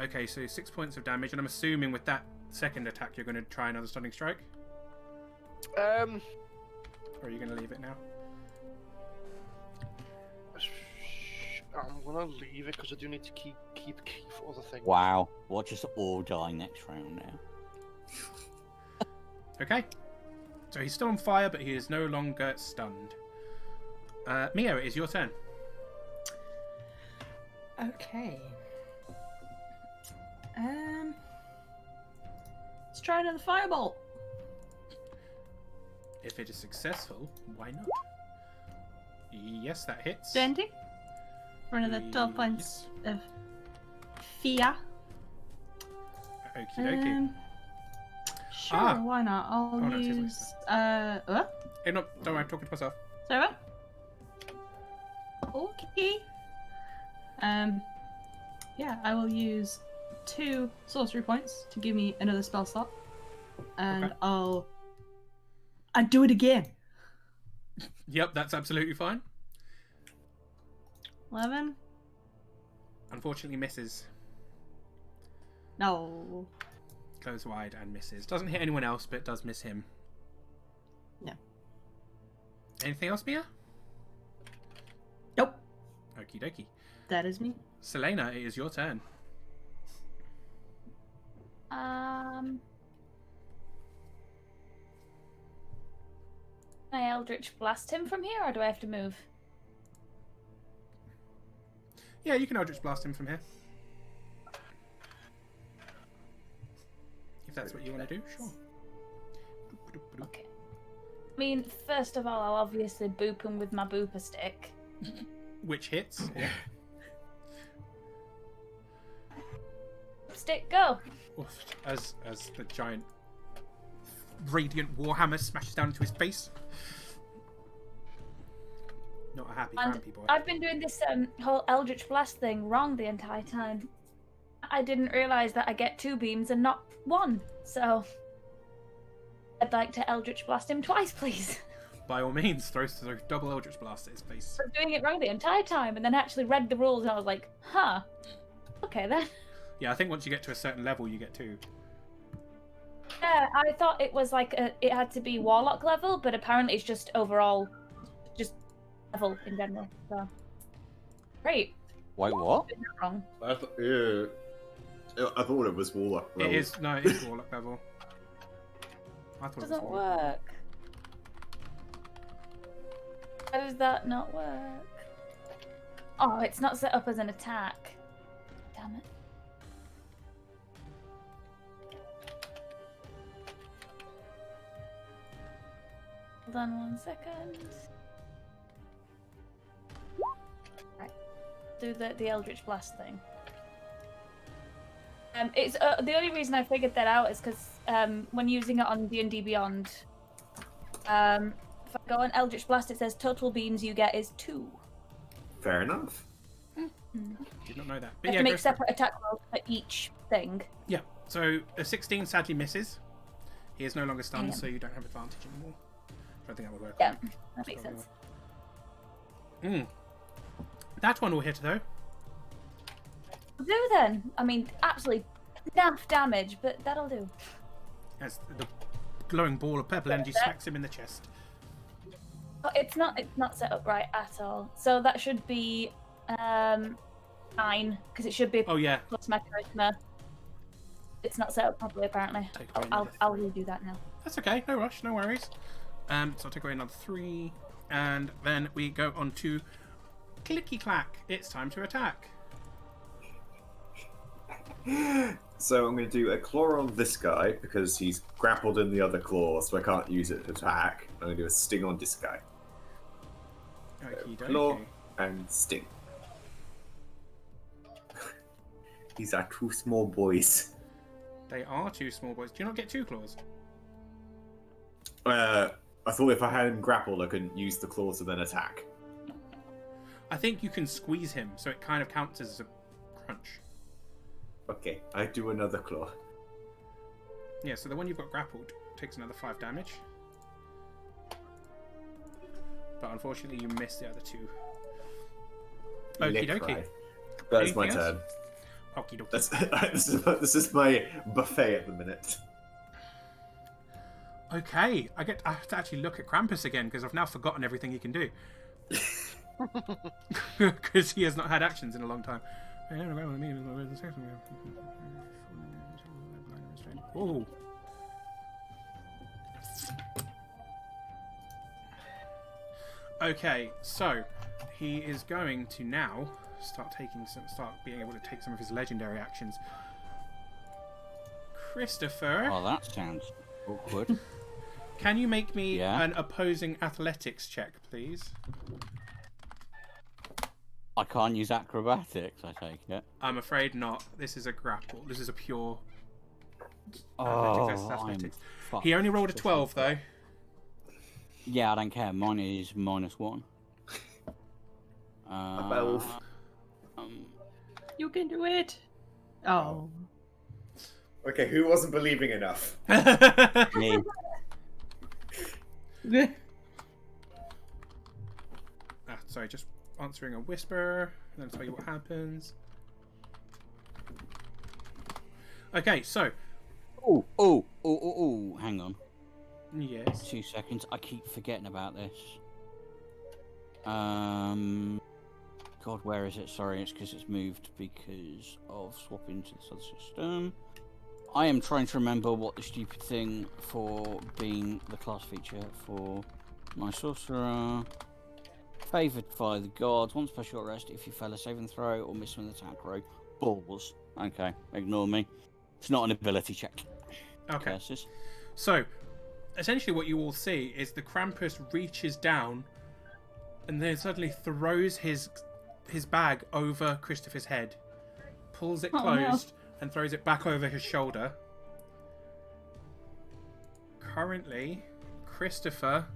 Okay, so 6 points of damage, and I'm assuming with that second attack you're going to try another stunning strike. Or are you going to leave it now? I'm gonna leave it because I do need to keep key for other things. Wow, watch us all die next round now. Okay. So he's still on fire, but he is no longer stunned. Mio, it is your turn. Okay. Let's try another firebolt. If it is successful, why not? Yes, that hits. Dandy. for another 12 points of fear. Okie dokie. Sure, why not? I'll no, it is use. What? Hey, no, don't worry, I'm talking to myself. Sorry, what? Okay. Yeah, I will use 2 sorcery points to give me another spell slot, and Okay. I'll do it again. Yep, that's absolutely fine. 11. Unfortunately, misses. No. Goes wide and misses. Doesn't hit anyone else, but does miss him. No. Anything else, Mia? Nope. Okie dokie. That is me. Selena, it is your turn. Can I Eldritch Blast him from here, or do I have to move? Yeah, you can Eldritch Blast him from here. If that's what you want to do, sure. Okay. I mean, first of all, I'll obviously boop him with my booper stick. Which hits. Yeah. Stick, go! Oof, as the giant radiant warhammer smashes down into his face. Not a happy And grumpy boy. I've been doing this whole Eldritch Blast thing wrong the entire time. I didn't realise that I get 2 beams and not 1, so I'd like to Eldritch Blast him twice, please. By all means, throw double Eldritch Blast at his face. I was doing it wrong the entire time, and then actually read the rules, and I was like, huh, okay then. Yeah, I think once you get to a certain level, you get 2. Yeah, I thought it was like it had to be Warlock level, but apparently it's just overall, just level in general. So great. Wait, what? Did that wrong. I thought it was Warlock. It is Warlock level. I thought it was Doesn't Warlock. work. How does that not work? Oh, it's not set up as an attack. Damn it. Hold on 1 second. Right. Do the Eldritch Blast thing. It's the only reason I figured that out is because when using it on D&D Beyond, if I go on Eldritch Blast, it says total beams you get is 2. Fair enough. Did not know that. You But have yeah, to go make for it. separate attack rolls for each thing. Yeah, so a 16 sadly misses. He is no longer stunned, Yeah. so you don't have advantage anymore. I don't think that would work. Yeah, that makes sense. That one will hit though. Will do then. I mean, absolutely naff damage, but that'll do. As the glowing ball of purple energy smacks him in the chest. Oh, it's not set up right at all. So that should be 9, because it should be Oh yeah, plus my charisma. It's not set up properly apparently. Take away I'll another redo that now. that's okay. No rush, no worries. So I'll take away another 3, and then we go on to Clicky Clack. It's time to attack. So I'm going to do a claw on this guy because he's grappled in the other claw, so I can't use it to attack. I'm going to do a sting on this guy. Okie Claw dokie. and sting. These are 2 small boys. They are 2 small boys. Do you not get 2 claws? I thought if I had him grappled, I couldn't use the claw to then attack. I think you can squeeze him, so it kind of counts as a crunch. Okay, I do another claw. Yeah, so the one you've got grappled takes another 5 damage. But unfortunately, you missed the other 2. Okie Lick dokie. right. That's my Anything else? turn. Okie dokie. That's, this is my buffet at the minute. Okay, I have to actually look at Krampus again because I've now forgotten everything he can do. Because he has not had actions in a long time. Oh. Okay, so he is going to now start being able to take some of his legendary actions. Christopher, Oh, that sounds awkward. can you make me Yeah. an opposing athletics check, please? I can't use acrobatics, I take it. I'm afraid not. This is a grapple. This is a pure Oh, athletics. I'm He only rolled a fucked. 12 though. Yeah, I don't care. Mine is -1. A 12. You can do it. Oh. Okay, who wasn't believing enough? Me. Sorry, just answering a whisper, and then tell you what happens. Okay, so Oh, hang on. yes. 2 seconds. I keep forgetting about this. God, where is it? Sorry, it's because it's moved because of swapping to this other system. I am trying to remember what the stupid thing for being the class feature for my sorcerer. Favoured by the gods. One special rest if you fail a saving throw or miss an attack roll. Balls. Okay, ignore me. It's not an ability check. Okay. Curses. So, essentially, what you all see is the Krampus reaches down, and then suddenly throws his bag over Christopher's head, pulls it Oh, closed, and throws it back over his shoulder. Currently, Christopher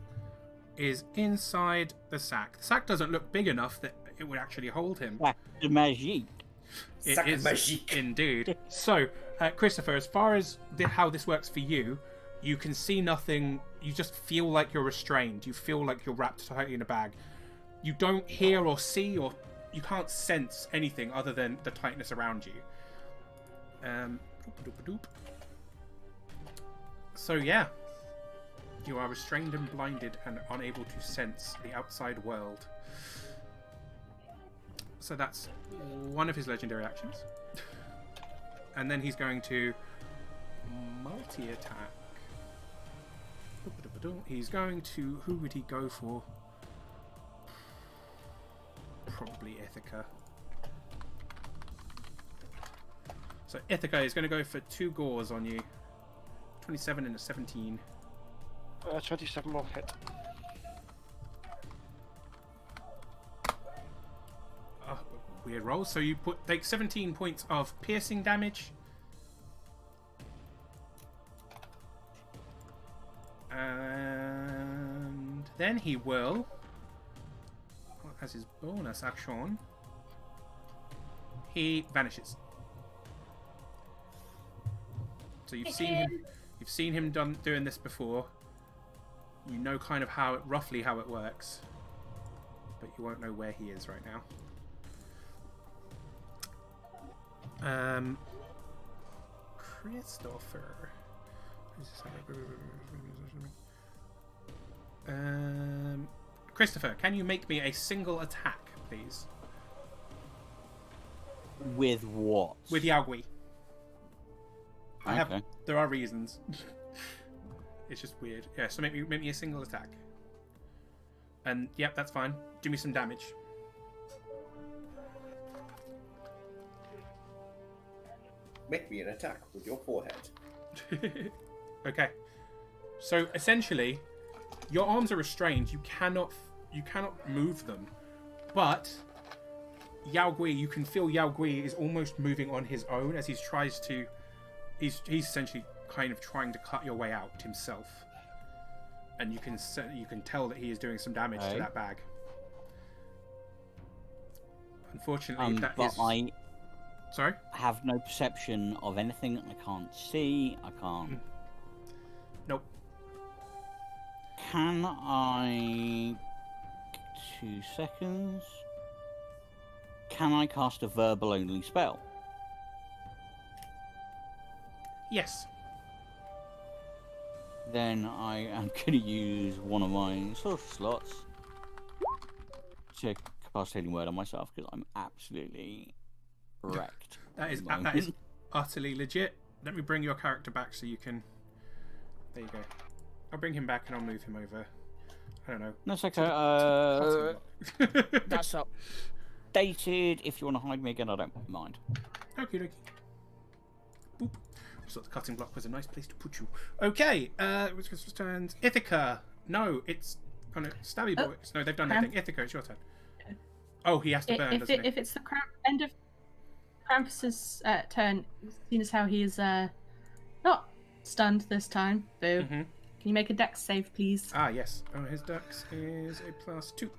is inside the sack. The sack doesn't look big enough that it would actually hold him. Back to magic. It Sac is magique. indeed. So, Christopher, as far as how this works for you, you can see nothing. You just feel like you're restrained. You feel like you're wrapped tightly in a bag. You don't hear or see, or you can't sense anything other than the tightness around you. So yeah, you are restrained and blinded and unable to sense the outside world. So that's one of his legendary actions. And then he's going to multi-attack. He's going to... Who would he go for? Probably Ithaca. So Ithaca is going to go for 2 gores on you. 27 and a 17. 27 will hit. Weird roll. So you take 17 points of piercing damage. And then he will, as his bonus action, he vanishes. So you've seen him doing this before. You know kind of roughly how it works, but you won't know where he is right now. Christopher. Christopher, can you make me a single attack, please? With what? With Yaogui. Okay. There are reasons. It's just weird. Yeah, so make me a single attack. And yep, that's fine. Do me some damage. Make me an attack with your forehead. Okay. So essentially, your arms are restrained. You cannot move them. But Yao Gui, you can feel Yao Gui is almost moving on his own as he's essentially kind of trying to cut your way out himself. And you can tell that he is doing some damage to that bag. Unfortunately, Sorry? I have no perception of anything. I can't see. I can't. Nope. Can I... 2 seconds. Can I cast a verbal only spell? Yes. Then I am going to use one of my sorcerer slots to cast Healing Word on myself because I'm absolutely wrecked. That is utterly legit. Let me bring your character back so you can... There you go. I'll bring him back and I'll move him over. I don't know. That's okay. That's updated. If you want to hide me again, I don't mind. Okie dokie. Boop. Just thought the cutting block was a nice place to put you. Okay, which turns Ithaca. No, it's... Oh no, Stabby Boys. No, they've done their thing. Ithaca, it's your turn. Oh, he has to burn, doesn't he? If it's the end of Krampus's turn, seeing as how he is not stunned this time, Boo. Mhm. Can you make a dex save, please? Ah, yes. Oh, his dex is a +2.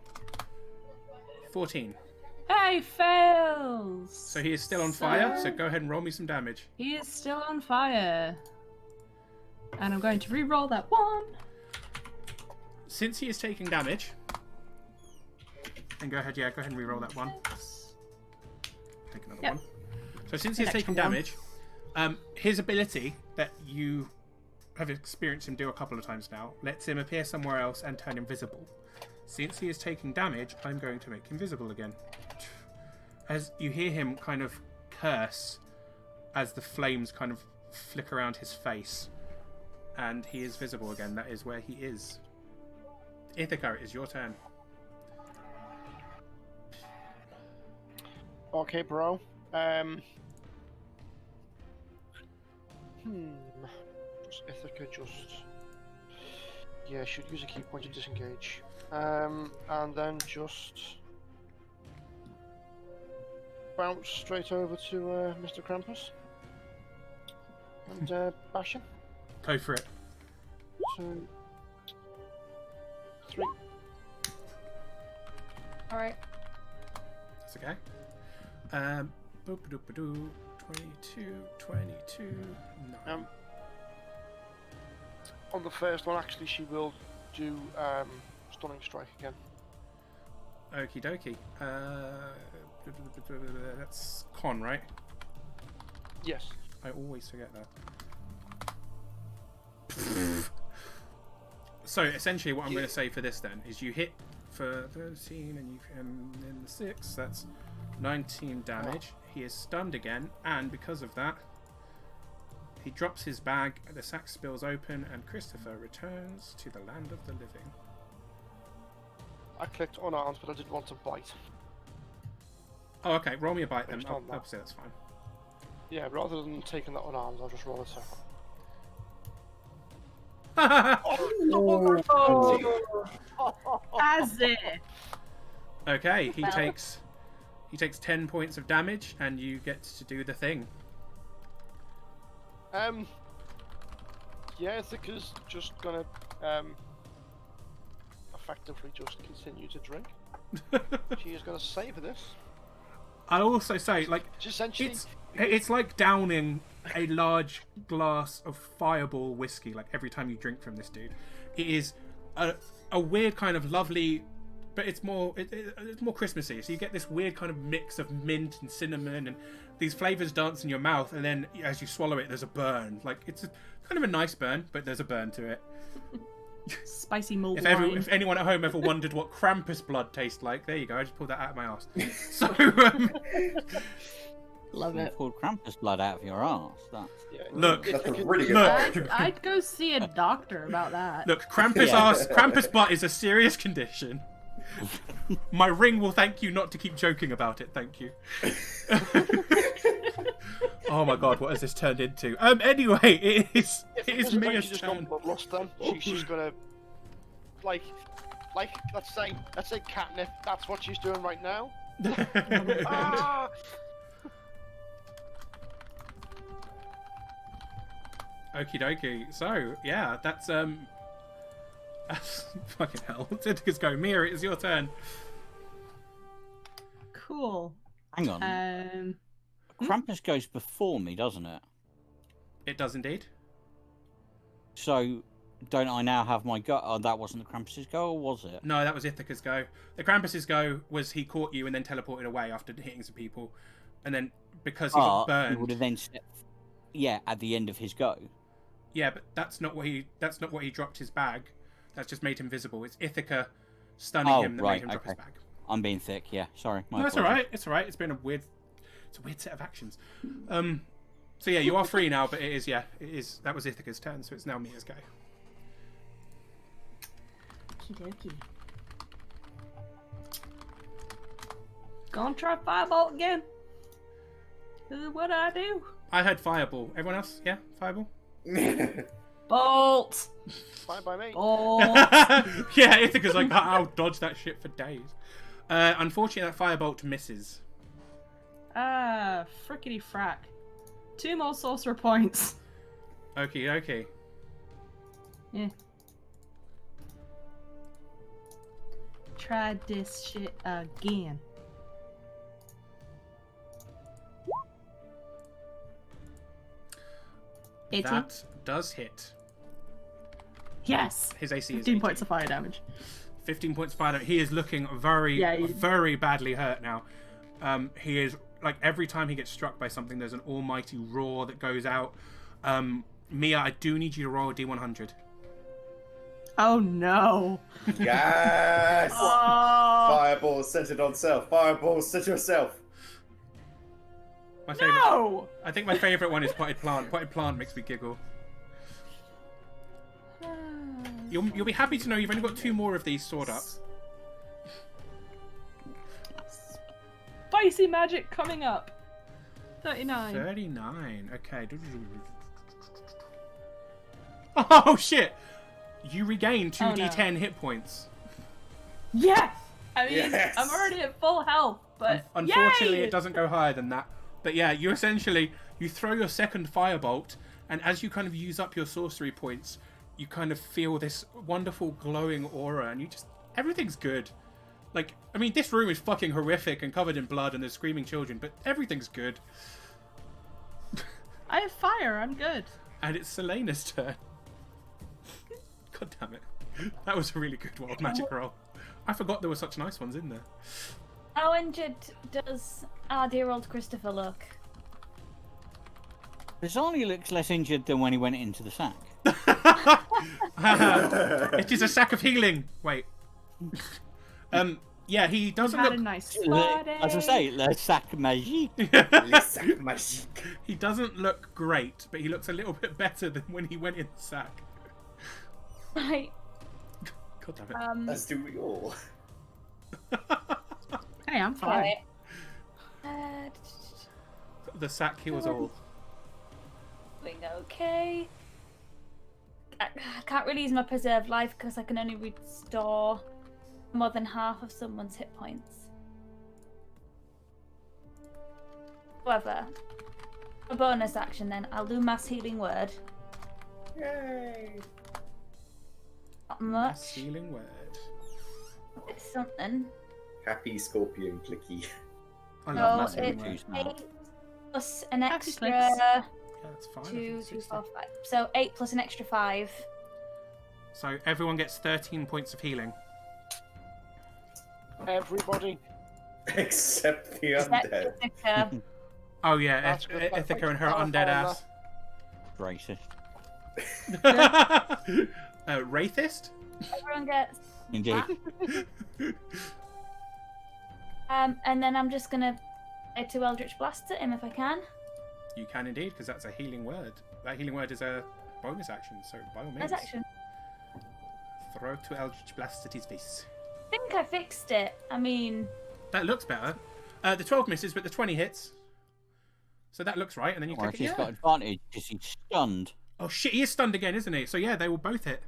14. Hey, fails! So he is still on fire, so go ahead and roll me some damage. He is still on fire. And I'm going to re-roll that one. Since he is taking damage... And go ahead and re-roll that one. Take another one. So since he's taking damage, his ability that you have experienced him do a couple of times now lets him appear somewhere else and turn invisible. Since he is taking damage, I'm going to make him visible again. As you hear him kind of curse as the flames kind of flick around his face. And he is visible again. That is where he is. Ithaca, it is your turn. Okay, bro. Ithaca yeah, should use a key point to disengage. And then just bounce straight over to Mr. Krampus and bash him. Go for it. 2, 3. Alright. That's okay. 22, 9. On the first one, actually, she will do stunning strike again. Okie dokie. That's con, right? Yes. I always forget that. So essentially, what I'm going to say for this then is you hit for 13 and then the 6. That's 19 damage. He is stunned again, and because of that, he drops his bag. The sack spills open, and Christopher returns to the land of the living. I clicked unarmed, but I didn't want to bite. Oh, okay. Roll me a bite then. Based I'll on that. say that's fine. Yeah, rather than taking that unarmed, I'll just roll a tackle. As if. Okay, he takes 10 points of damage, and you get to do the thing. Yeah, Ithaca's just gonna effectively just continue to drink. She is gonna save this. I'll also say, like, Essentially, it's like downing a large glass of Fireball whiskey, like every time you drink from this dude. It is a weird kind of lovely, but it's more Christmassy. So you get this weird kind of mix of mint and cinnamon, and these flavors dance in your mouth, and then as you swallow it, there's a burn. Like it's kind of a nice burn, but there's a burn to it. Spicy mulled If wine. if anyone at home ever wondered what Krampus blood tastes like, there you go. I just pulled that out of my arse. So Love it. Pulled Krampus blood out of your arse. That's... yeah, Look, That's a really good look. I'd go see a doctor about that. Look, Krampus butt is a serious condition. My ring will thank you not to keep joking about it. Thank you. Oh my god, what has this turned into? Anyway, it is Mia's just turn. gone bloodlust then. She's gonna like let's say catnip. That's what she's doing right now. Ah! Okie dokie. So yeah, that's fucking hell. Ithaca's go. Mia, it is your turn. Cool. Hang on. Krampus goes before me, doesn't it? It does indeed. So, don't I now have my go? Oh, that wasn't the Krampus's go, or was it? No, that was Ithaca's go. The Krampus's go was he caught you and then teleported away after hitting some people, and then because he got He burned. would have then stepped, at the end of his go. Yeah, but that's not what he dropped his bag. That's just made him visible. It's Ithaca stunning him that made him drop his bag. I'm being thick. Yeah, sorry. No, it's all right. It's all right. It's been a weird set of actions. So yeah, you are free now, but it is. That was Ithaca's turn, so it's now Mia's go. Okie dokie. Gonna try Firebolt again. What do I do? I heard Fireball. Everyone else? Yeah, Fireball. Bolt! Fine by me. Bolt! Yeah, Ithaca's like, I'll dodge that shit for days. Unfortunately, that firebolt misses. Ah, frickety frack. 2 more sorcerer points. Okay. Yeah. Try this shit again. That does hit. Yes! His AC is 15 18. points of fire damage. 15 points of fire damage. He is looking very badly hurt now. He is, like, every time he gets struck by something, there's an almighty roar that goes out. Mia, I do need you to roll a D100. Oh no. Yes! Oh Fireballs centered on self. Fireballs center yourself. My favorite. no! I think my favorite one is potted plant. Potted plant makes me giggle. You'll be happy to know you've only got 2 more of these stored up. Spicy magic coming up. 39. 39. Okay. Oh shit! You regain 2d10 hit points. Yes! I mean, Yes! I'm already at full health, but Unfortunately, yay! it doesn't go higher than that. But yeah, you throw your second firebolt, and as you kind of use up your sorcery points, you kind of feel this wonderful glowing aura, and everything's good. Like, I mean, this room is fucking horrific and covered in blood, and there's screaming children, but everything's good. I have fire. I'm good. And it's Selena's turn. God damn it. That was a really good wild magic roll. I forgot there were such nice ones in there. How injured does our dear old Christopher look? Bizarrely looks less injured than when he went into the sack. It is a sack of healing. Wait. Yeah, he doesn't Had look. a nice spot. As I say, le sac magique. Les sacs magiques. He doesn't look great, but he looks a little bit better than when he went in the sack. Right. God damn it. As do we all. Hey, I'm fine. Okay. The sack heals all. Doing okay. I can't really use my preserved life because I can only restore more than half of someone's hit points. However, a bonus action then, I'll do mass healing word. Yay! Not Mass much. healing word. It's something. Happy scorpion clicky. I love Oh, mass healing it's word. 8 plus an Happy extra clicks. Yeah, that's fine. I 2, think 2, 16. 4, 5. So 8 plus an extra 5. So everyone gets 13 points of healing. Everybody. Except the Except undead. Ithaca. Oh yeah, That's good. Ithaca and her I'll undead follow ass. Racist. Wraithist? Everyone gets. Indeed. And then I'm just gonna try to Eldritch Blast at him if I can. You can indeed, because that's a healing word. That healing word is a bonus action, so by all means. As action. Throw to Eldritch Blast at his face. I think I fixed it. I mean, That looks better. The 12 misses, but the 20 hits. So that looks right, and then you Or take if it. he's Yeah. got advantage because he's stunned. Oh shit, he is stunned again, isn't he? So yeah, they will both hit.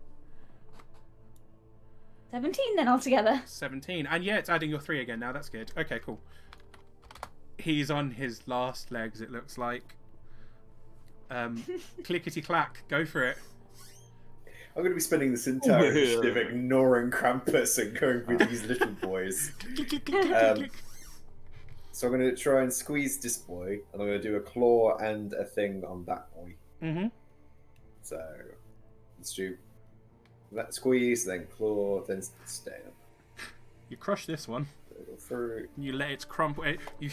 17 then altogether. 17. And yeah, it's adding your 3 again now. That's good. Okay, cool. He's on his last legs, it looks like. Clickety clack. Go for it. I'm going to be spending this entire initiative ignoring Krampus and going with these little boys. Click, click, click, click, click. So I'm going to try and squeeze this boy, and I'm going to do a claw and a thing on that boy. Mm-hmm. So let's do that squeeze, then claw, then stab. You crush this one. Go through. You let it crumple. You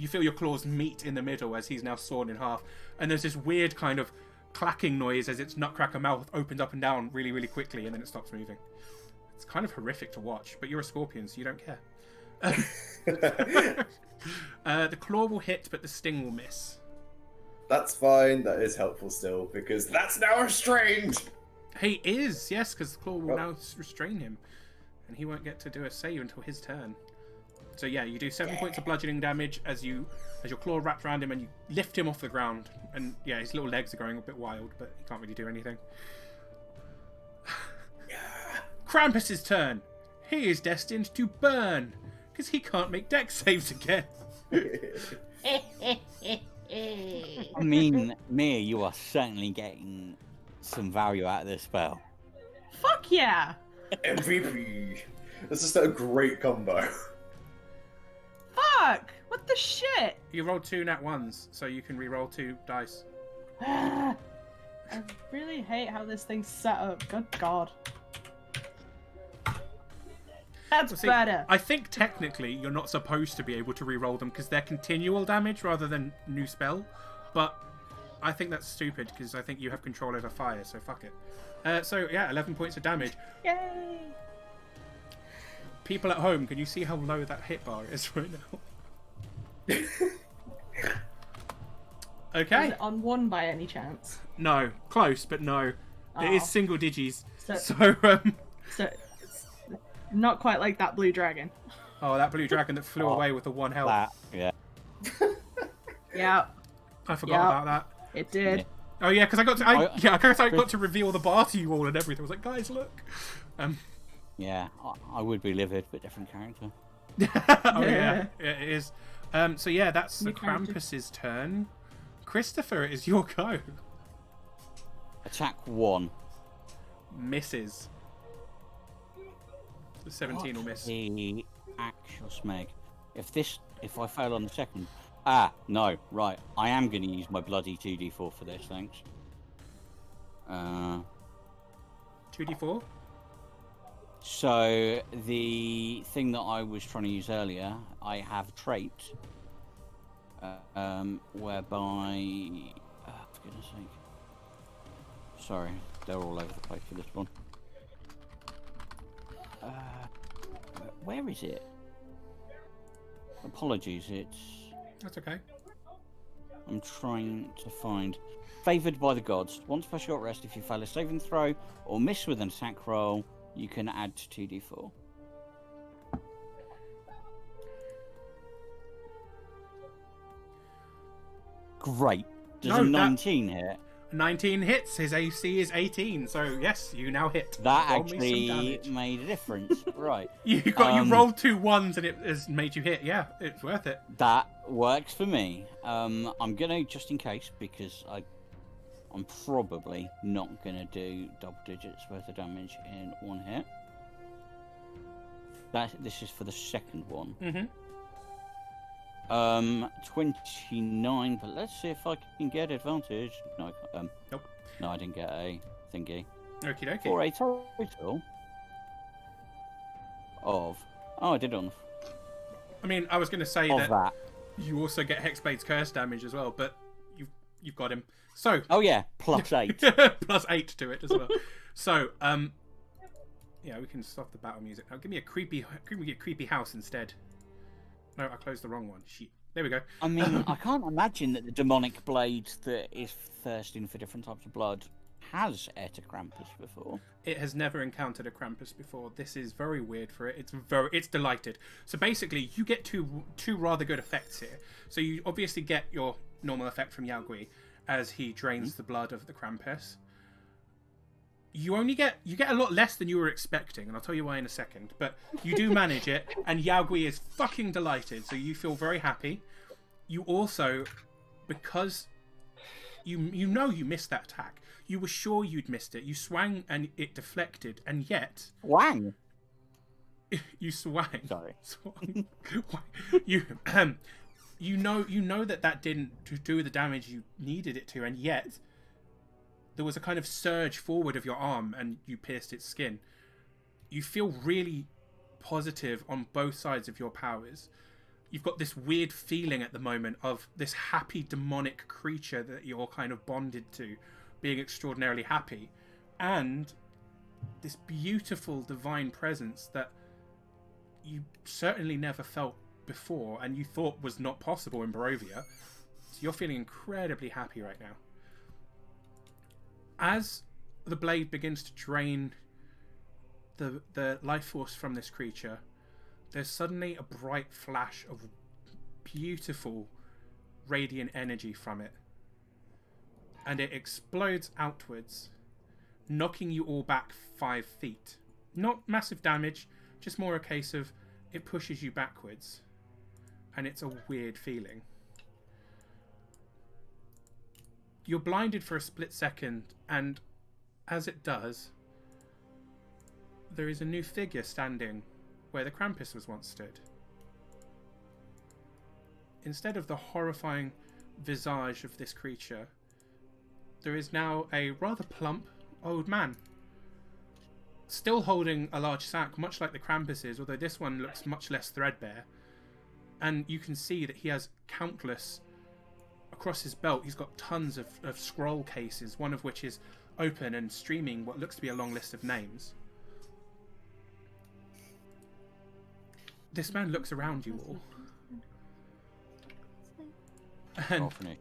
feel your claws meet in the middle as he's now sawn in half, and there's this weird kind of clacking noise as its nutcracker mouth opens up and down really, really quickly, and then it stops moving. It's kind of horrific to watch, but you're a scorpion, so you don't care. The claw will hit, but the sting will miss. That's fine. That is helpful still because that's now restrained. He is, yes, because the claw will Oh. now restrain him, and he won't get to do a save until his turn. So yeah, you do 7 points of bludgeoning damage as your claw wraps around him and you lift him off the ground. And yeah, his little legs are going a bit wild, but he can't really do anything. Krampus's turn. He is destined to burn. because he can't make dex saves again. I mean, Mia, you are certainly getting some value out of this spell. Fuck yeah! MVP. This is a great combo. Fuck! What the shit? You rolled 2 nat 1s, so you can re-roll 2 dice. I really hate how this thing's set up. Good God. That's Well, see, better. I think technically you're not supposed to be able to re-roll them because they're continual damage rather than new spell. But I think that's stupid because I think you have control over fire, so fuck it. So yeah, 11 points of damage. Yay! People at home, can you see how low that hit bar is right now? Okay. Is it on 1 by any chance? No, close, but no. It is Oh. single digis. So- So So, it's not quite like that blue dragon. oh, that blue dragon that flew away with the 1 health. That, yeah. Yeah, I forgot Yeah. about that. it did. Yeah. Oh yeah, because I got to, I guess I got Chris- to reveal the bar to you all and everything. I was like, guys, look. Yeah, I would be livid, but different character. Oh yeah, it is. So yeah, that's the New character. Krampus's turn. Christopher, it is your go. Attack 1. Misses. The 17 will miss. The actual smeg. If I fail on the second. No, right. I am going to use my bloody 2d4 for this, thanks. 2d4. So, the thing that I was trying to use earlier, I have a trait. Whereby. For goodness sake. Sorry, they're all over the place for this one. Where is it? Apologies, it's. That's okay. I'm trying to find. Favoured by the gods. Once per short rest, if you fail a saving throw or miss with an attack roll, you can add 2d4. Great. Does No, a that- 19 hit? 19 hits. His AC is 18. So yes, you now hit. That Roll me some actually damage. made a difference. Right. You rolled 2 1s and it has made you hit. Yeah, it's worth it. That works for me. I'm gonna, just in case, because I'm probably not gonna do double digits worth of damage in one hit. This is for the second one. Mm-hmm. 29, but let's see if I can get advantage. No, Nope. No, I didn't get a thingy. Okie dokie. For a total of. Oh, I did on I mean, I was going to say of that, that. you also get Hexblade's curse damage as well, but you've got him. So Oh yeah, +8. plus 8 to it as well. So yeah, we can stop the battle music. Now give me a creepy house instead. No, I closed the wrong one. Shit. There we go. I mean, I can't imagine that the demonic blade that is thirsting for different types of blood has ate a Krampus before. It has never encountered a Krampus before. This is very weird for it. It's delighted. So basically, you get two rather good effects here. So you obviously get your normal effect from Yao Gui as he drains the blood of the Krampus. You get a lot less than you were expecting, and I'll tell you why in a second. But you do manage it, and Yao Gui is fucking delighted. So you feel very happy. You also, because you missed that attack. You were sure you'd missed it. You swang and it deflected, and yet Wang! you swang. Sorry. Swang. You know that didn't do the damage you needed it to, and yet there was a kind of surge forward of your arm, and you pierced its skin. You feel really positive on both sides of your powers. You've got this weird feeling at the moment of this happy demonic creature that you're kind of bonded to being extraordinarily happy, and this beautiful divine presence that you certainly never felt before and you thought was not possible in Barovia. So you're feeling incredibly happy right now. As the blade begins to drain the life force from this creature, there's suddenly a bright flash of beautiful radiant energy from it. And it explodes outwards, knocking you all back 5 feet. Not massive damage, just more a case of it pushes you backwards, and it's a weird feeling. You're blinded for a split second, and as it does, there is a new figure standing where the Krampus was once stood. Instead of the horrifying visage of this creature, there is now a rather plump old man, still holding a large sack, much like the Krampus is, although this one looks much less threadbare. And you can see that he has countless, across his belt, he's got tons of scroll cases, one of which is open and streaming what looks to be a long list of names. This man looks around you all and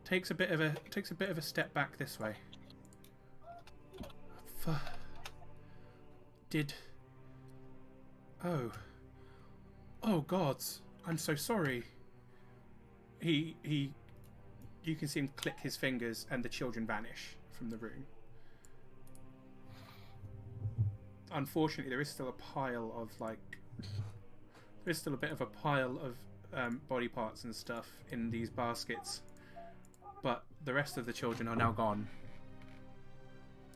takes a bit of a step back this way. Oh gods, I'm so sorry. You can see him click his fingers and the children vanish from the room. Unfortunately, there is still a pile of there's still a bit of a pile of body parts and stuff in these baskets, but the rest of the children are now gone.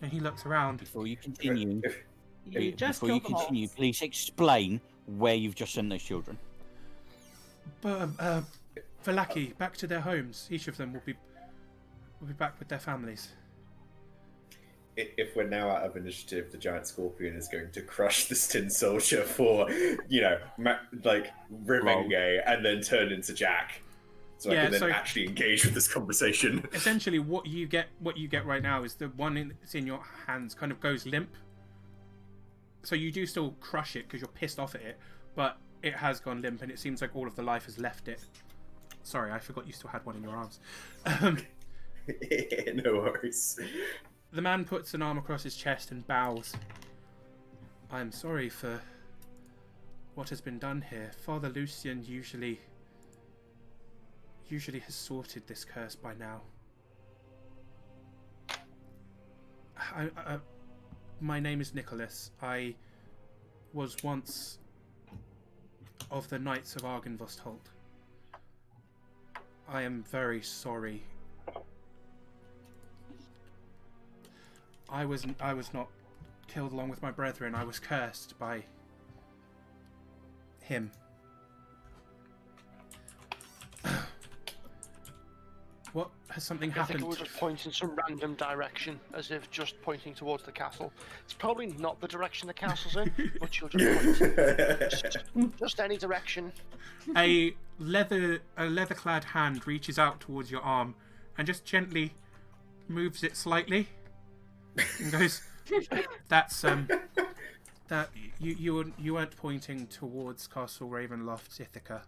And he looks around. Before you continue, please explain where you've just sent those children. But Valaki, back to their homes. Each of them will be back with their families. If we're now out of initiative, the giant scorpion is going to crush this tin soldier for, Revenge, and then turn into Jack. So I can then actually engage with this conversation. Essentially, what you get right now is the one that's in your hands kind of goes limp. So you do still crush it because you're pissed off at it, but it has gone limp, and it seems like all of the life has left it. Sorry, I forgot you still had one in your arms. No worries. The man puts an arm across his chest and bows. I'm sorry for what has been done here. Father Lucian usually has sorted this curse by now. My name is Nicholas. I was once of the Knights of Argynvostholt. I am very sorry. I was not killed along with my brethren. I was cursed by him. What has something happened? I think it was just pointing some random direction, as if just pointing towards the castle. It's probably not the direction the castle's in, but you'll just point. Just any direction. A leather-clad hand reaches out towards your arm and just gently moves it slightly. And goes, that's that you weren't pointing towards Castle Ravenloft, Ithaca.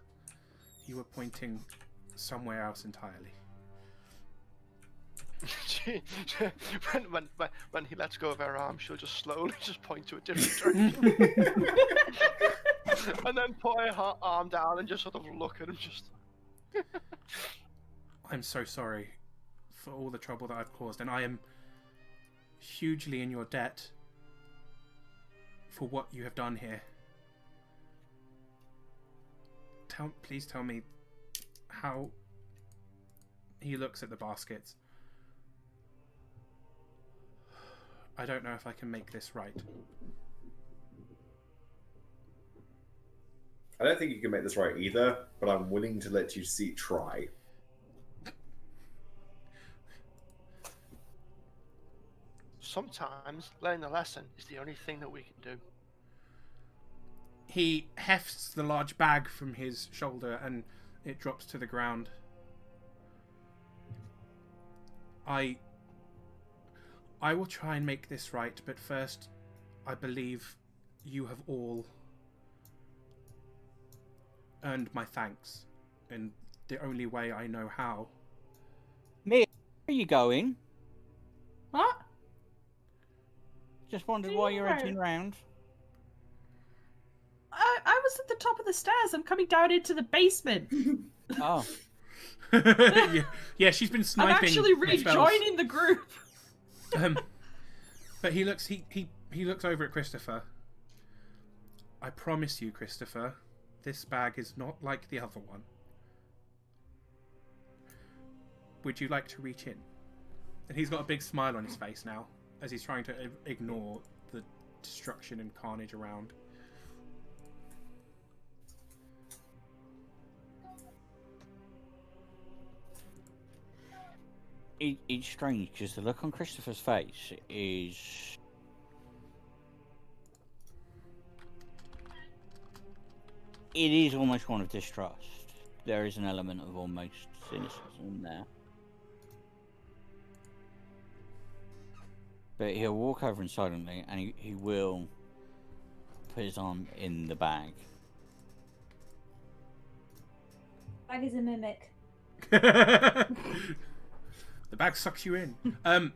You were pointing somewhere else entirely. when he lets go of her arm, she'll just slowly just point to a different direction, and then put her arm down and just sort of look at him. Just. I'm so sorry for all the trouble that I've caused, and I am hugely in your debt for what you have done here. Please tell me how. He looks at the baskets. I don't know if I can make this right. I don't think you can make this right either, but I'm willing to let you try. Sometimes learning the lesson is the only thing that we can do. He hefts the large bag from his shoulder and it drops to the ground. I will try and make this right, but first, I believe you have all earned my thanks in the only way I know how. Mia, where are you going? What? Just wondered why you're edging round. I was at the top of the stairs. I'm coming down into the basement. Oh. Yeah, she's been sniping. I'm actually rejoining the group. But he looks over at Christopher. I promise you, Christopher, this bag is not like the other one. Would you like to reach in? And he's got a big smile on his face now, as he's trying to ignore the destruction and carnage around. It's strange because the look on Christopher's face is... It is almost one of distrust. There is an element of almost cynicism there. But he'll walk over and silently, and he will put his arm in the bag. Bag is a mimic. The bag sucks you in. Oh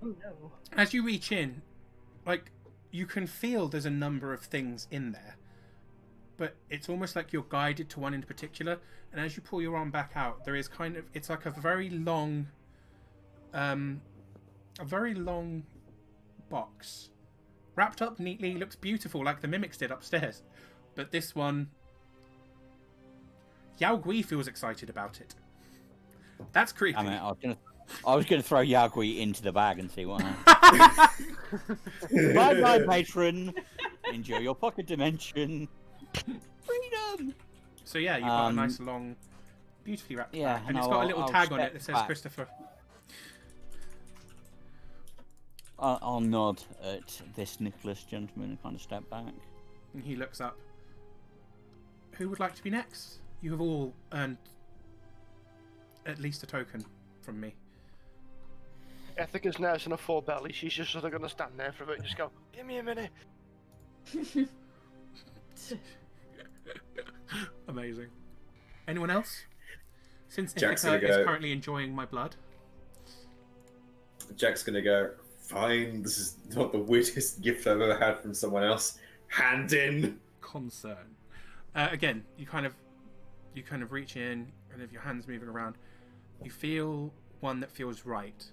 no. As you reach in, like, you can feel there's a number of things in there. But it's almost like you're guided to one in particular. And as you pull your arm back out, there is kind of... It's like a very long... a very long box. Wrapped up neatly, looks beautiful like the mimics did upstairs. But this one... Yao Gui feels excited about it. That's creepy. I mean, I was gonna throw Yagui into the bag and see what happens. Bye bye, patron. Enjoy your pocket dimension. Freedom. So yeah, you've got a nice long, beautifully wrapped yeah, bag. And no, it's got a little I'll tag on it step that says back. Christopher. I'll nod at this Nicholas gentleman and kind of step back. And he looks up. Who would like to be next? You have all earned at least a token from me. Ethica's nursing a full belly. She's just sort of going to stand there for a bit and just go, give me a minute. Amazing. Anyone else? Since Jack's Ithaca gonna is go. currently enjoying my blood. Jack's gonna go, fine, this is not the weirdest gift I've ever had from someone else. Hand in! Concern. Again, you kind of reach in, and if your hand's moving around, you feel one that feels right.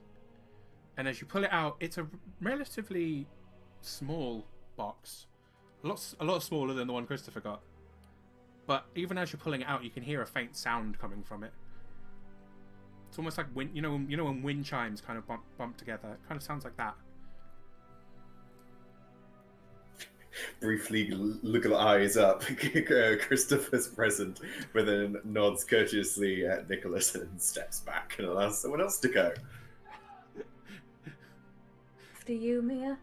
And as you pull it out, it's a relatively small box. A lot smaller than the one Christopher got. But even as you're pulling it out, you can hear a faint sound coming from it. It's almost like wind, you know when wind chimes kind of bump together. It kind of sounds like that. Briefly look at the eyes up. Christopher's present, but then nods courteously at Nicholas and steps back and allows someone else to go. After you, Mia.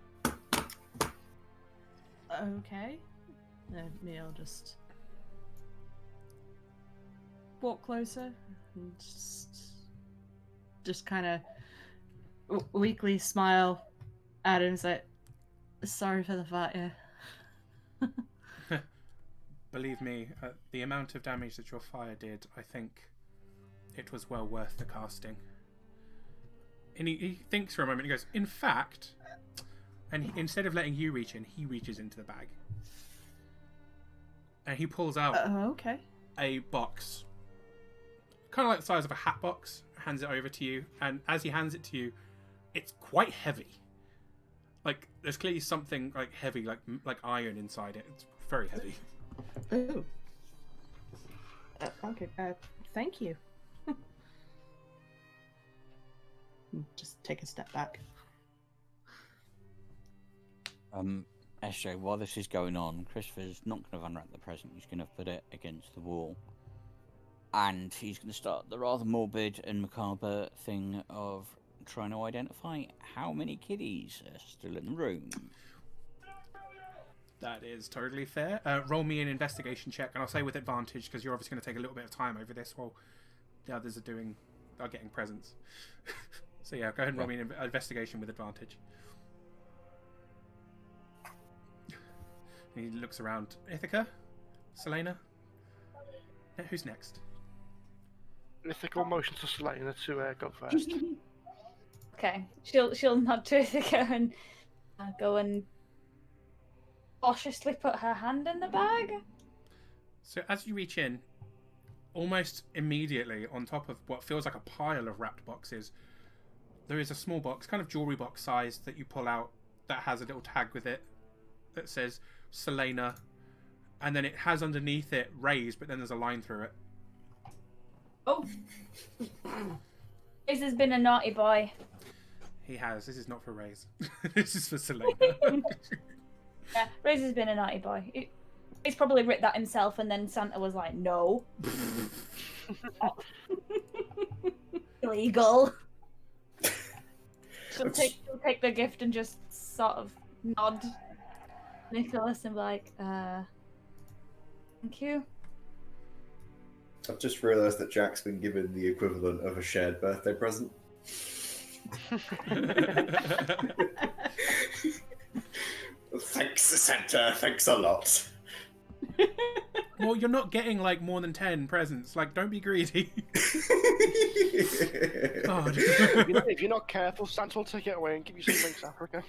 Okay. Then Neil just walk closer and just kind of weakly smile at him and say, "Sorry for the fight, yeah." Believe me, the amount of damage that your fire did, I think it was well worth the casting. And he thinks for a moment, he goes, in fact, and instead of letting you reach in, he reaches into the bag. And he pulls out Okay. a box, kind of like the size of a hat box, hands it over to you, and as he hands it to you, it's quite heavy. Like, there's clearly something like heavy, like iron inside it. It's very heavy. Ooh. Okay. Thank you. Just take a step back. SJ, while this is going on, Christopher's not going to unwrap the present. He's going to put it against the wall. And he's going to start the rather morbid and macabre thing of trying to identify how many kiddies are still in the room. That is totally fair. Roll me an investigation check, and I'll say with advantage, because you're obviously going to take a little bit of time over this while the others are getting presents. So yeah, go ahead and roll me an investigation with advantage. And he looks around. Ithaca? Selena? Who's next? Mythical motion to Selena to go first. Okay, she'll nod to Ithaca and go and cautiously put her hand in the bag. So as you reach in, almost immediately on top of what feels like a pile of wrapped boxes, there is a small box, kind of jewelry box size, that you pull out that has a little tag with it that says Selena and then it has underneath it raised, but then there's a line through it. Oh. This has been a naughty boy. He has. This is not for Raze. This is for Selena. Yeah, Rose has been a naughty boy. He's probably written that himself, and then Santa was like, "No, illegal." She'll take the gift and just sort of nod Nicholas and be like, "Thank you." I've just realised that Jack's been given the equivalent of a shared birthday present. Thanks, Santa. Thanks a lot. Well, you're not getting like more than 10 presents. Like, don't be greedy. God. If you're not careful, Santa will take it away and give you some Lynx Africa.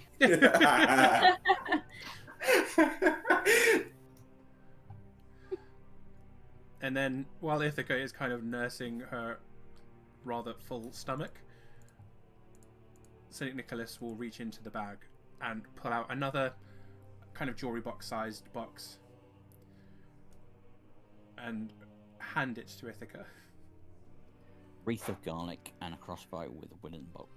And then, while Ithaca is kind of nursing her rather full stomach, St. Nicholas will reach into the bag and pull out another kind of jewelry box-sized box and hand it to Ithaca. Wreath of garlic and a crossbow with a wooden bolt.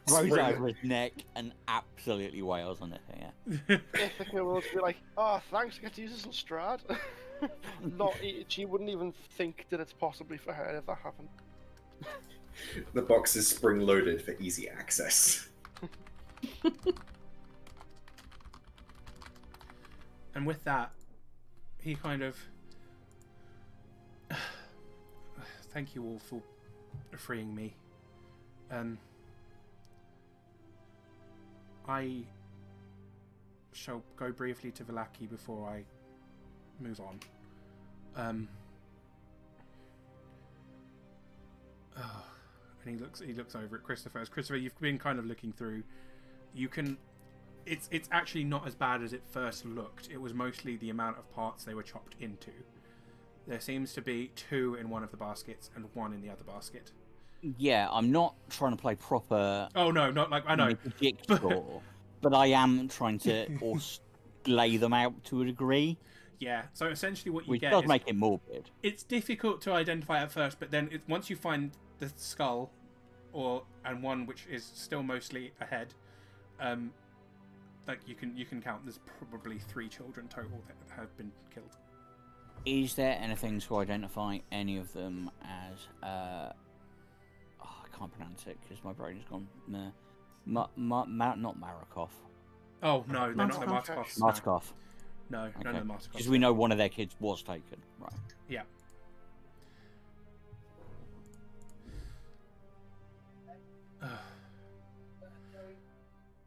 Throws it over his neck and absolutely wails on it. Yeah. Ithaca will be like, "Oh, thanks, I get to use this in Strad." She wouldn't even think that it's possibly for her if that happened. The box is spring-loaded for easy access. And with that, he kind of... Thank you all for freeing me. I shall go briefly to Vallaki before I move on. And he looks over at Christopher. As Christopher, you've been kind of looking through. You can... It's actually not as bad as it first looked. It was mostly the amount of parts they were chopped into. There seems to be 2 in one of the baskets and 1 in the other basket. Yeah, I'm not trying to play proper. Oh no, not like I know. Jigsaw, but I am trying to lay them out to a degree. Yeah. So essentially, what you Which get does is make it morbid. it's difficult to identify at first, but then once you find the skull, and one which is still mostly a head, like you can count. There's probably 3 children total that have been killed. Is there anything to identify any of them as? I can't pronounce it because my brain has gone. Not Marakov. Oh no, they're not the Martikov. Martikovs. Martikov. No, Okay. none of the Martikovs. Because we know one of their kids was taken. Right. Yeah.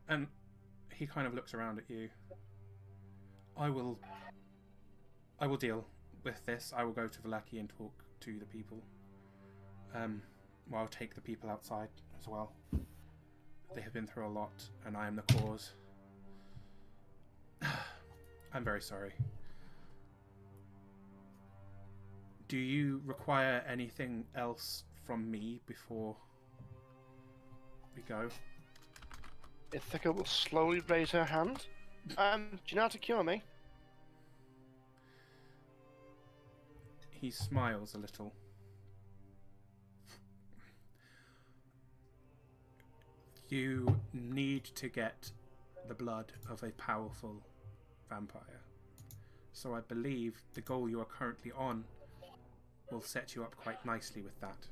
And he kind of looks around at you. I will deal with this. I will go to Vallaki and talk to the people. I'll take the people outside as well. They have been through a lot, and I am the cause. I'm very sorry. Do you require anything else from me before we go? Ithaca will slowly raise her hand. Do you know how to cure me? He smiles a little. You need to get the blood of a powerful vampire. So I believe the goal you are currently on will set you up quite nicely with that.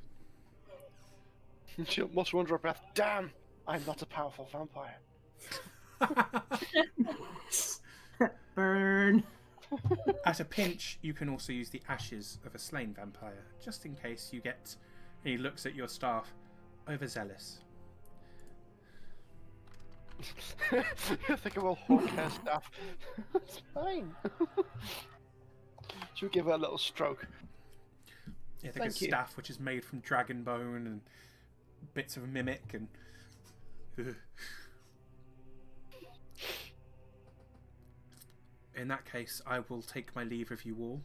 She'll mutter under her breath, "Damn, I'm not a powerful vampire." Burn. At a pinch, you can also use the ashes of a slain vampire, just in case you get, and he looks at your staff, overzealous. I think of all hawk her staff. It's fine. Should we give her a little stroke? Yeah, I think Thank it's you. staff which is made from dragon bone and bits of mimic and... In that case, I will take my leave of you all.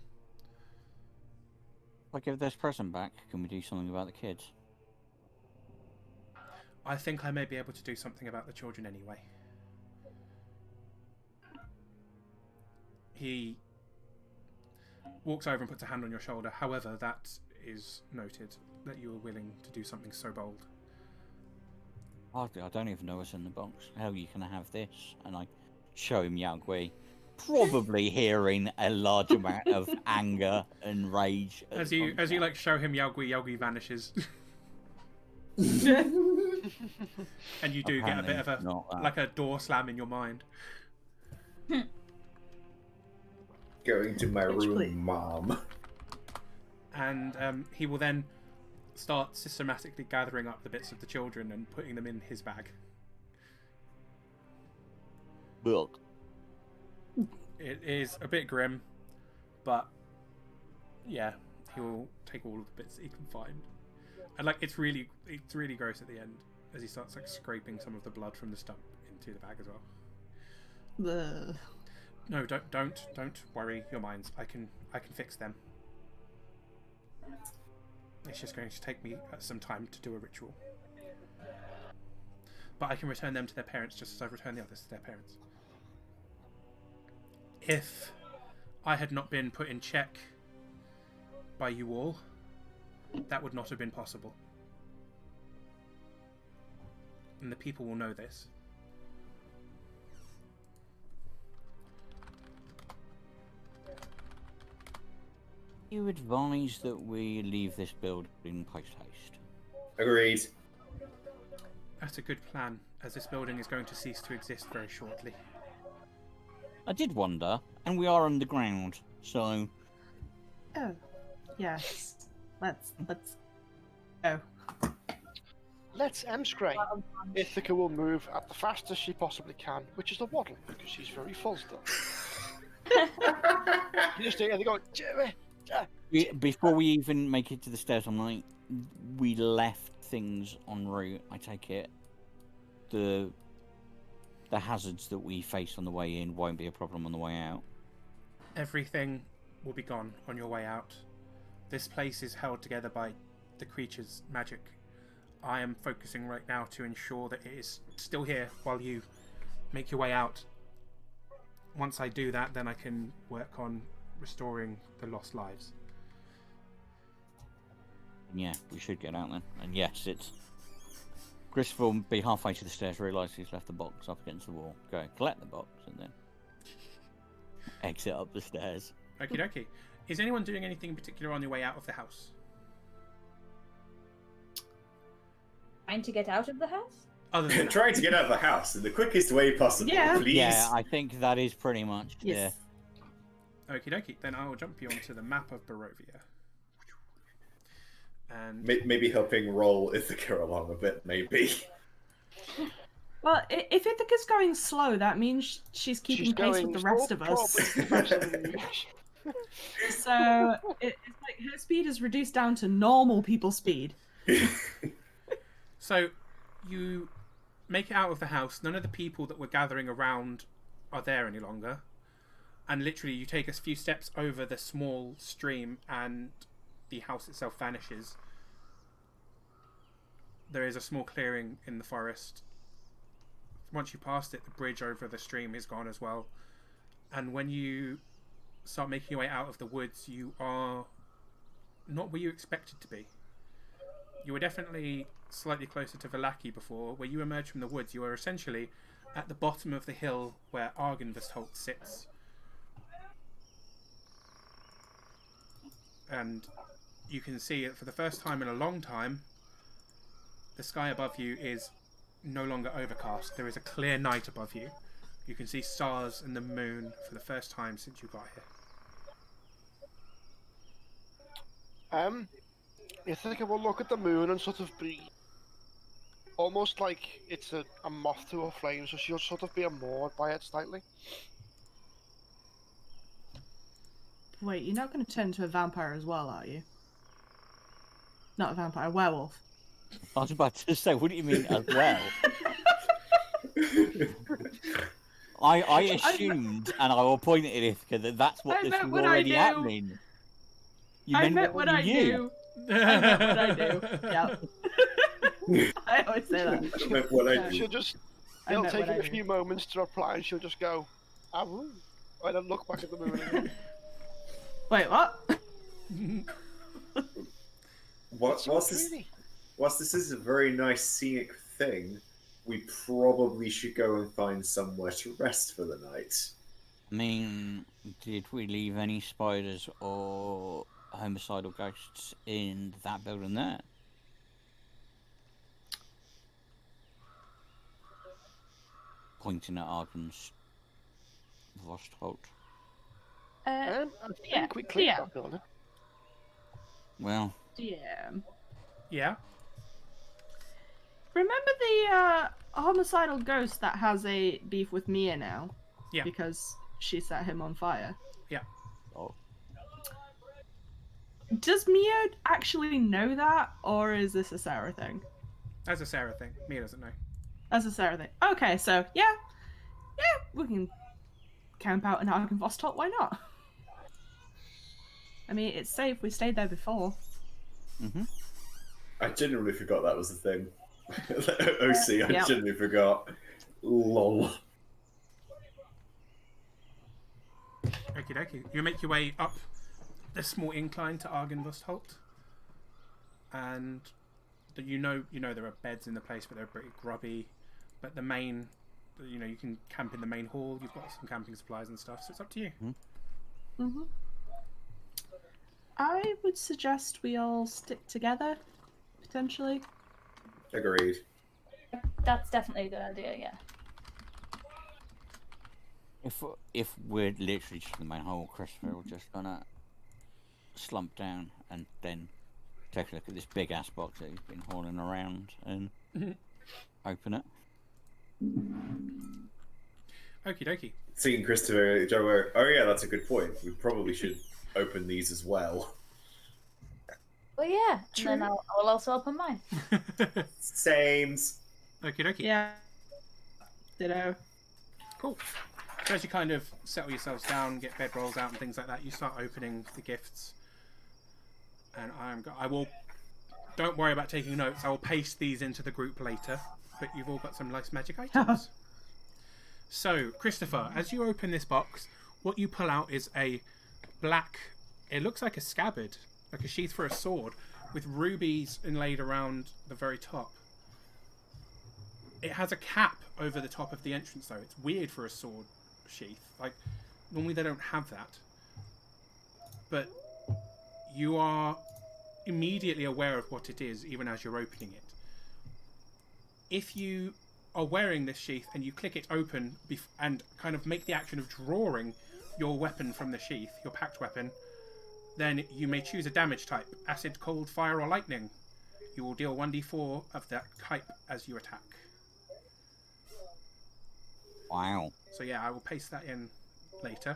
If I give this person back, can we do something about the kids? I think I may be able to do something about the children anyway. he walks over and puts a hand on your shoulder. However, that is noted that you were willing to do something so bold. I don't even know what's in the box. How are you going to have this? And I show him Yagui, probably hearing a large amount of anger and rage. As you like show him Yagui vanishes. And you do get a bit of a door slam in your mind. Going to my Actually- room, Mom. And he will then start systematically gathering up the bits of the children and putting them in his bag. Look. It is a bit grim, but yeah, he will take all of the bits that he can find. And like it's really gross at the end as he starts like scraping some of the blood from the stump into the bag as well. Ugh. No, don't worry your minds. I can fix them. It's just going to take me some time to do a ritual. But I can return them to their parents just as I've returned the others to their parents. If I had not been put in check by you all, that would not have been possible. And the people will know this. You advise that we leave this building post-haste. Agreed. That's a good plan, as this building is going to cease to exist very shortly. I did wonder, and we are underground, so... Oh, yes. Let's go. Let's emscray. Ithaca will move at the fastest she possibly can, which is the waddle, because she's very full still. You just hear they go, Jimmy! Before we even make it to the stairs, I'm like, we left things en route, I take it. The hazards that we face on the way in won't be a problem on the way out. Everything will be gone on your way out. This place is held together by the creature's magic. I am focusing right now to ensure that it is still here while you make your way out. Once I do that, then I can work on restoring the lost lives. Yeah, we should get out then. And yes, it's... Christopher will be halfway to the stairs, realise he's left the box up against the wall, go collect the box, and then exit up the stairs. Okie dokie. Is anyone doing anything in particular on your way out of the house? Trying to get out of the house? Other than that? Trying to get out of the house in the quickest way possible, Yeah. please. Yeah, I think that is pretty much Yes. Okie dokie. Then I will jump you onto the map of Barovia. And Maybe helping roll Ithaca along a bit, maybe. Well, if Ithaca's going slow, that means she's keeping pace with the rest of us. So it's like her speed is reduced down to normal people speed. so you make it out of the house. None of the people that were gathering around are there any longer. And literally you take a few steps over the small stream and the house itself vanishes. There is a small clearing in the forest. Once you passed it, the bridge over the stream is gone as well. And when you start making your way out of the woods, you are not where you expected to be. You were definitely slightly closer to Vallaki before. Where you emerged from the woods, you are essentially at the bottom of the hill where Argenvestholt sits. And you can see it for the first time in a long time. The sky above you is no longer overcast. There is a clear night above you. You can see stars and the moon for the first time since you got here. Ithaca will look at the moon and sort of be almost like it's a moth to a flame, so she'll sort of be moored by it slightly. Wait, you're not going to turn into a vampire as well, are you? Not a vampire, a werewolf. I was about to say, what do you mean as well? I assumed, and I will point at Ithaca, that that's what I this meant was what I already do. happening. You I meant meant what I you do. I meant what I do. Yeah. I always say that. That's what I do. She'll just... I It'll meant take what her I a few moments to reply and she'll just go, "Awoo." I don't look back at the moon again. Wait, what? Whilst this is a very nice scenic thing, we probably should go and find somewhere to rest for the night. I mean, did we leave any spiders or homicidal ghosts in that building there? Pointing at Arden's Vostholt. I yeah, think we cleared yeah. that building. Well, Yeah. Yeah. Remember the homicidal ghost that has a beef with Mia now? Yeah. Because she set him on fire. Yeah. oh, Does Mia actually know that, or is this a Sarah thing? That's a Sarah thing. Mia doesn't know. That's a Sarah thing. Okay, so yeah, we can camp out in Arkenvostot. Why not? I mean, it's safe. We stayed there before. mm-hmm. I genuinely forgot that was the thing. OC, I Yep. genuinely forgot. Lol. Okie dokie. You make your way up the small incline to Argenvostholt, and you know there are beds in the place, but they're pretty grubby. But the main, you can camp in the main hall. You've got some camping supplies and stuff, so it's up to you. Mm-hmm. I would suggest we all stick together, potentially. Agreed. That's definitely a good idea, yeah. If we're literally just in the main hole, Christopher will just gonna slump down and then take a look at this big ass box that he's been hauling around and open it. Okie dokie. Seeing Christopher, Joe, oh yeah, that's a good point. We probably should open these as well. Well, yeah, and then I'll also open mine. Sames. Okie dokie. Yeah. Ditto. Cool. So as you kind of settle yourselves down, get bedrolls out and things like that, you start opening the gifts. And I will. Don't worry about taking notes. I will paste these into the group later. But you've all got some nice magic items. So, Christopher, as you open this box, what you pull out is a black. It looks like a scabbard, like a sheath for a sword, with rubies inlaid around the very top. It has a cap over the top of the entrance, though. It's weird for a sword sheath. Like, normally they don't have that. But you are immediately aware of what it is, even as you're opening it. If you are wearing this sheath and you click it open and kind of make the action of drawing your weapon from the sheath, your packed weapon, then you may choose a damage type: acid, cold, fire, or lightning. You will deal 1d4 of that type as you attack. Wow. So yeah, I will paste that in later.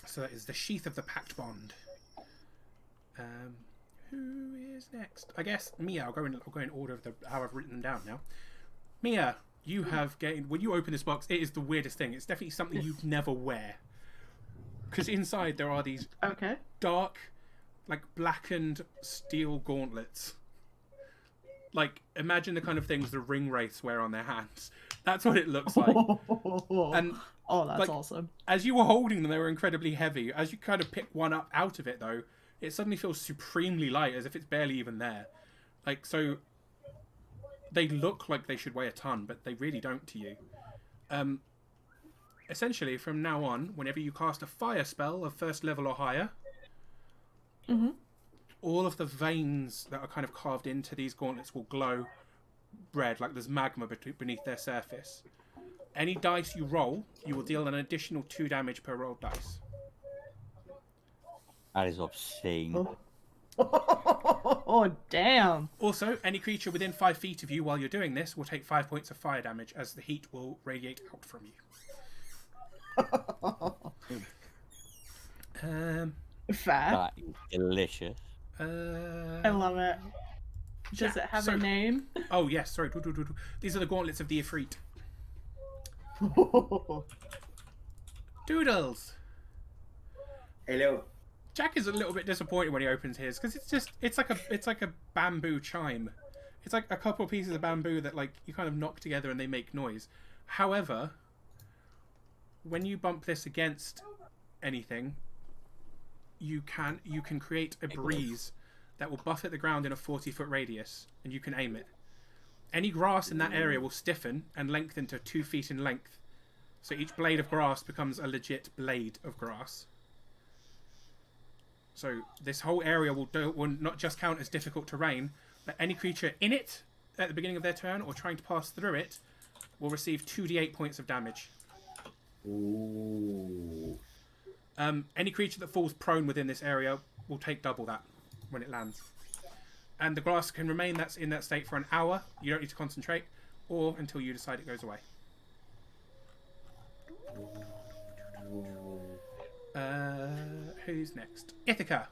So that is the Sheath of the Pact Bond. Who is next? I guess Mia. I'll go in order of how I've written them down now. Mia, you have gained. When you open this box, it is the weirdest thing. It's definitely something you'd never wear. Because inside there are these dark, like blackened steel gauntlets. Like, imagine the kind of things the ring wraiths wear on their hands. That's what it looks like. And that's awesome. As you were holding them, they were incredibly heavy. As you kind of pick one up out of it, though, it suddenly feels supremely light, as if it's barely even there. Like, so they look like they should weigh a ton, but they really don't to you. Essentially, from now on, whenever you cast a fire spell of first level or higher, all of the veins that are kind of carved into these gauntlets will glow red, like there's magma beneath their surface. Any dice you roll, you will deal an additional 2 damage per rolled dice. That is obscene. Oh, damn. Also, any creature within 5 feet of you while you're doing this will take 5 points of fire damage, as the heat will radiate out from you. Fair. That is delicious. I love it. Does it have a name? Oh, yes, sorry. These are the gauntlets of the Ifrit. Doodles! Hello. Jack is a little bit disappointed when he opens his, because it's like a bamboo chime. It's like a couple of pieces of bamboo that, like, you kind of knock together and they make noise. However, when you bump this against anything, you can create a breeze that will buffet the ground in a 40-foot radius, and you can aim it. Any grass in that area will stiffen and lengthen to 2 feet in length. So each blade of grass becomes a legit blade of grass. So this whole area will not just count as difficult terrain, but any creature in it at the beginning of their turn or trying to pass through it will receive 2d8 points of damage. Ooh. Any creature that falls prone within this area will take double that when it lands. And the grass can remain in that state for an hour. You don't need to concentrate, or until you decide it goes away. Who's next? Ithaca.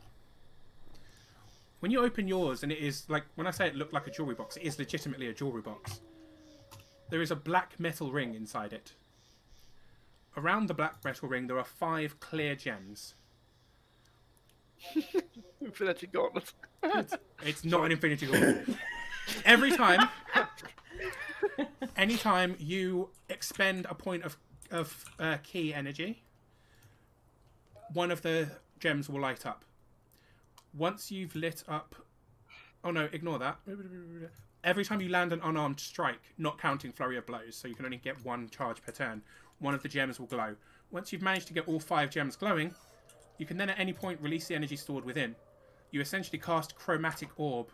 When you open yours, and it is like, when I say it looked like a jewelry box, it is legitimately a jewelry box. There is a black metal ring inside it. Around the black metal ring, there are 5 clear gems. Infinity Gauntlet. It's not an Infinity Gauntlet. Anytime you expend a point of key energy, one of the gems will light up. Once you've lit up... Oh no, ignore that. Every time you land an unarmed strike, not counting flurry of blows, so you can only get 1 charge per turn, one of the gems will glow. Once you've managed to get all 5 gems glowing, you can then at any point release the energy stored within. You essentially cast Chromatic Orb.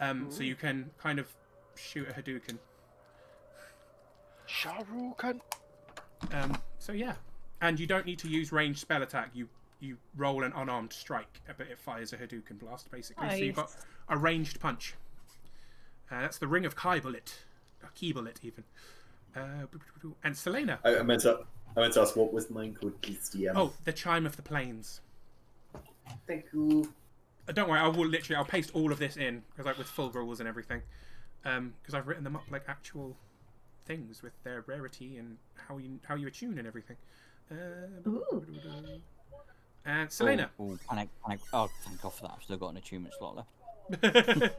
So you can kind of shoot a Hadouken. Sharukan. So yeah. And you don't need to use ranged spell attack. You roll an unarmed strike, but it fires a Hadouken blast, basically. Nice. So you've got a ranged punch. That's the Ring of Kai Bullet. A Key Bullet, even. And Selena. I meant to ask, what was mine called, please, DM? Oh, the Chime of the Plains. Thank you. Don't worry, I'll paste all of this in, because like with full rules and everything. Because I've written them up like actual things with their rarity and how you attune and everything. Ooh. And Selena. Panic. Oh, thank God for that. I've still got an attunement slot left.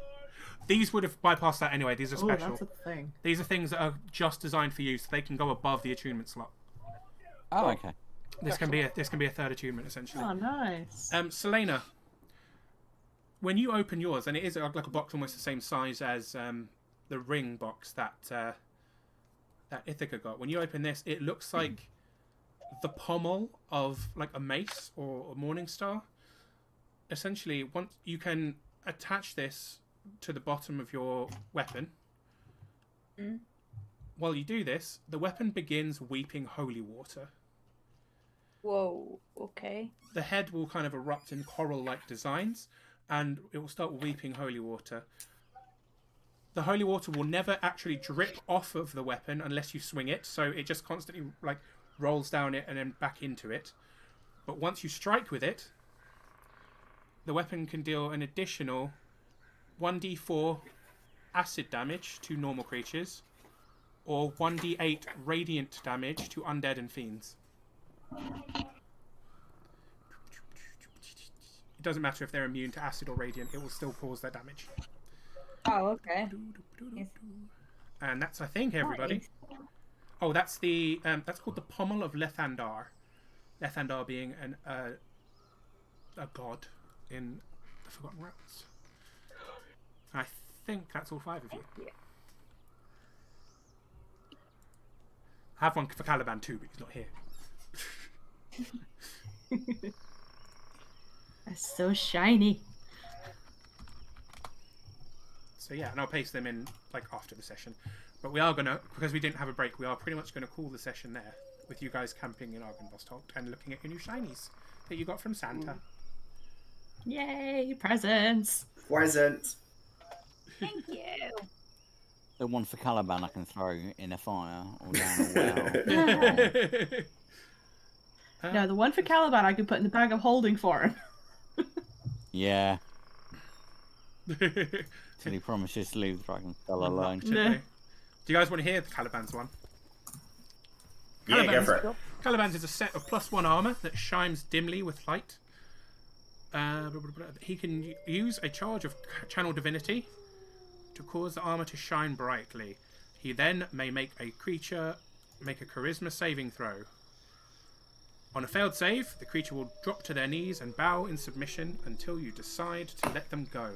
These would have bypassed that anyway. These are Oh, special. that's a thing. These are things that are just designed for you, so they can go above the attunement slot. Oh, okay. This can be a third attunement essentially. Oh, nice. Selena, when you open yours, and it is like a box almost the same size as the ring box that Ithaca got. When you open this, it looks like the pommel of like a mace or a morning star. Essentially, once you can attach this to the bottom of your weapon. While you do this, the weapon begins weeping holy water. Whoa, okay. The head will kind of erupt in coral-like designs, and it will start weeping holy water. The holy water will never actually drip off of the weapon unless you swing it, so it just constantly like rolls down it and then back into it. But once you strike with it, the weapon can deal an additional 1d4 acid damage to normal creatures, or 1d8 radiant damage to undead and fiends. It doesn't matter if they're immune to acid or radiant, it will still cause their damage. Oh, okay. Yes. And that's, I think, everybody. Nice. Oh, that's the that's called the Pommel of Lethandar. Lethandar being a god in the Forgotten Realms. I think that's all 5 of you. Yeah. I have one for Caliban too, but he's not here. That's so shiny. So yeah, and I'll paste them in like after the session. But we are gonna, because we didn't have a break, we are pretty much gonna call the session there with you guys camping in Argynvostolt and looking at your new shinies that you got from Santa. Yay, presents. Present. Thank you. The one for Caliban I can throw in a fire or down a well. No, the one for Caliban I could put in the bag of holding for him. Yeah. Till he promises to leave the dragon skull alone. Nah. Do you guys want to hear the Caliban's one? Yeah, go for it. Caliban's is a set of +1 armor that shines dimly with light. He can use a charge of Channel Divinity to cause the armor to shine brightly. He then may make a creature make a charisma saving throw. On a failed save, the creature will drop to their knees and bow in submission until you decide to let them go.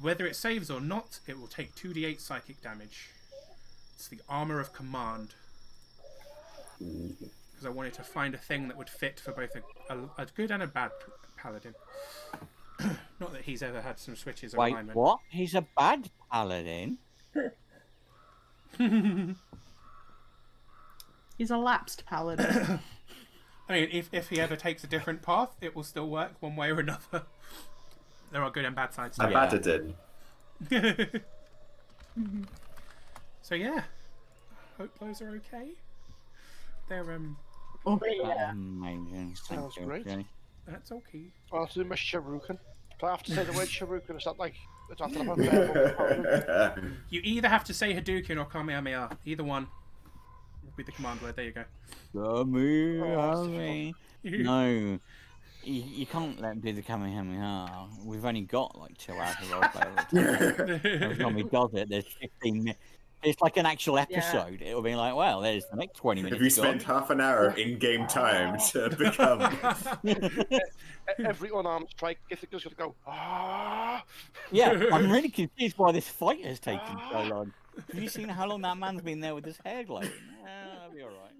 Whether it saves or not, it will take 2d8 psychic damage. It's the armor of command. Because I wanted to find a thing that would fit for both a good and a bad paladin. Not that he's ever had some switches of Wait, alignment. what? He's a bad paladin? He's a lapsed paladin. I mean, if he ever takes a different path, it will still work one way or another. There are good and bad sides to I it. battered it. So yeah, hope those are okay. They're Oh That's yeah. amazing. Thank Sounds you, great. Jenny. that's okay. I'll have to do my Shuriken. Do I have to say the word Shuriken? Is that like... Is that like a verbal You either have to say Hadouken or Kamehameha. Either one will be the command word. There you go. No, you can't let him do the Kamehameha. We've only got like 2 hours of roleplay. Every time he does it, there's 15 minutes. It's like an actual episode. It'll be like, well, there's the next 20 minutes. If you spend half an hour of in-game time to become... Every unarmed strike, Ithaca's going to go, ah! Yeah, I'm really confused why this fight has taken so long. Have you seen how long that man's been there with his hair glowing? That'll be alright.